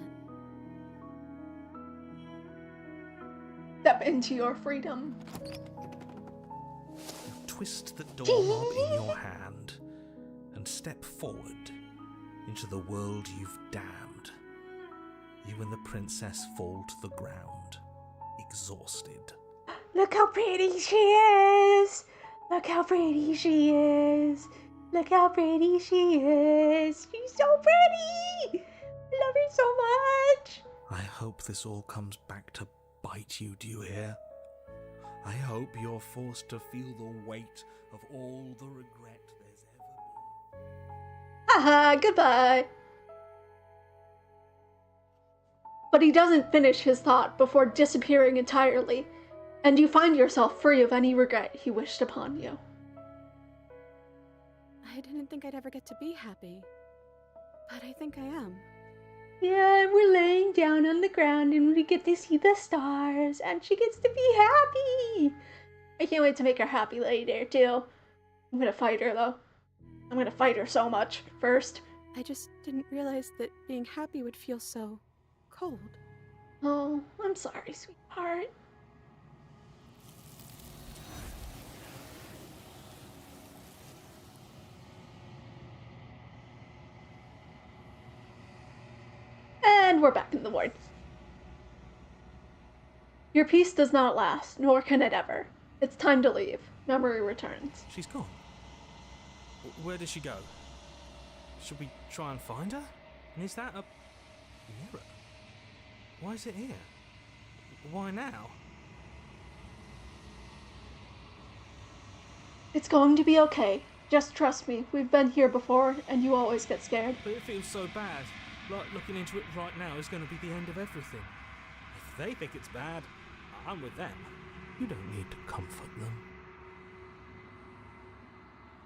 [SPEAKER 1] Step into your freedom.
[SPEAKER 2] Twist the doorknob in your hand and step forward into the world you've damned. You and the princess fall to the ground, exhausted.
[SPEAKER 1] Look how pretty she is! Look how pretty she is! Look how pretty she is! She's so pretty! I love her so much!
[SPEAKER 2] I hope this all comes back to bite you, do you hear? I hope you're forced to feel the weight of all the regret there's ever been.
[SPEAKER 1] Haha, goodbye! But he doesn't finish his thought before disappearing entirely, and you find yourself free of any regret he wished upon you.
[SPEAKER 3] I didn't think I'd ever get to be happy, but I think I am.
[SPEAKER 1] Yeah, we're laying down on the ground and we get to see the stars, and she gets to be happy! I can't wait to make her happy later, too. I'm gonna fight her, though. I'm gonna fight her so much first.
[SPEAKER 3] I just didn't realize that being happy would feel so cold.
[SPEAKER 1] Oh, I'm sorry, sweetheart. And we're back in the ward. Your peace does not last, nor can it ever. It's time to leave. Memory returns.
[SPEAKER 2] She's gone. Where did she go? Should we try and find her? And is that a mirror? Why is it here? Why now?
[SPEAKER 1] It's going to be okay. Just trust me. We've been here before, and you always get scared.
[SPEAKER 2] But it feels so bad. Like looking into it right now is going to be the end of everything. If they think it's bad, I'm with them. You don't need to comfort them.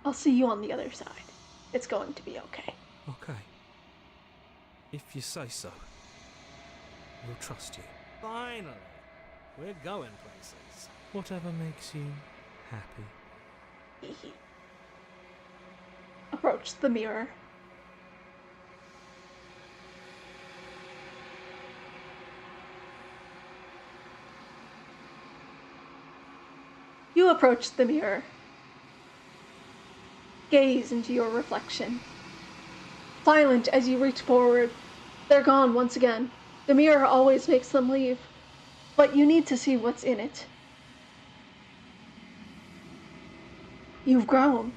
[SPEAKER 1] I'll see you on the other side. It's going to be okay.
[SPEAKER 2] Okay. If you say so. We'll trust you. Finally! We're going places. Whatever makes you happy.
[SPEAKER 1] Approach the mirror. You approach the mirror. Gaze into your reflection. Silent as you reach forward, they're gone once again. The mirror always makes them leave, but you need to see what's in it. You've grown.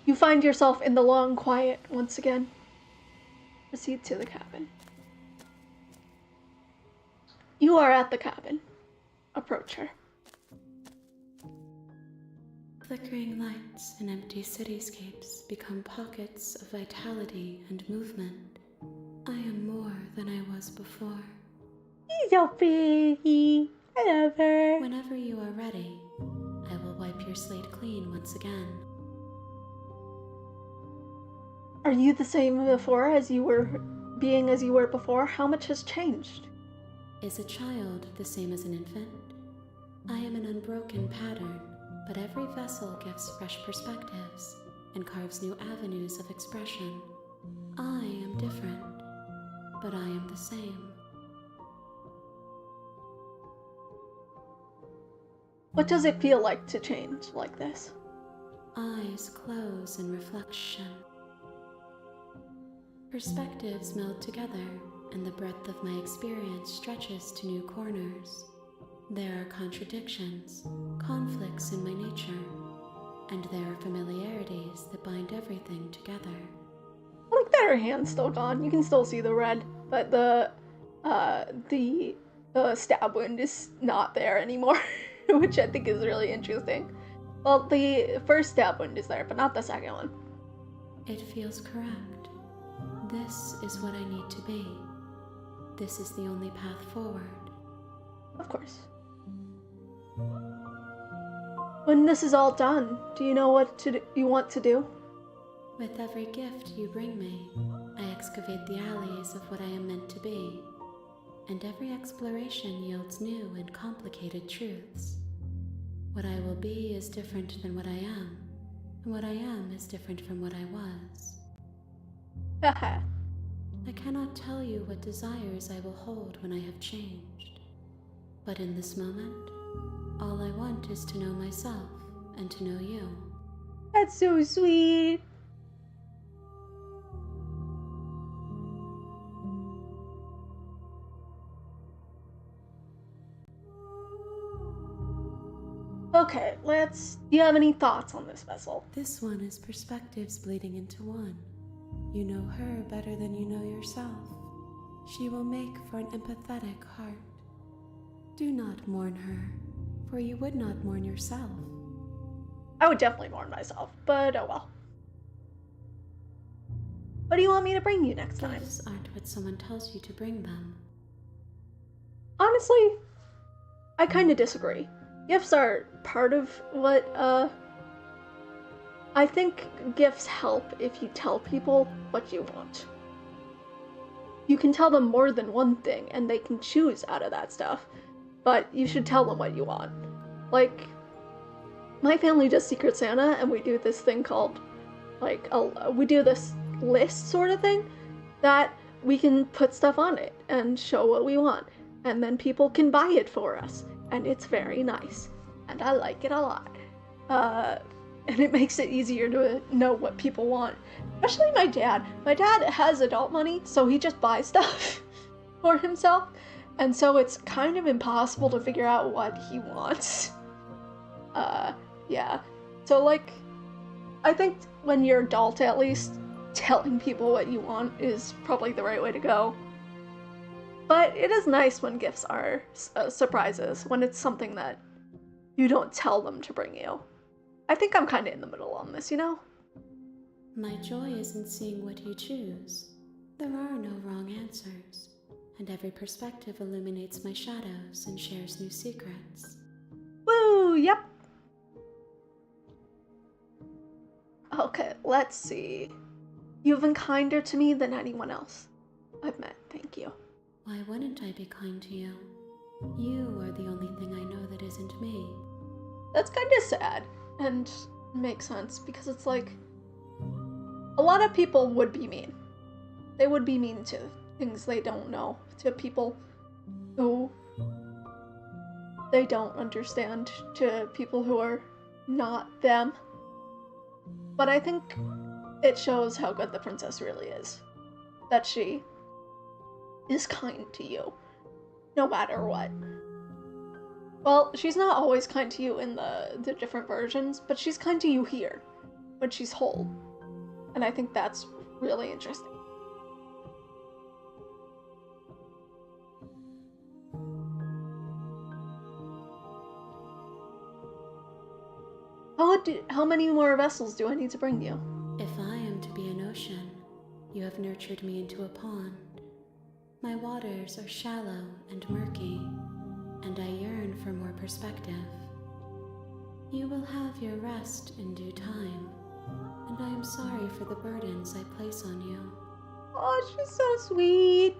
[SPEAKER 1] You find yourself in the long quiet once again. Proceed to the cabin. You are at the cabin. Approach her.
[SPEAKER 6] Flickering lights and empty cityscapes become pockets of vitality and movement. I am more than I was before.
[SPEAKER 1] She's so pretty. I love her.
[SPEAKER 6] Whenever you are ready, I will wipe your slate clean once again.
[SPEAKER 1] Are you the same before as you were before? How much has changed?
[SPEAKER 6] Is a child the same as an infant? I am an unbroken pattern, but every vessel gives fresh perspectives and carves new avenues of expression. I am different, but I am the same.
[SPEAKER 1] What does it feel like to change like this?
[SPEAKER 6] Eyes close in reflection. Perspectives meld together, and the breadth of my experience stretches to new corners. There are contradictions, conflicts in my nature, and there are familiarities that bind everything together.
[SPEAKER 1] I like that her hand's still gone. You can still see the red, but the stab wound is not there anymore. which I think is really interesting. Well, the first stab wound is there, but not the second one.
[SPEAKER 6] It feels correct. This is what I need to be. This is the only path forward.
[SPEAKER 1] Of course. When this is all done, do you know what you want to do?
[SPEAKER 6] With every gift you bring me, I excavate the alleys of what I am meant to be, and every exploration yields new and complicated truths. What I will be is different than what I am, and what I am is different from what I was.
[SPEAKER 1] Haha.
[SPEAKER 6] I cannot tell you what desires I will hold when I have changed, but in this moment, all I want is to know myself and to know you.
[SPEAKER 1] That's so sweet. Okay, do you have any thoughts on this vessel?
[SPEAKER 6] This one is perspectives bleeding into one. You know her better than you know yourself. She will make for an empathetic heart. Do not mourn her, for you would not mourn yourself.
[SPEAKER 1] I would definitely mourn myself, but oh well. What do you want me to bring you next time?
[SPEAKER 6] Gifts aren't what someone tells you to bring them.
[SPEAKER 1] Honestly, I kind of disagree. Gifts are part of what, I think gifts help if you tell people what you want. You can tell them more than one thing, and they can choose out of that stuff, but you should tell them what you want. Like, my family does Secret Santa, and we do this thing called, like, we do this list sort of thing, that we can put stuff on it and show what we want, and then people can buy it for us. And it's very nice, and I like it a lot. And it makes it easier to know what people want. Especially my dad. My dad has adult money, so he just buys stuff for himself. And so it's kind of impossible to figure out what he wants. Yeah. So, like, I think when you're adult, at least, telling people what you want is probably the right way to go. But it is nice when gifts are surprises, when it's something that you don't tell them to bring you. I think I'm kind of in the middle on this, you know?
[SPEAKER 6] My joy is in seeing what you choose. There are no wrong answers, and every perspective illuminates my shadows and shares new secrets.
[SPEAKER 1] Woo, yep. Okay, let's see. You've been kinder to me than anyone else I've met, thank you.
[SPEAKER 6] Why wouldn't I be kind to you? You are the only thing I know that isn't me.
[SPEAKER 1] That's kind of sad, and makes sense, because it's like, a lot of people would be mean. They would be mean to things they don't know, to people who they don't understand, to people who are not them. But I think it shows how good the princess really is. That she is kind to you, no matter what. Well, she's not always kind to you in the different versions, but she's kind to you here, when she's whole. And I think that's really interesting. How many more vessels do I need to bring you?
[SPEAKER 6] If I am to be an ocean, you have nurtured me into a pond. My waters are shallow and murky, and I yearn for more perspective. You will have your rest in due time, and I am sorry for the burdens I place on you.
[SPEAKER 1] Oh, she's so sweet.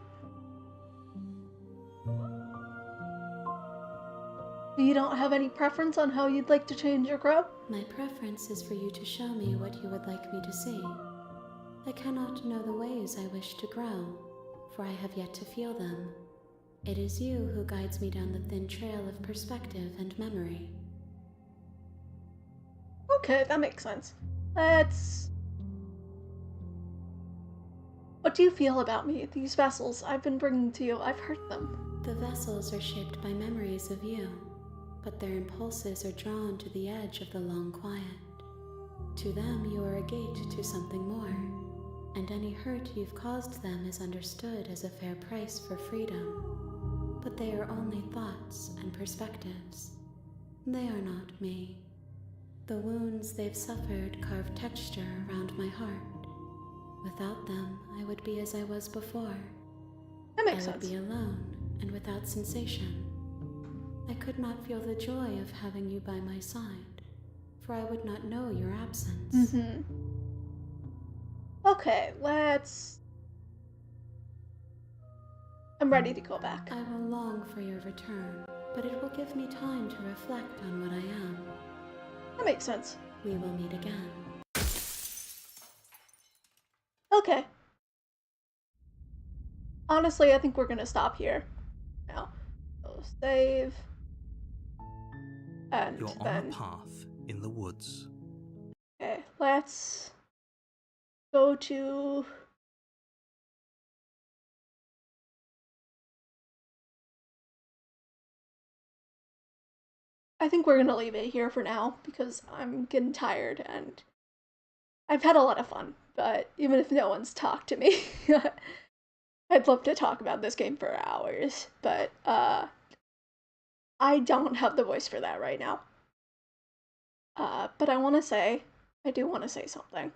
[SPEAKER 1] You don't have any preference on how you'd like to change your grow?
[SPEAKER 6] My preference is for you to show me what you would like me to see. I cannot know the ways I wish to grow, for I have yet to feel them. It is you who guides me down the thin trail of perspective and memory.
[SPEAKER 1] Okay, that makes sense. What do you feel about me? These vessels I've been bringing to you, I've hurt them.
[SPEAKER 6] The vessels are shaped by memories of you, but their impulses are drawn to the edge of the long quiet. To them, you are a gate to something more, and any hurt you've caused them is understood as a fair price for freedom. But they are only thoughts and perspectives. They are not me. The wounds they've suffered carve texture around my heart. Without them, I would be as I was before.
[SPEAKER 1] That makes
[SPEAKER 6] I would
[SPEAKER 1] sense.
[SPEAKER 6] be alone and without sensation. I could not feel the joy of having you by my side, for I would not know your absence.
[SPEAKER 1] Okay, I'm ready to go back.
[SPEAKER 6] I will long for your return, but it will give me time to reflect on what I am.
[SPEAKER 1] That makes sense.
[SPEAKER 6] We will meet again.
[SPEAKER 1] Okay. Honestly, I think we're gonna stop here. Now, we'll save. And
[SPEAKER 2] You're on
[SPEAKER 1] then...
[SPEAKER 2] a path in the woods.
[SPEAKER 1] Okay, let's go to... I think we're gonna leave it here for now, because I'm getting tired, and I've had a lot of fun, but even if no one's talked to me, I'd love to talk about this game for hours, but I don't have the voice for that right now. But I do want to say something.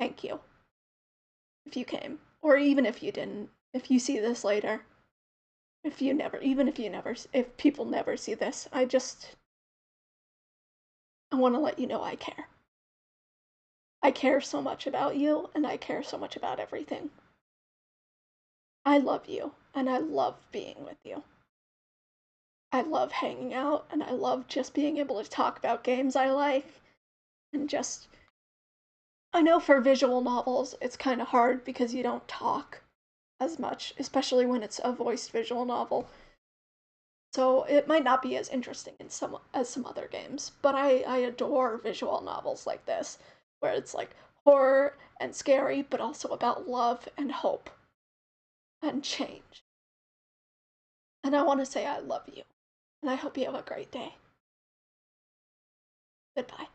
[SPEAKER 1] Thank you. If you came, or even if you didn't, if you see this later, if people never see this, I want to let you know I care. I care so much about you, and I care so much about everything. I love you, and I love being with you. I love hanging out, and I love just being able to talk about games I like, and just... I know for visual novels, it's kind of hard because you don't talk as much, especially when it's a voiced visual novel. So it might not be as interesting as some other games, but I adore visual novels like this, where it's like horror and scary, but also about love and hope and change. And I want to say I love you, and I hope you have a great day. Goodbye.